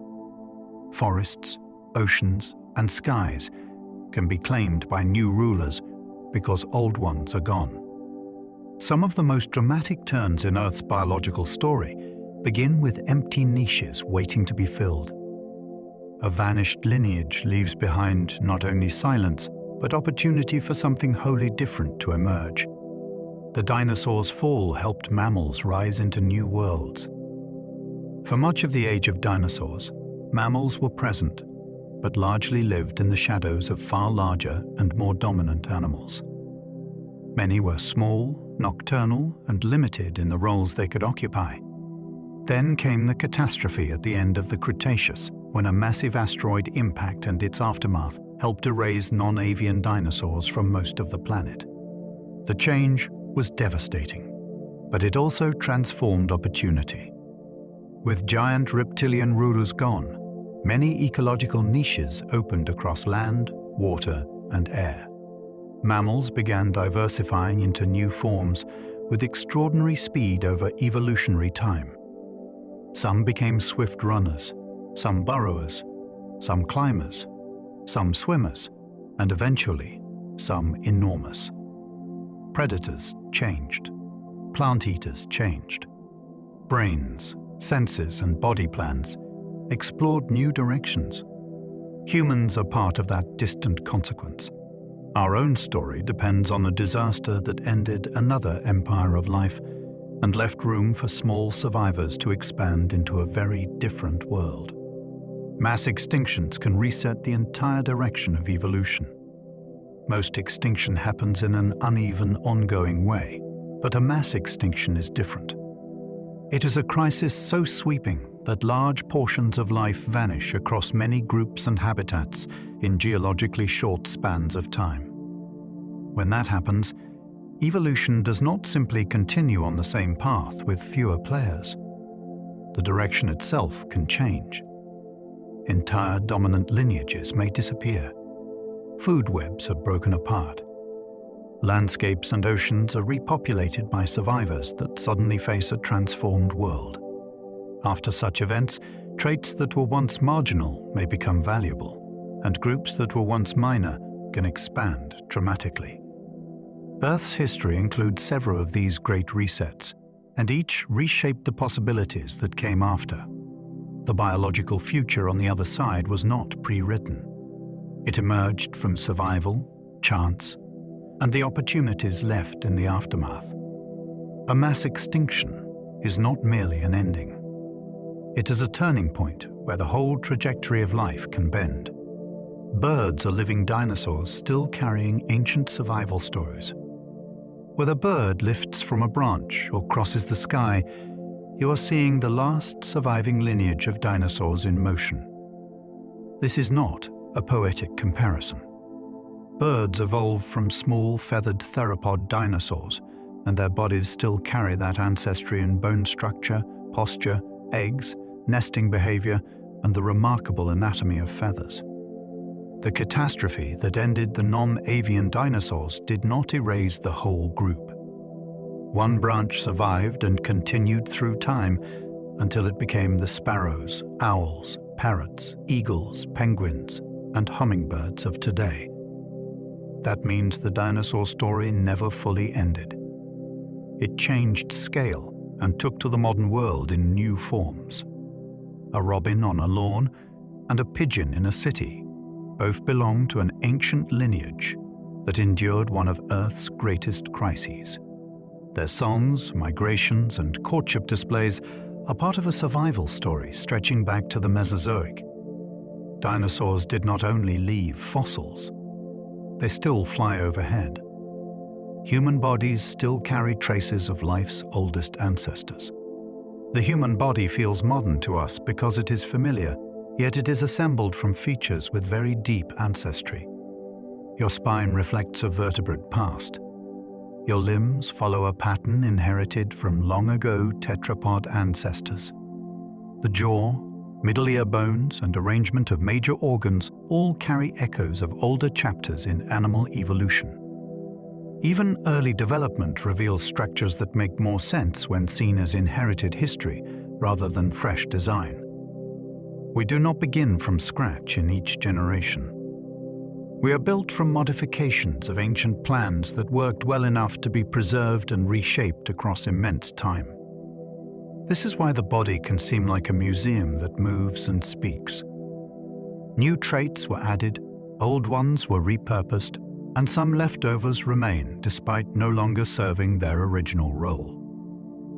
Forests, oceans, and skies can be claimed by new rulers because old ones are gone. Some of the most dramatic turns in Earth's biological story begin with empty niches waiting to be filled. A vanished lineage leaves behind not only silence, but opportunity for something wholly different to emerge. The dinosaurs' fall helped mammals rise into new worlds. For much of the age of dinosaurs, mammals were present, but largely lived in the shadows of far larger and more dominant animals. Many were small, nocturnal, and limited in the roles they could occupy. Then came the catastrophe at the end of the Cretaceous, when a massive asteroid impact and its aftermath helped erase non-avian dinosaurs from most of the planet. The change was devastating, but it also transformed opportunity. With giant reptilian rulers gone, many ecological niches opened across land, water, and air. Mammals began diversifying into new forms with extraordinary speed over evolutionary time. Some became swift runners, some burrowers, some climbers, some swimmers, and eventually, some enormous. Predators changed. Plant eaters changed. Brains, senses, and body plans explored new directions. Humans are part of that distant consequence. Our own story depends on a disaster that ended another empire of life and left room for small survivors to expand into a very different world. Mass extinctions can reset the entire direction of evolution. Most extinction happens in an uneven, ongoing way, but a mass extinction is different. It is a crisis so sweeping that large portions of life vanish across many groups and habitats in geologically short spans of time. When that happens, evolution does not simply continue on the same path with fewer players. The direction itself can change. Entire dominant lineages may disappear. Food webs are broken apart. Landscapes and oceans are repopulated by survivors that suddenly face a transformed world. After such events, traits that were once marginal may become valuable, and groups that were once minor can expand dramatically. Earth's history includes several of these great resets, and each reshaped the possibilities that came after. The biological future on the other side was not pre-written. It emerged from survival, chance, and the opportunities left in the aftermath. A mass extinction is not merely an ending. It is a turning point where the whole trajectory of life can bend. Birds are living dinosaurs still carrying ancient survival stories. When a bird lifts from a branch or crosses the sky, you are seeing the last surviving lineage of dinosaurs in motion. This is not a poetic comparison. Birds evolved from small feathered theropod dinosaurs, and their bodies still carry that ancestry in bone structure, posture, eggs, nesting behavior, and the remarkable anatomy of feathers. The catastrophe that ended the non-avian dinosaurs did not erase the whole group. One branch survived and continued through time until it became the sparrows, owls, parrots, eagles, penguins, and hummingbirds of today. That means the dinosaur story never fully ended. It changed scale and took to the modern world in new forms. A robin on a lawn and a pigeon in a city both belong to an ancient lineage that endured one of Earth's greatest crises. Their songs, migrations, and courtship displays are part of a survival story stretching back to the Mesozoic. Dinosaurs did not only leave fossils, they still fly overhead. Human bodies still carry traces of life's oldest ancestors. The human body feels modern to us because it is familiar, yet it is assembled from features with very deep ancestry. Your spine reflects a vertebrate past. Your limbs follow a pattern inherited from long ago tetrapod ancestors. The jaw, middle ear bones, and arrangement of major organs all carry echoes of older chapters in animal evolution. Even early development reveals structures that make more sense when seen as inherited history rather than fresh design. We do not begin from scratch in each generation. We are built from modifications of ancient plans that worked well enough to be preserved and reshaped across immense time. This is why the body can seem like a museum that moves and speaks. New traits were added, old ones were repurposed, and some leftovers remain despite no longer serving their original role.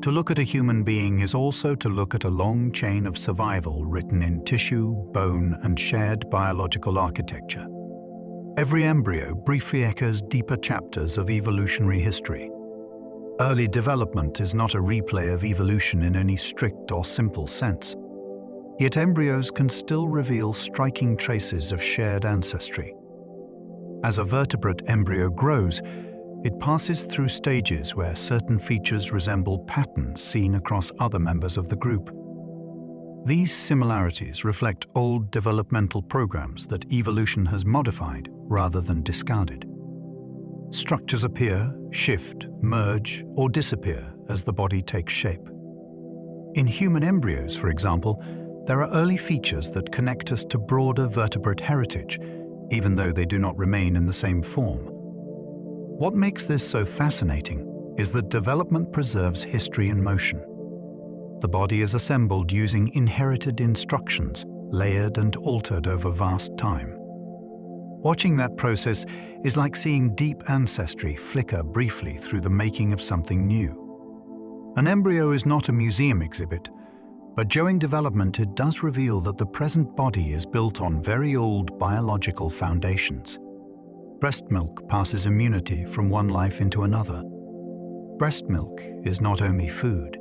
To look at a human being is also to look at a long chain of survival written in tissue, bone, and shared biological architecture. Every embryo briefly echoes deeper chapters of evolutionary history. Early development is not a replay of evolution in any strict or simple sense. Yet embryos can still reveal striking traces of shared ancestry. As a vertebrate embryo grows, it passes through stages where certain features resemble patterns seen across other members of the group. These similarities reflect old developmental programs that evolution has modified rather than discarded. Structures appear, shift, merge, or disappear as the body takes shape. In human embryos, for example, there are early features that connect us to broader vertebrate heritage, even though they do not remain in the same form. What makes this so fascinating is that development preserves history in motion. The body is assembled using inherited instructions, layered and altered over vast time. Watching that process is like seeing deep ancestry flicker briefly through the making of something new. An embryo is not a museum exhibit, but during development it does reveal that the present body is built on very old biological foundations. Breast milk passes immunity from one life into another. Breast milk is not only food,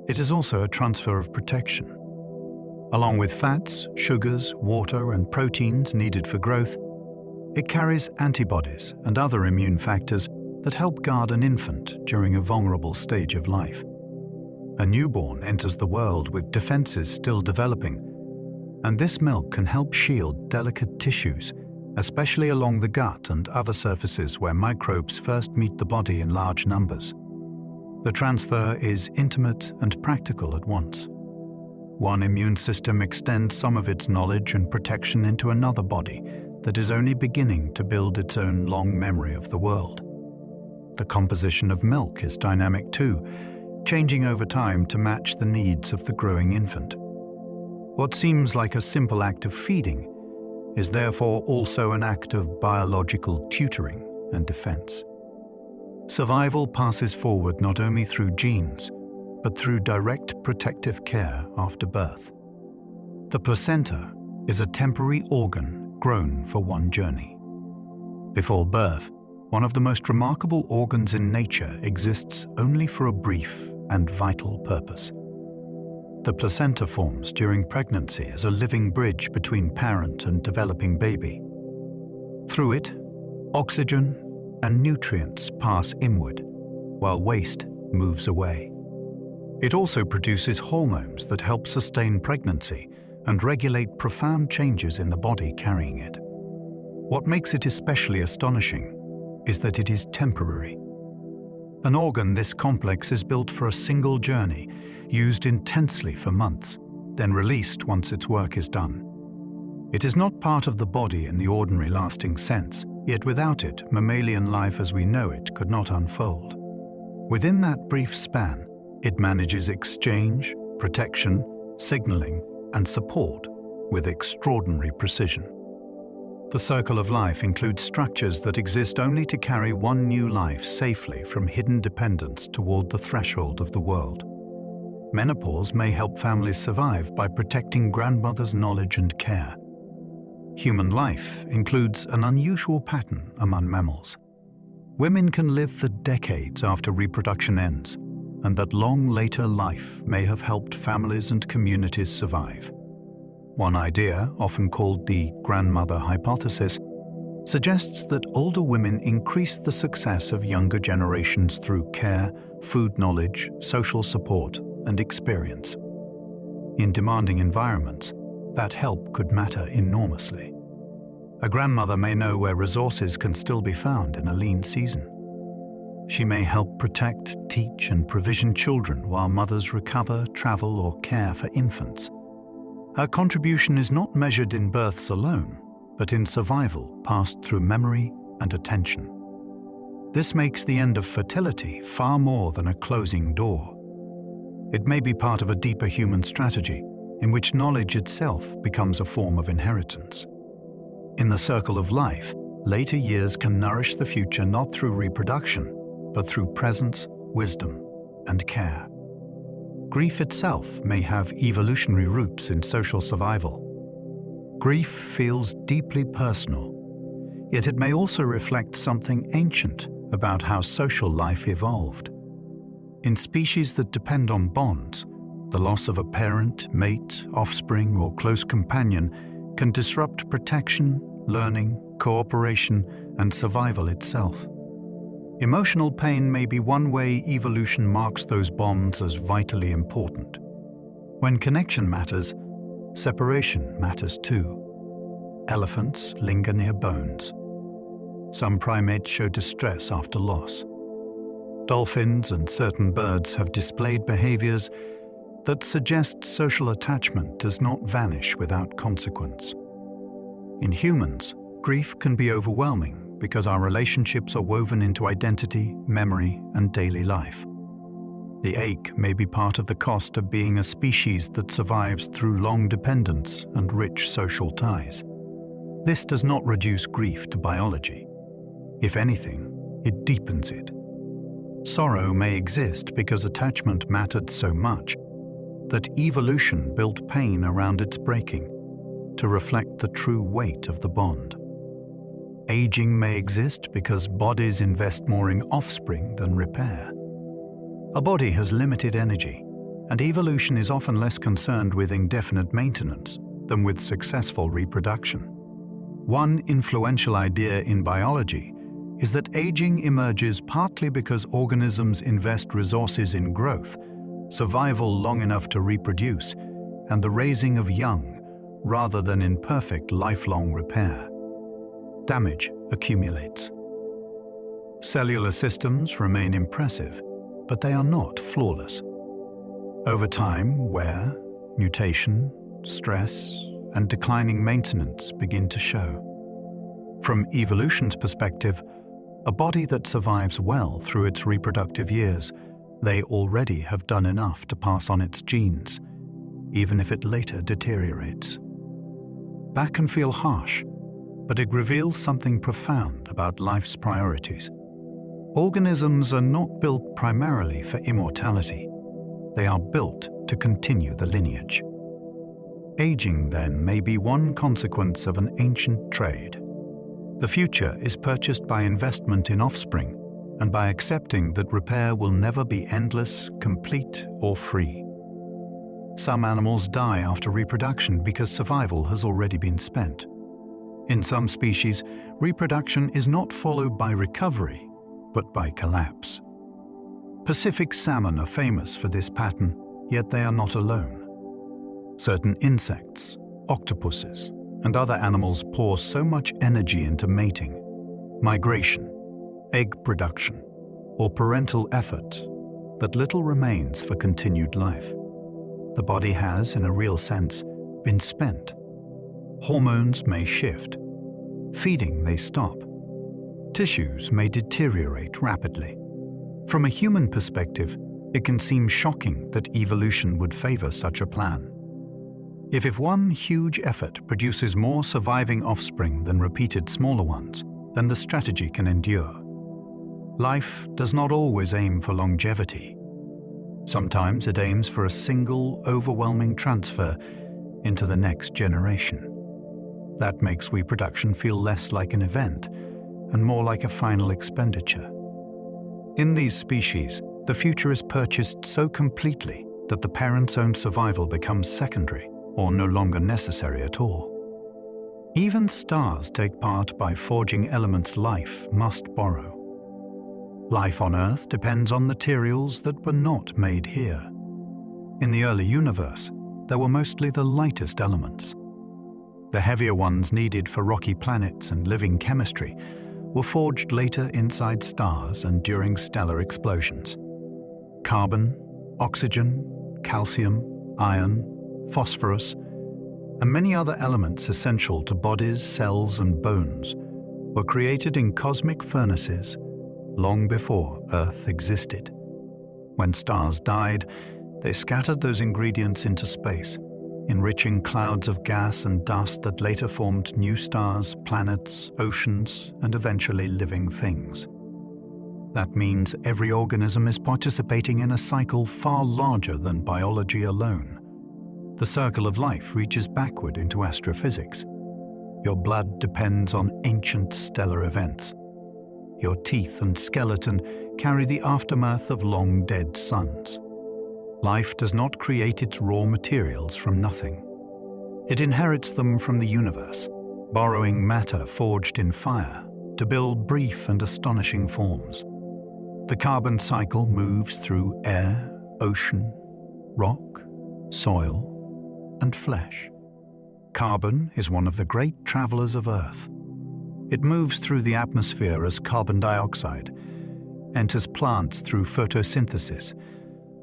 it is also a transfer of protection. Along with fats, sugars, water, and proteins needed for growth, it carries antibodies and other immune factors that help guard an infant during a vulnerable stage of life. A newborn enters the world with defenses still developing, and this milk can help shield delicate tissues, especially along the gut and other surfaces where microbes first meet the body in large numbers. The transfer is intimate and practical at once. One immune system extends some of its knowledge and protection into another body that is only beginning to build its own long memory of the world. The composition of milk is dynamic too, changing over time to match the needs of the growing infant. What seems like a simple act of feeding is therefore also an act of biological tutoring and defense. Survival passes forward not only through genes, but through direct protective care after birth. The placenta is a temporary organ grown for one journey. Before birth, one of the most remarkable organs in nature exists only for a brief and vital purpose. The placenta forms during pregnancy as a living bridge between parent and developing baby. Through it, oxygen and nutrients pass inward, while waste moves away. It also produces hormones that help sustain pregnancy and regulate profound changes in the body carrying it. What makes it especially astonishing is that it is temporary. An organ this complex is built for a single journey, used intensely for months, then released once its work is done. It is not part of the body in the ordinary lasting sense, yet without it, mammalian life as we know it could not unfold. Within that brief span, it manages exchange, protection, signaling, and support with extraordinary precision. The circle of life includes structures that exist only to carry one new life safely from hidden dependence toward the threshold of the world. Menopause may help families survive by protecting grandmothers' knowledge and care. Human life includes an unusual pattern among mammals. Women can live for decades after reproduction ends, and that long later life may have helped families and communities survive. One idea, often called the grandmother hypothesis, suggests that older women increase the success of younger generations through care, food knowledge, social support, and experience. In demanding environments, that help could matter enormously. A grandmother may know where resources can still be found in a lean season. She may help protect, teach, and provision children while mothers recover, travel, or care for infants. Her contribution is not measured in births alone, but in survival passed through memory and attention. This makes the end of fertility far more than a closing door. It may be part of a deeper human strategy in which knowledge itself becomes a form of inheritance. In the circle of life, later years can nourish the future not through reproduction, but through presence, wisdom, and care. Grief itself may have evolutionary roots in social survival. Grief feels deeply personal, yet it may also reflect something ancient about how social life evolved. In species that depend on bonds, the loss of a parent, mate, offspring, or close companion can disrupt protection, learning, cooperation, and survival itself. Emotional pain may be one way evolution marks those bonds as vitally important. When connection matters, separation matters too. Elephants linger near bones. Some primates show distress after loss. Dolphins and certain birds have displayed behaviors that suggest social attachment does not vanish without consequence. In humans, grief can be overwhelming because our relationships are woven into identity, memory, and daily life. The ache may be part of the cost of being a species that survives through long dependence and rich social ties. This does not reduce grief to biology. If anything, it deepens it. Sorrow may exist because attachment mattered so much that evolution built pain around its breaking to reflect the true weight of the bond. Aging may exist because bodies invest more in offspring than repair. A body has limited energy, and evolution is often less concerned with indefinite maintenance than with successful reproduction. One influential idea in biology is that aging emerges partly because organisms invest resources in growth, survival long enough to reproduce, and the raising of young, rather than in perfect lifelong repair. Damage accumulates. Cellular systems remain impressive, but they are not flawless. Over time, wear, mutation, stress, and declining maintenance begin to show. From evolution's perspective, a body that survives well through its reproductive years, they already have done enough to pass on its genes, even if it later deteriorates. That can feel harsh, but it reveals something profound about life's priorities. Organisms are not built primarily for immortality. They are built to continue the lineage. Aging, then, may be one consequence of an ancient trade. The future is purchased by investment in offspring and by accepting that repair will never be endless, complete, or free. Some animals die after reproduction because survival has already been spent. In some species, reproduction is not followed by recovery, but by collapse. Pacific salmon are famous for this pattern, yet they are not alone. Certain insects, octopuses, and other animals pour so much energy into mating, migration, egg production, or parental effort that little remains for continued life. The body has, in a real sense, been spent. Hormones may shift. Feeding may stop. Tissues may deteriorate rapidly. From a human perspective, it can seem shocking that evolution would favor such a plan. If one huge effort produces more surviving offspring than repeated smaller ones, then the strategy can endure. Life does not always aim for longevity. Sometimes it aims for a single, overwhelming transfer into the next generation. That makes reproduction feel less like an event and more like a final expenditure. In these species, the future is purchased so completely that the parent's own survival becomes secondary or no longer necessary at all. Even stars take part by forging elements life must borrow. Life on Earth depends on materials that were not made here. In the early universe, there were mostly the lightest elements. The heavier ones needed for rocky planets and living chemistry were forged later inside stars and during stellar explosions. Carbon, oxygen, calcium, iron, phosphorus, and many other elements essential to bodies, cells, and bones were created in cosmic furnaces long before Earth existed. When stars died, they scattered those ingredients into space, enriching clouds of gas and dust that later formed new stars, planets, oceans, and eventually living things. That means every organism is participating in a cycle far larger than biology alone. The circle of life reaches backward into astrophysics. Your blood depends on ancient stellar events. Your teeth and skeleton carry the aftermath of long-dead suns. Life does not create its raw materials from nothing. It inherits them from the universe, borrowing matter forged in fire to build brief and astonishing forms. The carbon cycle moves through air, ocean, rock, soil, and flesh. Carbon is one of the great travelers of Earth. It moves through the atmosphere as carbon dioxide, enters plants through photosynthesis,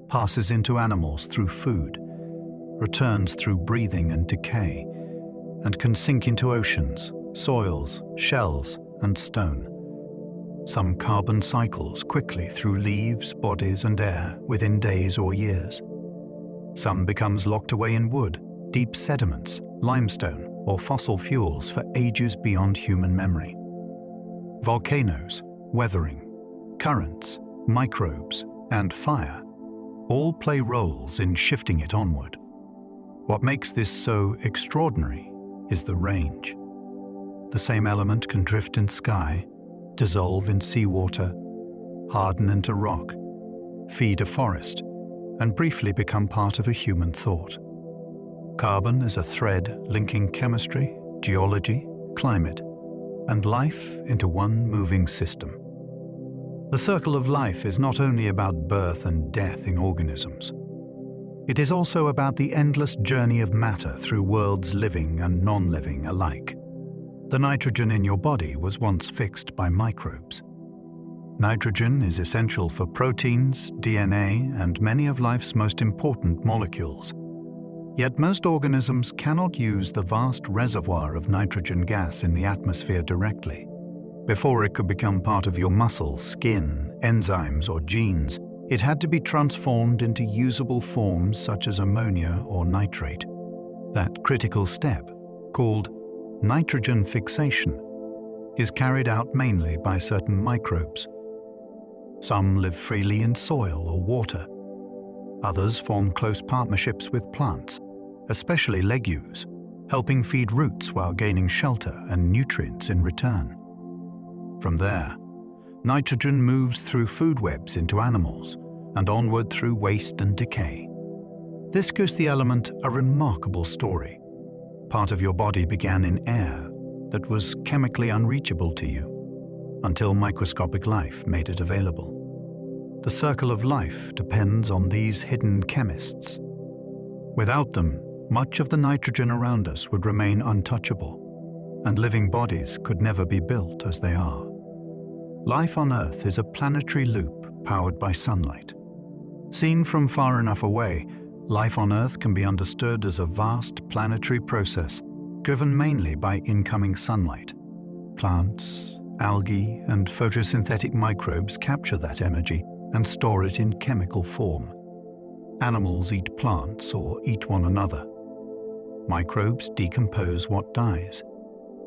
passes into animals through food, returns through breathing and decay, and can sink into oceans, soils, shells, and stone. Some carbon cycles quickly through leaves, bodies, and air within days or years. Some becomes locked away in wood, deep sediments, limestone, or fossil fuels for ages beyond human memory. Volcanoes, weathering, currents, microbes, and fire all play roles in shifting it onward. What makes this so extraordinary is the range. The same element can drift in sky, dissolve in seawater, harden into rock, feed a forest, and briefly become part of a human thought. Carbon is a thread linking chemistry, geology, climate, and life into one moving system. The circle of life is not only about birth and death in organisms. It is also about the endless journey of matter through worlds living and non-living alike. The nitrogen in your body was once fixed by microbes. Nitrogen is essential for proteins, DNA, and many of life's most important molecules. Yet most organisms cannot use the vast reservoir of nitrogen gas in the atmosphere directly. Before it could become part of your muscles, skin, enzymes, or genes, it had to be transformed into usable forms such as ammonia or nitrate. That critical step, called nitrogen fixation, is carried out mainly by certain microbes. Some live freely in soil or water. Others form close partnerships with plants, especially legumes, helping feed roots while gaining shelter and nutrients in return. From there, nitrogen moves through food webs into animals and onward through waste and decay. This gives the element a remarkable story. Part of your body began in air that was chemically unreachable to you, until microscopic life made it available. The circle of life depends on these hidden chemists. Without them, much of the nitrogen around us would remain untouchable, and living bodies could never be built as they are. Life on Earth is a planetary loop powered by sunlight. Seen from far enough away, life on Earth can be understood as a vast planetary process driven mainly by incoming sunlight. Plants, algae, and photosynthetic microbes capture that energy and store it in chemical form. Animals eat plants or eat one another. Microbes decompose what dies.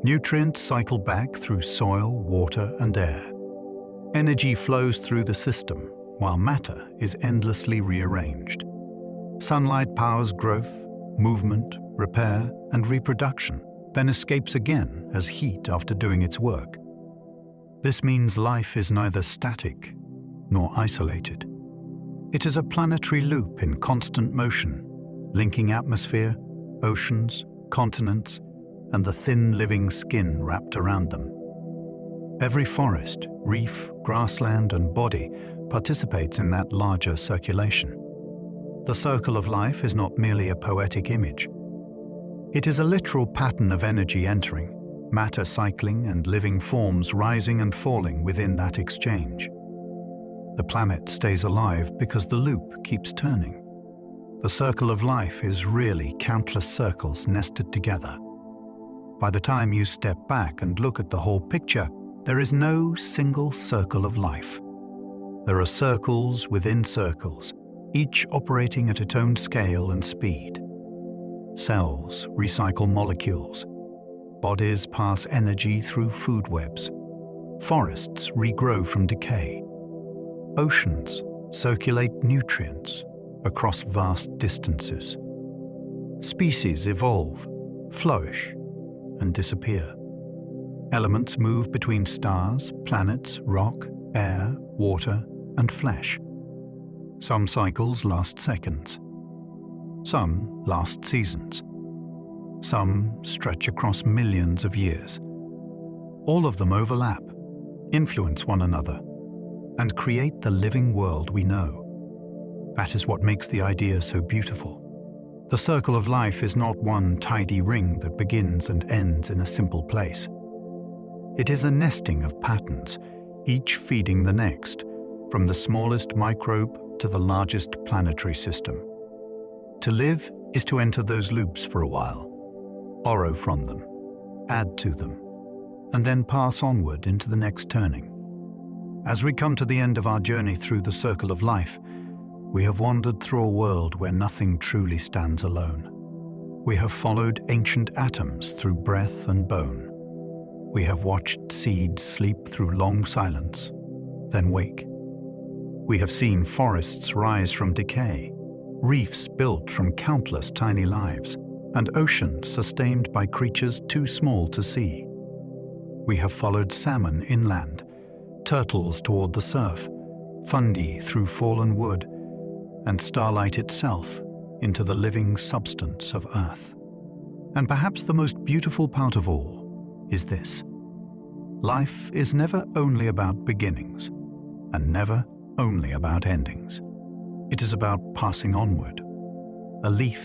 Nutrients cycle back through soil, water, and air. Energy flows through the system, while matter is endlessly rearranged. Sunlight powers growth, movement, repair, and reproduction, then escapes again as heat after doing its work. This means life is neither static nor isolated. It is a planetary loop in constant motion, linking atmosphere, oceans, continents, and the thin living skin wrapped around them. Every forest, reef, grassland, and body participates in that larger circulation. The circle of life is not merely a poetic image. It is a literal pattern of energy entering, matter cycling, and living forms rising and falling within that exchange. The planet stays alive because the loop keeps turning. The circle of life is really countless circles nested together. By the time you step back and look at the whole picture, there is no single circle of life. There are circles within circles, each operating at its own scale and speed. Cells recycle molecules. Bodies pass energy through food webs. Forests regrow from decay. Oceans circulate nutrients across vast distances. Species evolve, flourish, and disappear. Elements move between stars, planets, rock, air, water, and flesh. Some cycles last seconds. Some last seasons. Some stretch across millions of years. All of them overlap, influence one another, and create the living world we know. That is what makes the idea so beautiful. The circle of life is not one tidy ring that begins and ends in a simple place. It is a nesting of patterns, each feeding the next, from the smallest microbe to the largest planetary system. To live is to enter those loops for a while, borrow from them, add to them, and then pass onward into the next turning. As we come to the end of our journey through the circle of life, we have wandered through a world where nothing truly stands alone. We have followed ancient atoms through breath and bone. We have watched seeds sleep through long silence, then wake. We have seen forests rise from decay, reefs built from countless tiny lives, and oceans sustained by creatures too small to see. We have followed salmon inland, turtles toward the surf, fungi through fallen wood, and starlight itself into the living substance of Earth. And perhaps the most beautiful part of all is this: life is never only about beginnings, and never only about endings. It is about passing onward. A leaf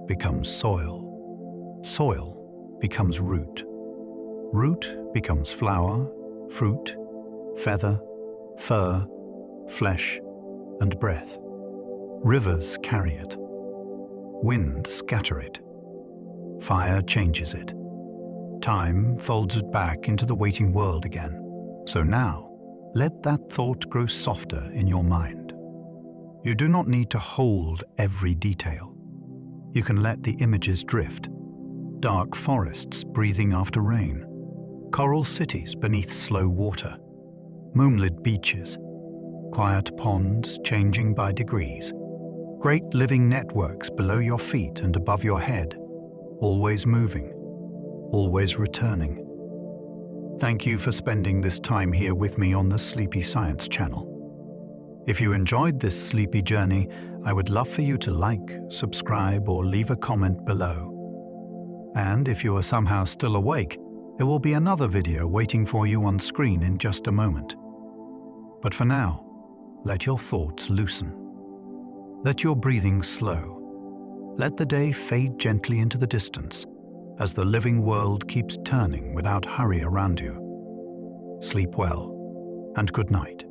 becomes soil. Soil becomes root. Root becomes flower, fruit, feather, fur, flesh, and breath. Rivers carry it. Wind scatters it. Fire changes it. Time folds it back into the waiting world again. So now, let that thought grow softer in your mind. You do not need to hold every detail. You can let the images drift. Dark forests breathing after rain. Coral cities beneath slow water. Moonlit beaches. Quiet ponds changing by degrees. Great living networks below your feet and above your head. Always moving. Always returning. Thank you for spending this time here with me on the Sleepy Science channel. If you enjoyed this sleepy journey, I would love for you to like, subscribe, or leave a comment below. And if you are somehow still awake, there will be another video waiting for you on screen in just a moment. But for now, let your thoughts loosen. Let your breathing slow. Let the day fade gently into the distance as the living world keeps turning without hurry around you. Sleep well, and good night.